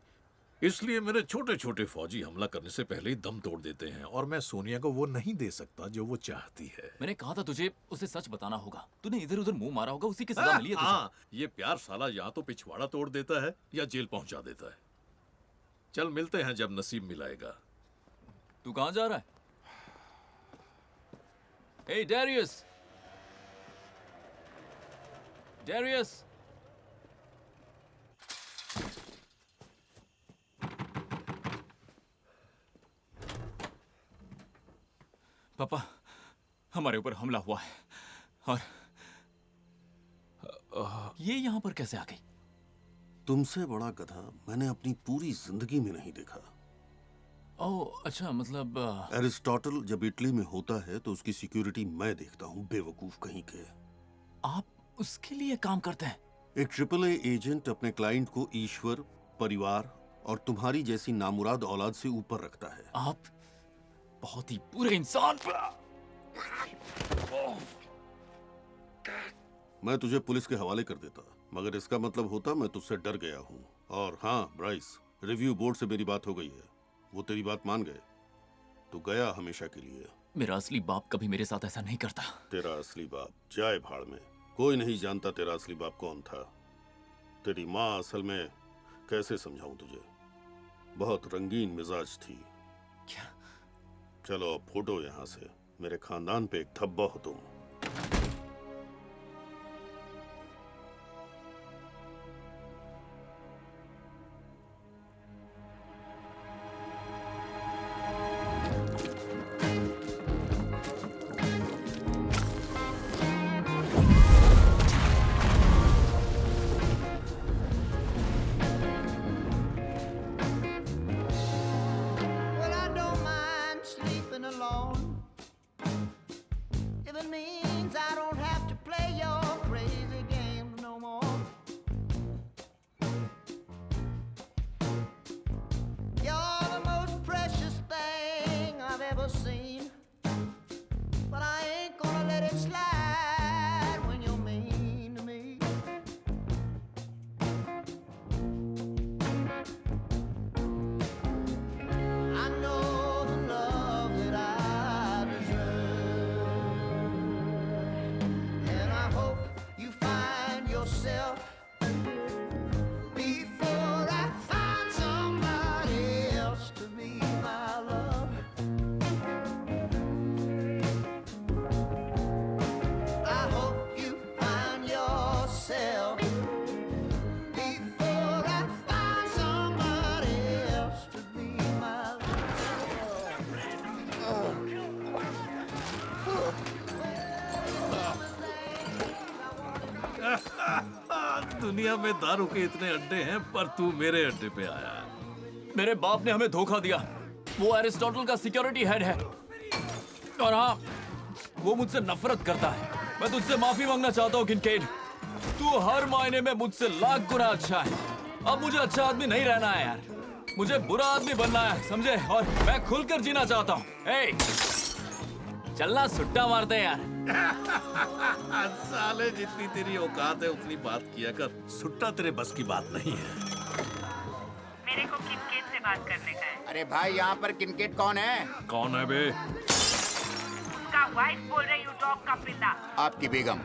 इसलिए मेरे छोटे छोटे फौजी हमला करने से पहले ही दम तोड़ देते हैं, और मैं सोनिया को वो नहीं दे सकता जो वो चाहती है। मैंने कहा था तुझे उसे सच बताना होगा। तूने इधर उधर मुंह मारा होगा, उसी की सजा मिली है तुझे। हाँ, ये प्यार साला या तो पिछवाड़ा तोड़ देता है या जेल पहुंचा देता है। चल मिलते हैं जब नसीब मिलाएगा। तू कहाँ जा रहा है? Hey, Darius! Darius! पापा, हमारे ऊपर हमला हुआ है ये यहाँ पर कैसे आ गई? तुमसे बड़ा गधा मैंने अपनी पूरी जिंदगी में नहीं देखा। ओह अच्छा, मतलब एरिस्टोटल जब इटली में होता है तो उसकी सिक्योरिटी मैं देखता हूँ, बेवकूफ कहीं के। आप उसके लिए काम करते हैं? एक AAA एजेंट अपने क्लाइंट को ईश्वर, परिवार और तुम्हारी जैसी नामुराद औलाद से ऊपर रखता है। आप बहुत ही बुरे इंसान। मैं तुझे पुलिस के हवाले कर देता, मगर इसका मतलब होता मैं तुझसे डर गया हूँ। और हाँ ब्राइस, रिव्यू बोर्ड से मेरी बात हो गई है, वो तेरी बात मान गए। तू गया हमेशा के लिए। मेरा असली बाप कभी मेरे साथ ऐसा नहीं करता। तेरा असली बाप जाए भाड़ में, कोई नहीं जानता तेरा असली बाप कौन था। तेरी माँ असल में कैसे समझाऊं तुझे, बहुत रंगीन मिजाज थी। क्या? चलो अब फोटो यहाँ से, मेरे खानदान पे एक धब्बा हो तुम। Well, I don't mind sleeping alone. If it means I don't have to play your crazy games no more. You're the most precious thing I've ever seen. But I ain't gonna let it slide when you're mean to me. I know the love that I deserve, and I hope you find yourself before I find somebody else to be my love. I hope you find yourself before I find somebody else to be my love. दुनिया में दारू के इतने अड्डे हैं, पर तू मेरे अड्डे पे आया। मेरे बाप ने हमें धोखा दिया। वो एरिस्टोटल का सिक्योरिटी हेड है, और हाँ, वो मुझसे नफरत करता है। मैं तुझसे माफी मांगना चाहता हूँ किनकेड। तू हर मायने में मुझसे लाख गुना अच्छा है। अब मुझे अच्छा आदमी नहीं रहना है यार, मुझे बुरा आदमी बनना है, समझे? और मैं खुलकर जीना चाहता हूँ। ए, चलना सुट्टा मारते हैं यार। साले, जितनी तेरी औकात है उतनी बात किया कर। सुट्टा तेरे बस की बात नहीं है। मेरे को किनकेट से बात करने का है। अरे भाई, यहाँ पर किनकेट कौन है? कौन है बे? उसका वाइफ बोल रही हूँ, डॉग का पिल्ला। आपकी बेगम।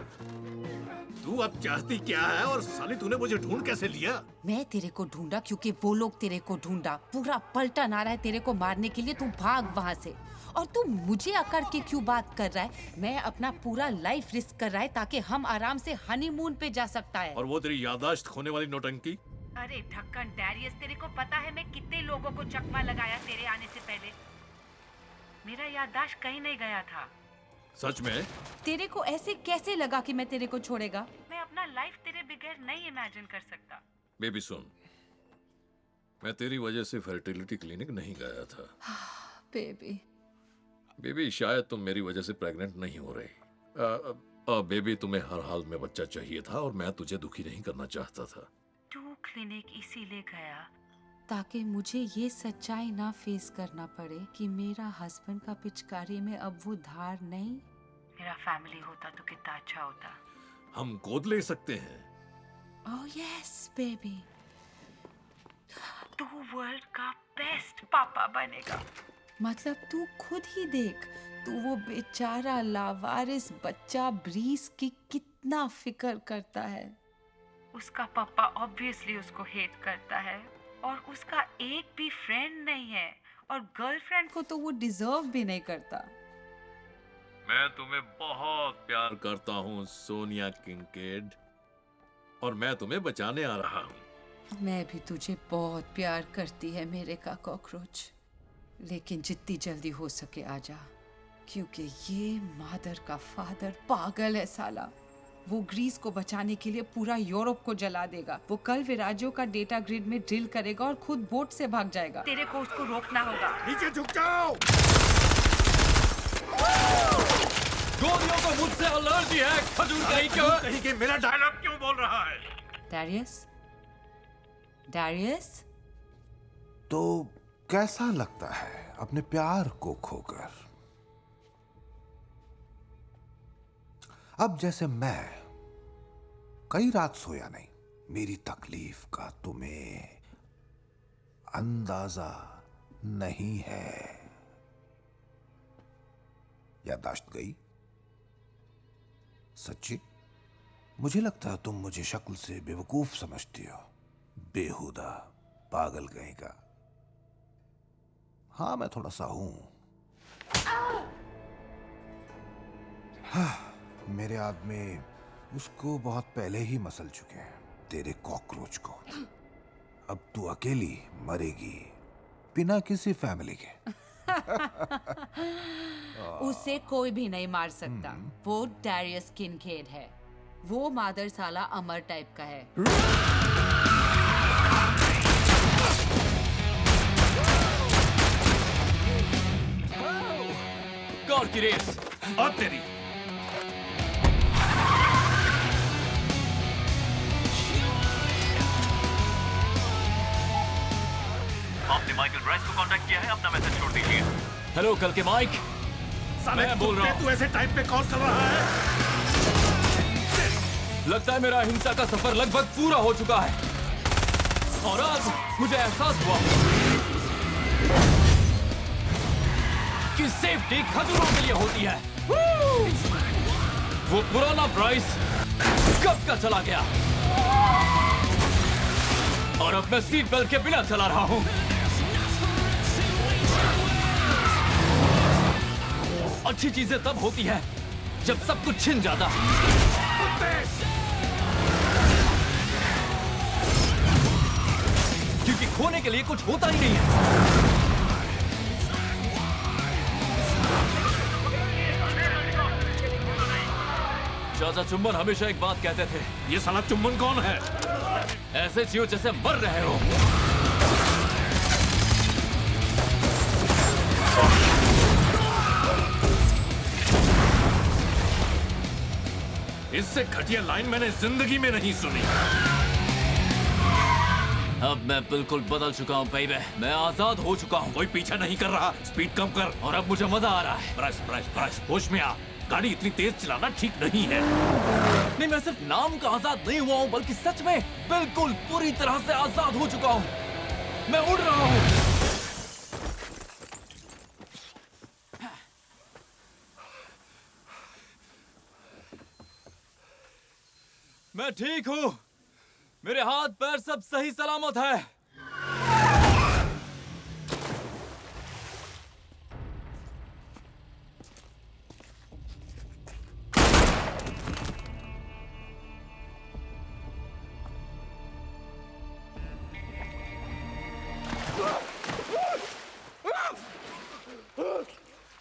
तू अब चाहती क्या है, और साली तूने मुझे ढूंढ कैसे लिया? मैं तेरे को ढूंढा क्योंकि वो लोग तेरे को ढूंढा। पूरा पलटन आ रहा है तेरे को मारने के लिए, तू भाग वहाँ से। और तू मुझे अकड़ के क्यों बात कर रहा है? मैं अपना पूरा लाइफ रिस्क कर रहा है ताकि हम आराम से हनीमून पे जा सकता है। और वो तेरी याददाश्त खोने वाली नौटंकी? अरे ढक्कन डैरियस, तेरे को पता है मैं कितने लोगों को चकमा लगाया तेरे आने से पहले? मेरा याददाश्त कहीं नहीं गया था। सच में? तेरे को ऐसे कैसे लगा कि मैं तेरे को छोड़ेगा? मैं अपना लाइफ तेरे बगैर नहीं इमेजिन कर सकता। बेबी सुन, मैं तेरी वजह से फर्टिलिटी क्लिनिक नहीं गया था। बेबी बेबी, शायद तुम मेरी वजह से प्रेग्नेंट नहीं हो रही। बेबी, तुम्हें हर हाल में बच्चा चाहिए था और मैं तुझे दुखी नहीं करना चाहता था। तू क्लिनिक इसीलिए गया ताकि मुझे ये सच्चाई ना फेस करना पड़े कि मेरा हस्बैंड का पिचकारी में अब वो धार नहीं। मेरा फैमिली होता तो कितना अच्छा होता। हम गोद ले सकते हैं। Oh yes baby. तू वर्ल्ड का बेस्ट पापा बनेगा। मतलब तू खुद ही देख, तू वो बेचारा लावारिस बच्चा ब्रीस की कितना फिक्र करता है। उसका पापा ऑब्वियसली उसको हेट करता है और उसका एक भी फ्रेंड नहीं है, और गर्लफ्रेंड को तो वो डिजर्व भी नहीं करता। मैं तुम्हें बहुत प्यार करता हूँ सोनिया किंकेड, और मैं तुम्हें बचाने आ रहा हूँ। मैं भी तुझे बहुत प्यार करती है मेरे का कॉकरोच, लेकिन जितनी जल्दी हो सके आ जा, क्योंकि ये मादर का फादर पागल है साला। वो ग्रीस को बचाने के लिए पूरा यूरोप को जला देगा। वो कल विराजियो का डेटा ग्रिड में ड्रिल करेगा और खुद बोट से भाग जाएगा। तेरे को उसको रोकना होगा। नीचे झुक जाओ। गोलियों को मुझसे एलर्जी है। खजूर कहीं के मेरा डायलॉग क्यों बोल रहा है? डैरियस, डैरियस, तो कैसा लगता है अपने प्यार को खोकर? अब जैसे मैं कई रात सोया नहीं, मेरी तकलीफ का तुम्हें अंदाजा नहीं है। याददाश्त गई? सच्ची? मुझे लगता है तुम मुझे शक्ल से बेवकूफ समझती हो। बेहुदा पागल कहेगा। हाँ, मैं थोड़ा सा हूं। हाँ, मेरे आदमी उसको बहुत पहले ही मसल चुके हैं, तेरे कॉकरोच को। अब तू अकेली मरेगी बिना किसी फैमिली के। उसे कोई भी नहीं मार सकता। वो डैरियस किनकेड है। वो मादर साला अमर टाइप का है। कार की रेस अब तेरी। आपने माइकल ब्राइस को कांटेक्ट किया है, अपना मैसेज छोड़ दीजिए। हेलो, कल के माइक। मैं बोल रहा हूँ। तू ऐसे टाइम पे कॉल कर रहा है? लगता है मेरा हिंसा का सफर लगभग पूरा हो चुका है और आज मुझे एहसास हुआ कि सेफ्टी खजूरों के लिए होती है। वो पुराना ब्राइस कब का चला गया और अब मैं सीट बेल्ट के बिना चला रहा हूं। अच्छी चीजें तब होती है जब सब कुछ छिन जाता है। क्योंकि खोने के लिए कुछ होता ही नहीं है। चाचा चुम्बन हमेशा एक बात कहते थे। ये साला चुम्बन कौन है? ऐसे जियो जैसे मर रहे हो। इससे घटिया लाइन मैंने जिंदगी में नहीं सुनी। अब मैं बिल्कुल बदल चुका हूँ बेबी। मैं आजाद हो चुका हूँ। कोई पीछा नहीं कर रहा। स्पीड कम कर। और अब मुझे मजा आ रहा है। ब्राइस, ब्राइस, ब्राइस, होश में आ। गाड़ी इतनी तेज चलाना ठीक नहीं है। नहीं, मैं सिर्फ नाम का आजाद नहीं हुआ हूँ, बल्कि सच में बिल्कुल पूरी तरह से आजाद हो चुका हूँ। मैं उड़ रहा हूँ। मैं ठीक हूँ। मेरे हाथ पैर सब सही सलामत है।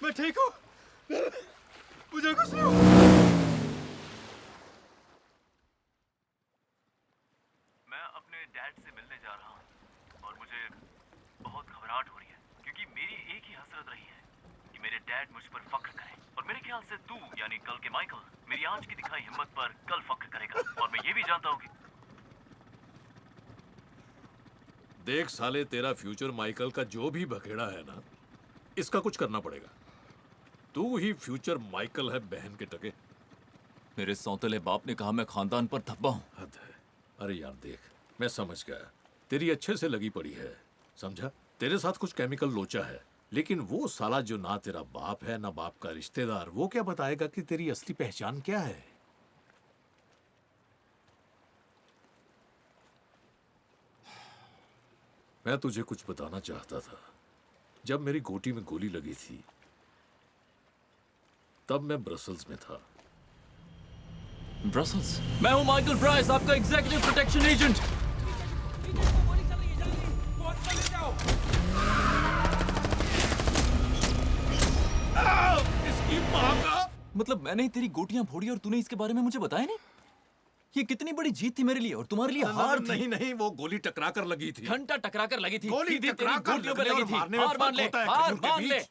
मैं ठीक हूँ। मुझे कुछ नहीं हुआ। मैं अपने डैड से मिलने जा रहा हूँ और मुझे बहुत घबराहट हो रही है क्योंकि मेरी एक ही हसरत रही है कि मेरे डैड मुझ पर फख्र करें और मेरे ख्याल से तू यानी कल के माइकल मेरी आज की दिखाई हिम्मत पर कल फख्र करेगा। और मैं ये भी जानता हूँ कि देख साले, तेरा फ्यूचर माइकल का जो भी बखेड़ा है ना, इसका कुछ करना पड़ेगा। तू ही फ्यूचर माइकल है, बहन के टके। मेरे सौतेले बाप ने कहा मैं खानदान पर धब्बा हूँ। हद है। अरे यार देख, मैं समझ गया, तेरी अच्छे से लगी पड़ी है, समझा? तेरे साथ कुछ केमिकल लोचा है, लेकिन वो साला जो ना तेरा बाप है ना बाप का रिश्तेदार, वो क्या बताएगा कि तेरी असली पहचान क्या है? मैं तुझे कुछ बताना चाहता था। जब मेरी गोटी में गोली लगी थी तब मैं ब्रसल्स में था। ब्रसल्स? मैं हूं माइकल ब्राइस, आपका एग्जीक्यूटिव प्रोटेक्शन एजेंट। इसकी मां का! मतलब मैंने ही तेरी गोटियां फोड़ी और तूने इसके बारे में मुझे बताया नहीं? ये कितनी बड़ी जीत थी मेरे लिए और तुम्हारे लिए हार थी। नहीं नहीं, वो गोली टकरा कर लगी थी। घंटा टकरा कर लगी थी। गोली सीधी टकरा तेरी कर गोलियों पे लगने लगी और थी। मारने में हार मान फर्क ले, होता है हार खजूर के मान ले। बीच।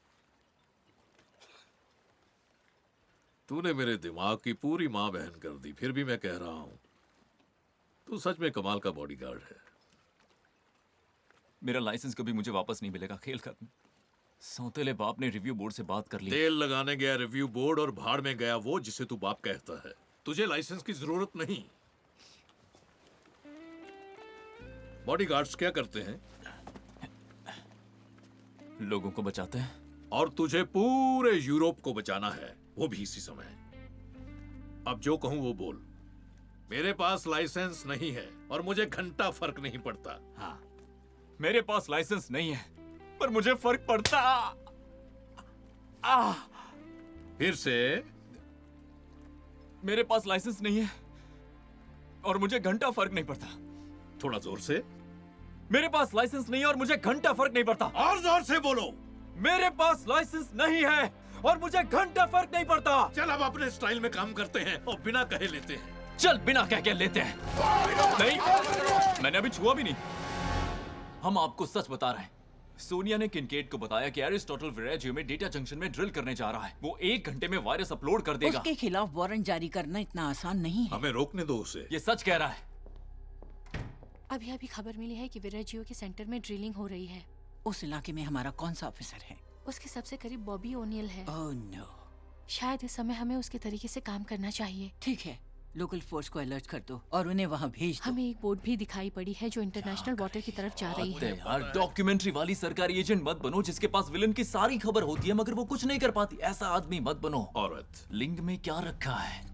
तूने मेरे दिमाग की पूरी माँ बहन कर दी, फिर भी मैं कह रहा हूँ तू सच में कमाल का बॉडीगार्ड है। मेरा लाइसेंस कभी मुझे वापस नहीं मिलेगा, खेल खत्म। सौतेले बाप ने रिव्यू बोर्ड से बात कर ली। तेल लगाने गया रिव्यू बोर्ड और भाड़ में गया वो जिसे तू बाप कहता है। तुझे लाइसेंस की जरूरत नहीं। बॉडीगार्ड्स क्या करते हैं? लोगों को बचाते हैं। और तुझे पूरे यूरोप को बचाना है, वो भी इसी समय। अब जो कहूं वो बोल। मेरे पास लाइसेंस नहीं है और मुझे घंटा फर्क नहीं पड़ता। हाँ, मेरे पास लाइसेंस नहीं है पर मुझे फर्क पड़ता। फिर से। मेरे पास लाइसेंस नहीं है और मुझे घंटा फर्क नहीं पड़ता। थोड़ा जोर से। मेरे पास लाइसेंस नहीं है और मुझे घंटा फर्क नहीं पड़ता। और जोर से बोलो। मेरे पास लाइसेंस नहीं है और मुझे घंटा फर्क नहीं पड़ता। चल अब अपने स्टाइल में काम करते हैं और बिना कहे लेते हैं। चल बिना कह के लेते हैं। नहीं, मैंने अभी छुआ भी नहीं। हम आपको सच बता रहे हैं। सोनिया ने किनकेड को बताया कि एरिस्टोटल विरेजियो में डेटा जंक्शन में ड्रिल करने जा रहा है। वो 1 घंटे में वायरस अपलोड कर देगा। उसके खिलाफ वारंट जारी करना इतना आसान नहीं है। हमें रोकने दो उसे। ये सच कह रहा है। अभी खबर मिली है कि विरेजियो के सेंटर में ड्रिलिंग हो रही है। उस इलाके में हमारा कौन सा ऑफिसर है? उसके सबसे करीब बॉबी ओनियल है। Oh no. शायद इस समय हमें उसके तरीके से काम करना चाहिए। ठीक है, लोकल फोर्स को अलर्ट कर दो और उन्हें वहाँ भेज दो। हमें एक बोट भी दिखाई पड़ी है जो इंटरनेशनल वाटर की तरफ जा रही है। यार, डॉक्यूमेंट्री वाली सरकारी एजेंट मत बनो जिसके पास विलन की सारी खबर होती है मगर वो कुछ नहीं कर पाती। ऐसा आदमी मत बनो। औरत। लिंग में क्या रखा है?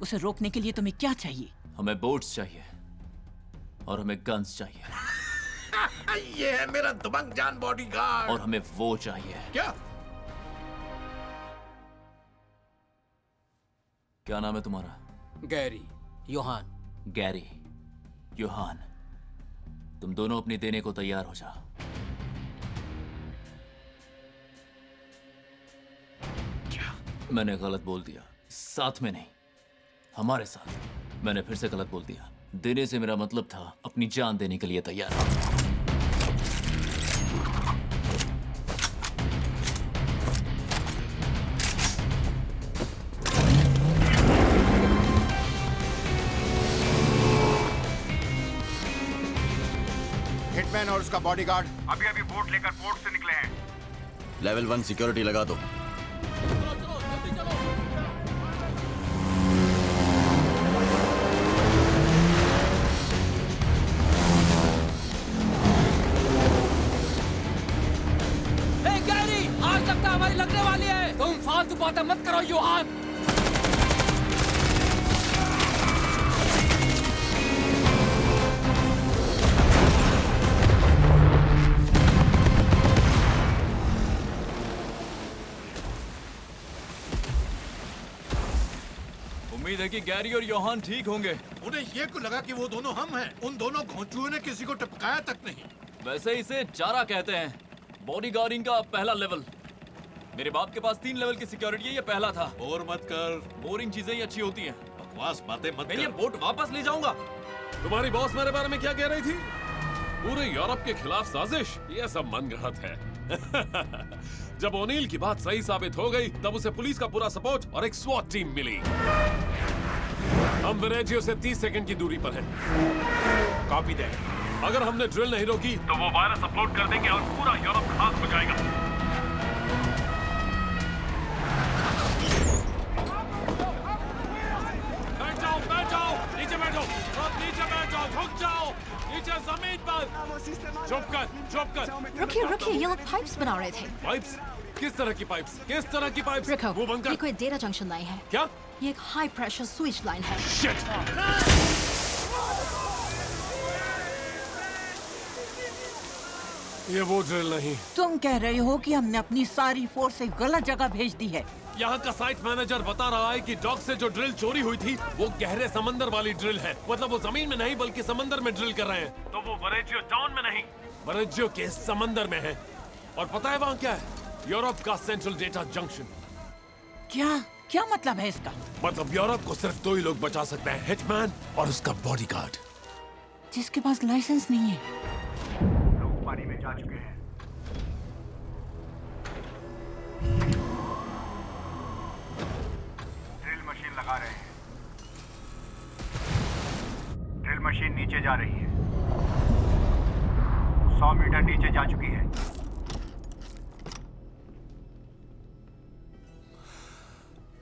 उसे रोकने के लिए तुम्हें क्या चाहिए? हमें बोट्स चाहिए और हमें गन्स चाहिए। ये है मेरा दबंग जान बॉडीगार्ड। और हमें वो चाहिए। क्या? क्या नाम है तुम्हारा? गैरी। योहान। गैरी, योहान, तुम दोनों अपनी देने को तैयार हो जाओ। क्या? मैंने गलत बोल दिया। साथ में नहीं, हमारे साथ। मैंने फिर से गलत बोल दिया। देने से मेरा मतलब था अपनी जान देने के लिए तैयार। हिटमैन और उसका बॉडीगार्ड अभी बोट लेकर पोर्ट से निकले हैं। लेवल 1 सिक्योरिटी लगा दो। गैरी, आज तक हमारी लगने वाली है। तुम फालतू बातें मत करो योहान। उम्मीद है कि गैरी और योहान ठीक होंगे। उन्हें ये क्यों लगा कि वो दोनों हम हैं? उन दोनों घोंचुओं ने किसी को टपकाया तक नहीं। वैसे इसे चारा कहते हैं। बॉडीगार्डिंग का पहला लेवल। मेरे बाप के पास 3 लेवल की सिक्योरिटी है, ये पहला था। और मत कर। बोरिंग चीजें ही अच्छी होती हैं। बकवास बातें मत मैं कर। ये बोट वापस ले जाऊंगा। तुम्हारी बॉस मेरे बारे में क्या कह रही थी? पूरे यूरोप के खिलाफ साजिश? ये सब मनगढ़ंत है। जब ओनील की बात सही साबित हो गई तब उसे पुलिस का पूरा सपोर्ट और एक स्वॉट टीम मिली। हम विरेजियो से 30 सेकंड की दूरी पर हैं। कॉपी दे। अगर हमने ड्रिल नहीं रोकी तो वो वायरस अपलोड कर देंगे और पूरा यूरोप खाक हो जाएगा। बैठ जाओ, नीचे बैठो, सब नीचे बैठ जाओ, झुक जाओ, नीचे जमीन पर। चुप कर। रुकिए, ये लोग पाइप्स बना रहे थे। पाइप्स? किस तरह की पाइप्स? किस तरह की पाइप्स? रुको, वो बंद कर। ये कोई डेटा जंक्शन लाइन है। क्या? ये एक हाई प्रेशर स्विच लाइन है। Shit! ये वो ड्रिल नहीं। तुम कह रहे हो कि हमने अपनी सारी फोर्स एक गलत जगह भेज दी है। यहाँ का साइट मैनेजर बता रहा है कि डॉक से जो ड्रिल चोरी हुई थी वो गहरे समंदर वाली ड्रिल है। मतलब वो जमीन में नहीं बल्कि समंदर में ड्रिल कर रहे हैं। तो वो विरेजियो टाउन में नहीं, विरेजियो के समंदर में है। और पता है वहाँ क्या है? यूरोप का सेंट्रल डेटा जंक्शन। क्या? क्या मतलब है इसका? मतलब यूरोप को सिर्फ 2 ही लोग बचा सकते हैं, हिटमैन और उसका बॉडीगार्ड। जिसके पास लाइसेंस नहीं है। लोग पानी में जा चुके हैं। ड्रिल मशीन लगा रहे हैं। ड्रिल मशीन नीचे जा रही है। 100 मीटर नीचे जा चुकी है।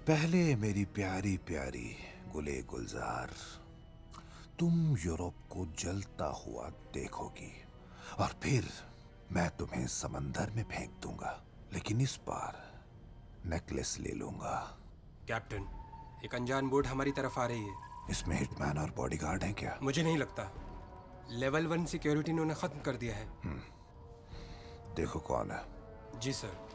पहले मेरी प्यारी प्यारी गुले गुलजार, तुम यूरोप को जलता हुआ देखोगी और फिर मैं तुम्हें समंदर में फेंक दूंगा, लेकिन इस बार नेकलेस ले लूंगा। कैप्टन, एक अनजान बोट हमारी तरफ आ रही है। इसमें हिटमैन और बॉडीगार्ड हैं क्या? मुझे नहीं लगता। लेवल 1 सिक्योरिटी इन्होंने खत्म कर दिया है। देखो कौन है। जी सर।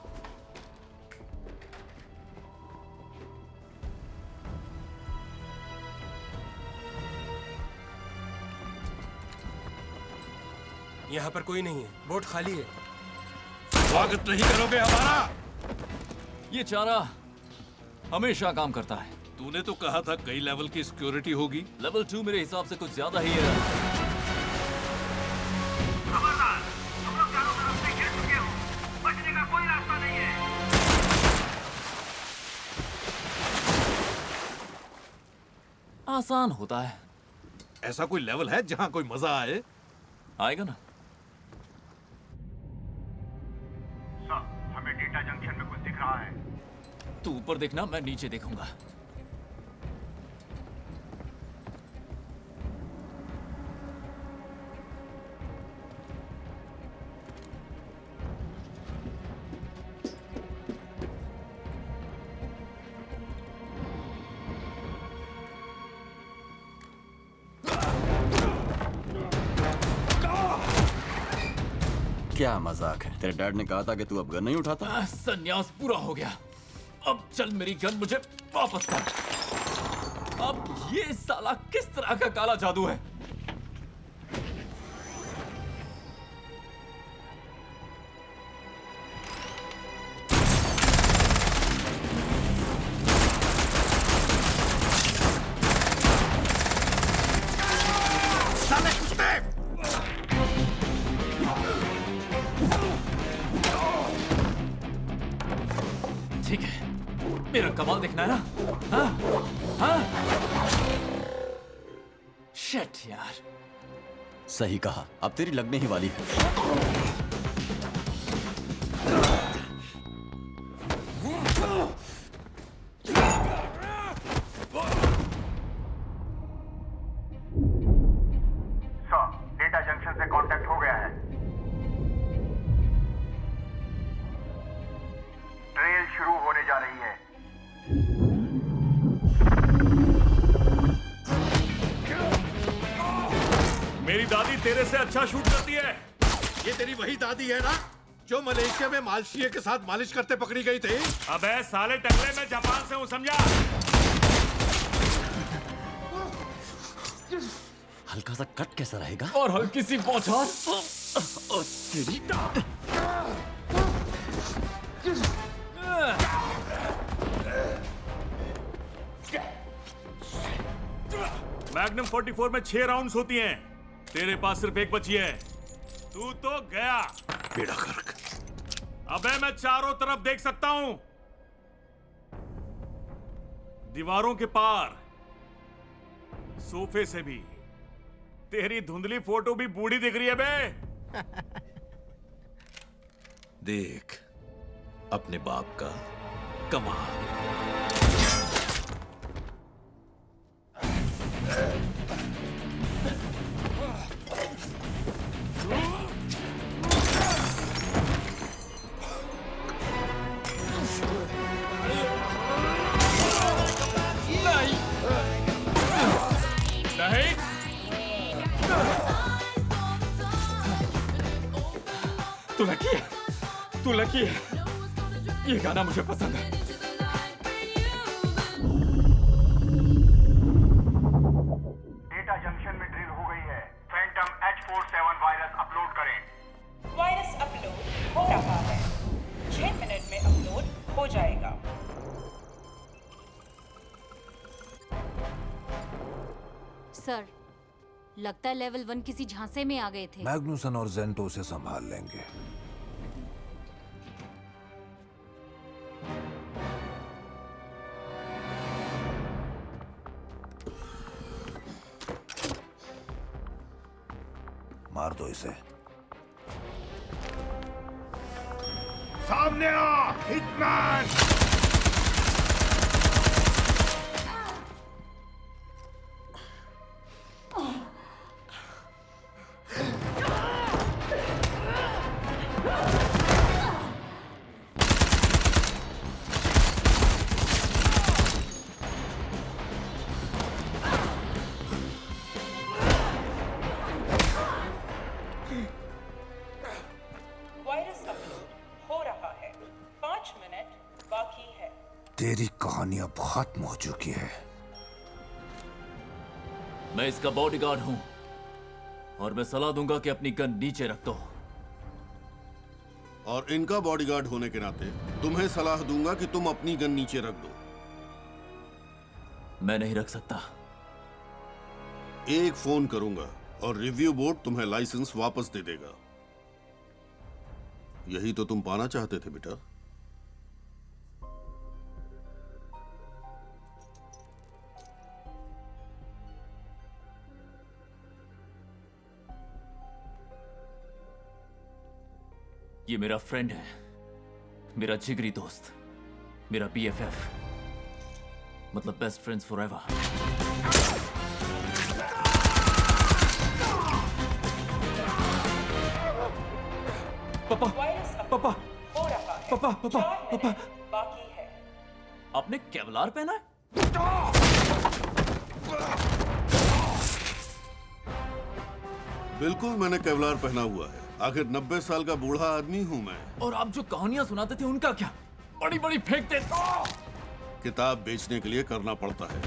यहाँ पर कोई नहीं है, बोट खाली है। स्वागत नहीं करोगे हमारा? ये चारा हमेशा काम करता है। तूने तो कहा था कई लेवल की सिक्योरिटी होगी। लेवल 2 मेरे हिसाब से कुछ ज्यादा ही है। खबरदार, तुम लोग चारों तरफ से घिर चुके हो। बचने का कोई रास्ता नहीं है। आसान होता है। ऐसा कोई लेवल है जहाँ कोई मजा आए? आएगा ना। सर, हमें डेटा जंक्शन में कुछ दिख रहा है। तू ऊपर देखना, मैं नीचे देखूंगा। क्या मजाक है? तेरे डैड ने कहा था कि तू अब गन नहीं उठाता। संन्यास पूरा हो गया। अब चल मेरी गन मुझे वापस कर। अब ये साला किस तरह का काला जादू है? ठीक है, मेरा कमाल देखना है ना? हाँ? हाँ? शिट यार। सही कहा, अब तेरी लगने ही वाली है। सर, डेटा जंक्शन से कांटेक्ट हो गया है। ट्रेल शुरू होने जा रही है। मेरी दादी तेरे से अच्छा शूट करती है। ये तेरी वही दादी है ना जो मलेशिया में मालशीए के साथ मालिश करते पकड़ी गई थी? अबे साले टकले, मैं जापान से हूँ, समझा? हल्का सा कट कैसा रहेगा? और हल्की सी बौछार। मैग्नम 44 में 6 राउंड्स होती हैं। तेरे पास सिर्फ एक बची है। तू तो गया। बेड़ा गर्क। अबे मैं चारों तरफ देख सकता हूं। दीवारों के पार, सोफे से भी। तेरी धुंधली फोटो भी बूढ़ी दिख रही है बे। देख अपने बाप का कमाल। नहीं, तू लकी है, तू लकी है। ये गाना मुझे पसंद है। डेटा जंक्शन में ड्रिल हो गई है। फैंटम H47 वायरस अपलोड करें। वायरस अपलोड हो रहा है। 6 मिनट में अपलोड हो जाएगा। सर, लगता है लेवल 1 किसी झांसे में आ गए थे। मैग्नुसन और जेंटो से संभाल लेंगे। मार दो इसे। सामने आ, हिटमैन! तेरी कहानी अब खत्म हो चुकी है। मैं इसका बॉडीगार्ड हूं और मैं सलाह दूंगा कि अपनी गन नीचे रख दो। और इनका बॉडीगार्ड होने के नाते तुम्हें सलाह दूंगा कि तुम अपनी गन नीचे रख दो। मैं नहीं रख सकता। एक फोन करूंगा और रिव्यू बोर्ड तुम्हें लाइसेंस वापस दे देगा। यही तो तुम पाना चाहते थे बेटा। ये मेरा फ्रेंड है, मेरा जिगरी दोस्त, मेरा BFF, मतलब बेस्ट फ्रेंड्स फॉरएवर। पापा, पापा, पापा, पापा, पापा, बाकी है। आपने केवलार पहना है? बिल्कुल, मैंने केवलार पहना हुआ है। आखिर 90 साल का बूढ़ा आदमी हूं मैं। और आप जो कहानियां सुनाते थे उनका क्या? बड़ी बड़ी फेंकते। किताब बेचने के लिए करना पड़ता है।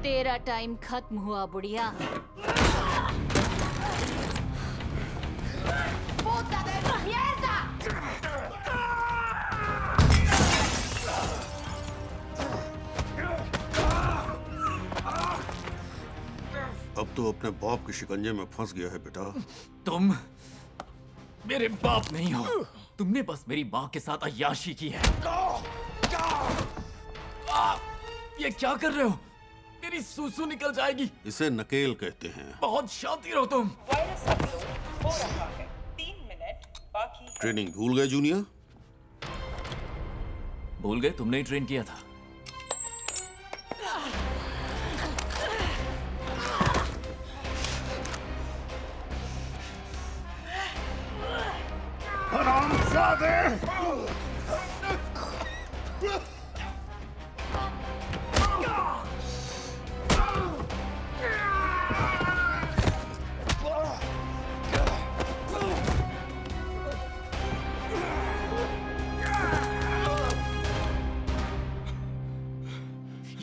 तेरा टाइम खत्म हुआ बुढ़िया। अब तो अपने बाप के शिकंजे में फंस गया है बेटा। तुम मेरे बाप नहीं हो। तुमने बस मेरी माँ के साथ अय्याशी की है। ये क्या कर रहे हो? मेरी सूसू निकल जाएगी। इसे नकेल कहते हैं। बहुत शातिर हो तुम। वायरस अपलोड हो रहा है। 3 मिनट बाकी है। ट्रेनिंग भूल गए जूनियर? भूल गए? तुमने ही ट्रेन किया था। हरामजादे!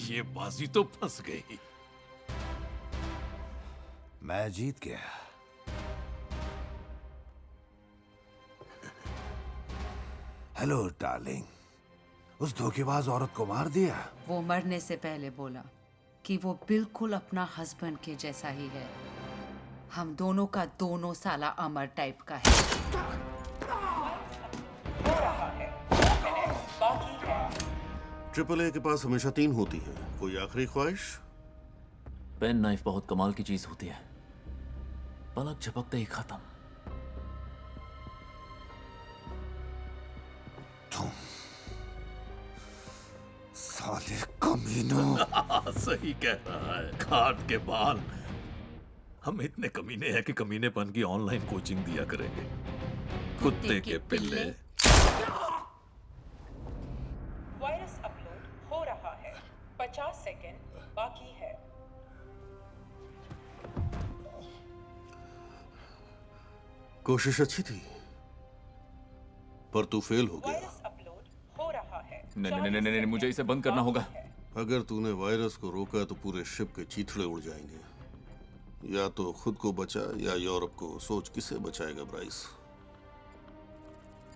ये बाजी तो फंस गई। मैं जीत गया। हेलो डार्लिंग, उस धोखेबाज औरत को मार दिया। वो मरने से पहले बोला कि वो बिल्कुल अपना हस्बैंड के जैसा ही है। हम दोनों का दोनों साला अमर टाइप का है। AAA के पास हमेशा 3 होती है। कोई आखिरी ख्वाहिश? पेन नाइफ बहुत कमाल की चीज होती है, पलक झपकते ही खत्म। तुम साले कमीनों। सही कह रहा है, खाट के बाल। हम इतने कमीने हैं कि कमीनेपन की ऑनलाइन कोचिंग दिया करेंगे। कुत्ते के पिल्ले। वायरस अपलोड हो रहा है। 50 सेकंड बाकी है। कोशिश अच्छी थी, पर तू फेल हो गया। वायरस अपलोड हो रहा है। नहीं, मुझे इसे बंद करना होगा। अगर तूने वायरस को रोका तो पूरे शिप के चीथड़े उड़ जाएंगे। या तो खुद को बचा या यूरोप को। सोच किसे बचाएगा ब्राइस?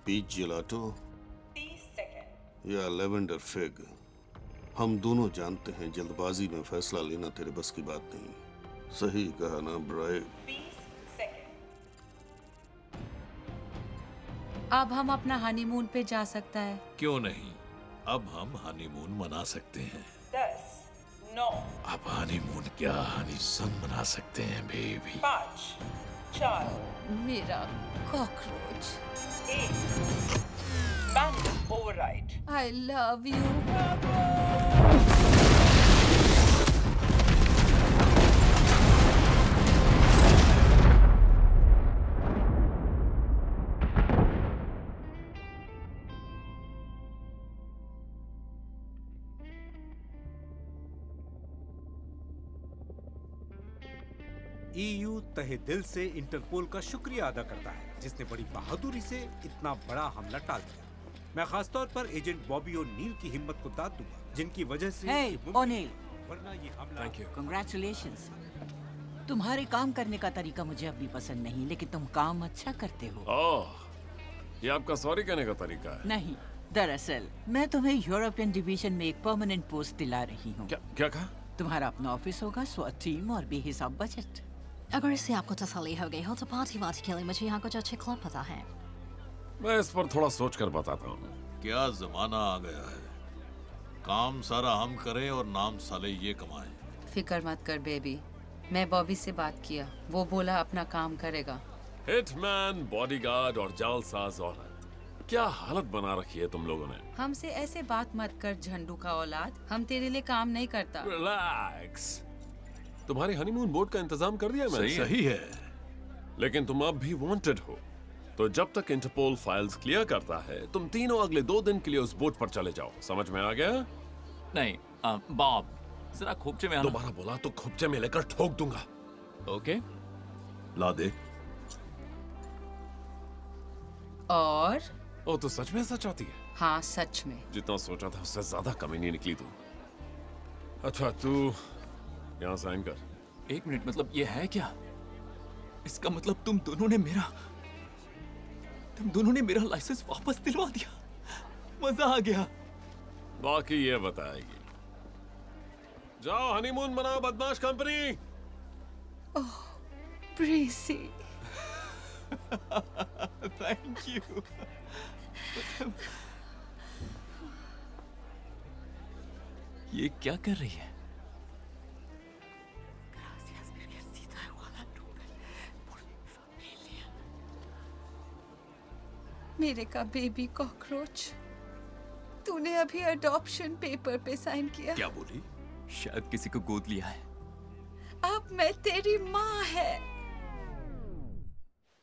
पीच जेलाटो या लेवेंडर फिग? हम दोनों जानते हैं जल्दबाजी में फैसला लेना तेरे बस की बात नहीं। सही कहा ना ब्राइस? अब हम अपना हनीमून पे जा सकता है। क्यों नहीं, अब हम हनीमून मना सकते हैं। 10, 9, अब हनीमून क्या हनी सन मना सकते हैं बेबी। 5, 4, मेरा cockroach. 1, manual override. I love you. EU तहे दिल से इंटरपोल का शुक्रिया अदा करता है जिसने बड़ी बहादुरी से इतना बड़ा हमला टाल दिया। मैं खासतौर पर एजेंट बॉबी ओ'नील की हिम्मत को दाद दूंगा जिनकी वजह से Hey, ओ'नील, वरना ये हमला। Thank you. Congratulations. तुम्हारे काम करने का तरीका मुझे अब भी पसंद नहीं, लेकिन तुम काम अच्छा करते हो। ओह, ये आपका सॉरी कहने का तरीका है? नहीं, दरअसल मैं तुम्हें यूरोपियन डिवीजन में एक परमानेंट पोस्ट दिला रही हूँ। क्या कहा? तुम्हारा अपना ऑफिस होगा, SWAT टीम और बेहिसाब बजट। अगर इससे आपको तसल्ली हो गई हो तो पार्टी वार्टी के लिए मुझे यहाँ कुछ अच्छे क्लब पता है। मैं इस पर थोड़ा सोच कर बताता हूँ। क्या जमाना आ गया है, काम सारा हम करें और नाम साले ये कमाएं। फिक्र मत कर बेबी, मैं बॉबी से बात किया, वो बोला अपना काम करेगा। हिटमैन, बॉडीगार्ड और जालसाज औरत, क्या हालत बना रखी है तुम लोगों ने। हमसे ऐसे बात मत कर झंडू का औलाद, हम तेरे लिए काम नहीं करता। रिलैक्स। तुम्हारी हनीमून बोट का इंतजाम कर दिया मैंने। सही है। लेकिन तुम अब भी वांटेड हो, तो जब तक इंटरपोल फाइल्स क्लियर करता है तुम तीनों अगले 2 दिन के लिए उस बोट पर चले जाओ। समझ में आ गया? नहीं बॉब, जरा खोपचे में आना। दोबारा बोला तो खोपचे में लेकर ठोक दूंगा। ओके, ला दे। और ओ, तो सच में ऐसा चाहती है? हाँ, सच में। जितना सोचा था उससे ज्यादा कमीनी निकली तू। अच्छा, तू यहाँ साइन कर। 1 मिनट, मतलब ये है क्या? इसका मतलब तुम दोनों ने मेरा लाइसेंस वापस दिलवा दिया। मजा आ गया। बाकी ये बताएगी। जाओ हनीमून मनाओ बदमाश कंपनी। ओह, ब्रेसी। Thank you. ये क्या कर रही है? मेरे का बेबी कॉकरोच, तूने अभी अडॉप्शन पेपर पे साइन किया। क्या बोली? शायद किसी को गोद लिया है। अब मैं तेरी माँ है।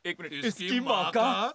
1 मिनट, इसकी माँ का?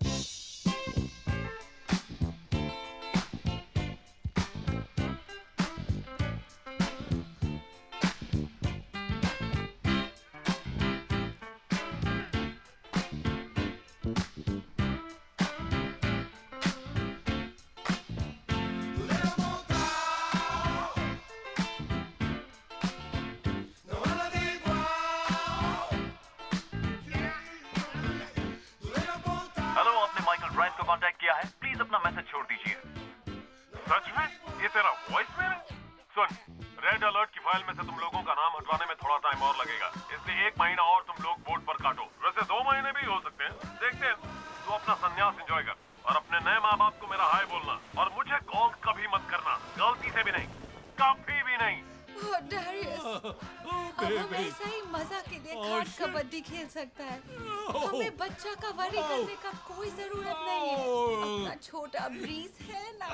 कांटेक्ट किया है, प्लीज अपना मैसेज छोड़ दीजिए। सच में? ये तेरा वॉइस मेल है? सुन, रेड अलर्ट की फाइल में से तुम लोगों का नाम हटवाने में थोड़ा टाइम और लगेगा, इसलिए 1 महीना और तुम लोग बोर्ड पर काटो। वैसे 2 महीने भी हो सकते हैं, देखते हैं। तू अपना संन्यास एंजॉय कर और अपने नए माँ बाप को मेरा हाय बोलना, और मुझे कॉल कभी मत करना, गलती से भी नहीं, कभी भी नहीं। डैरियस, अब हम ऐसा ही मजा के लिए कार्ड कबड्डी खेल सकता है। हमें बच्चा का वरी करने का कोई जरूरत नहीं है। अपना छोटा ब्रीज है ना।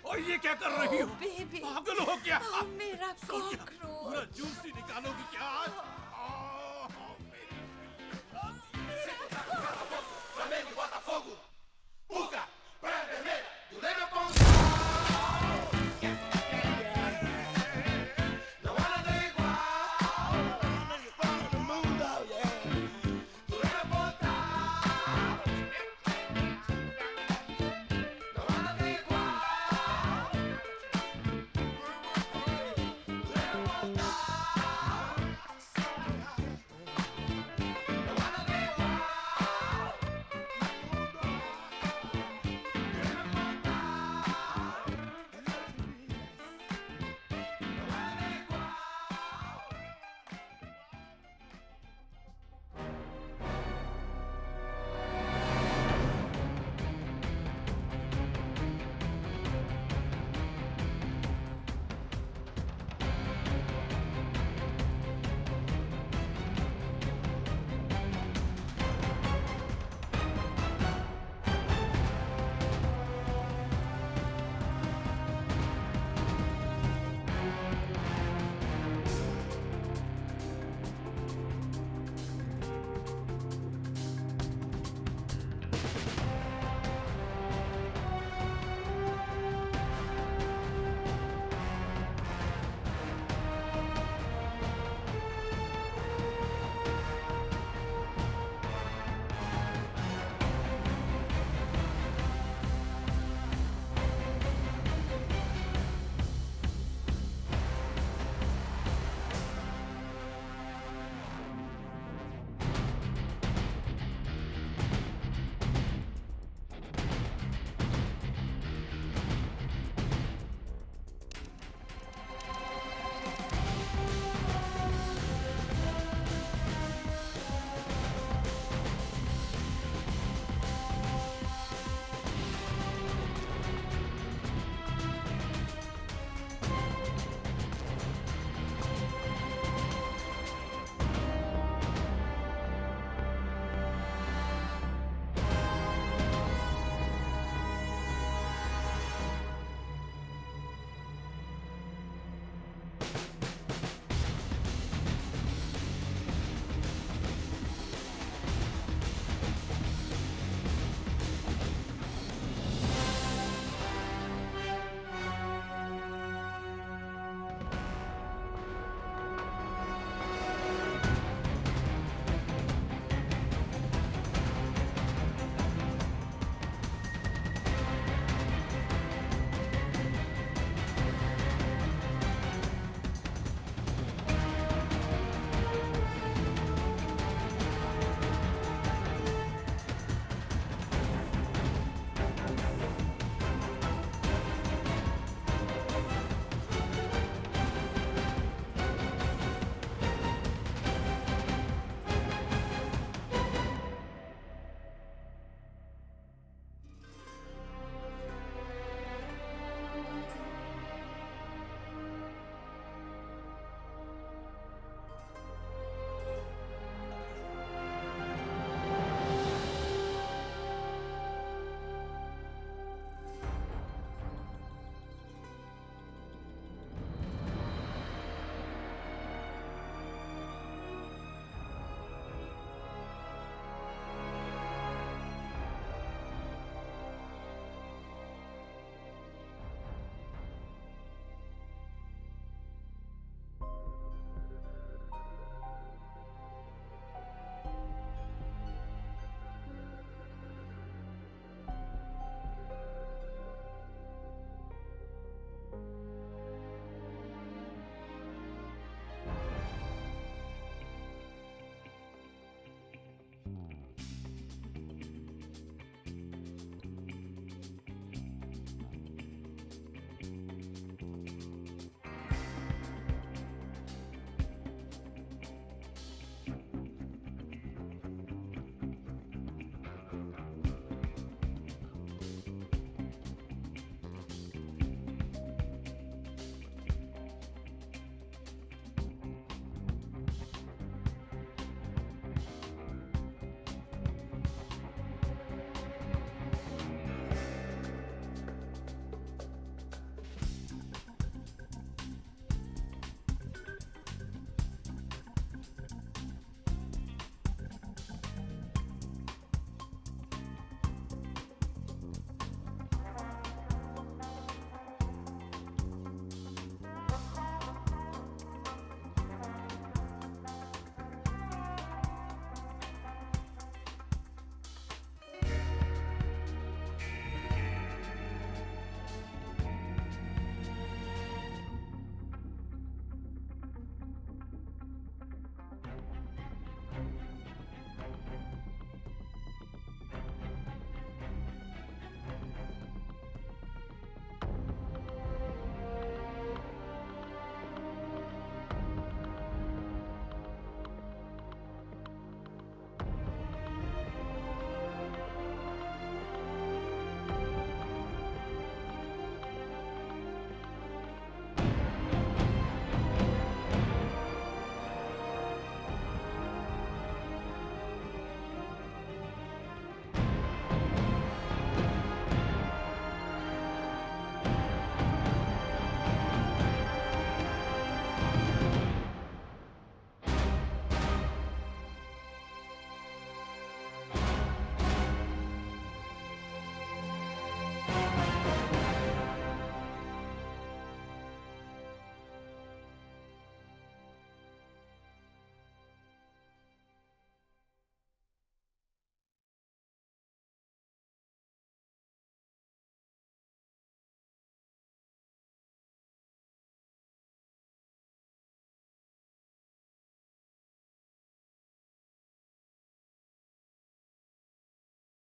और ये क्या कर रही हो? बेबी, पागल हो क्या? मेरा कॉकरोच। पूरा जूस ही निकालोगी क्या आज?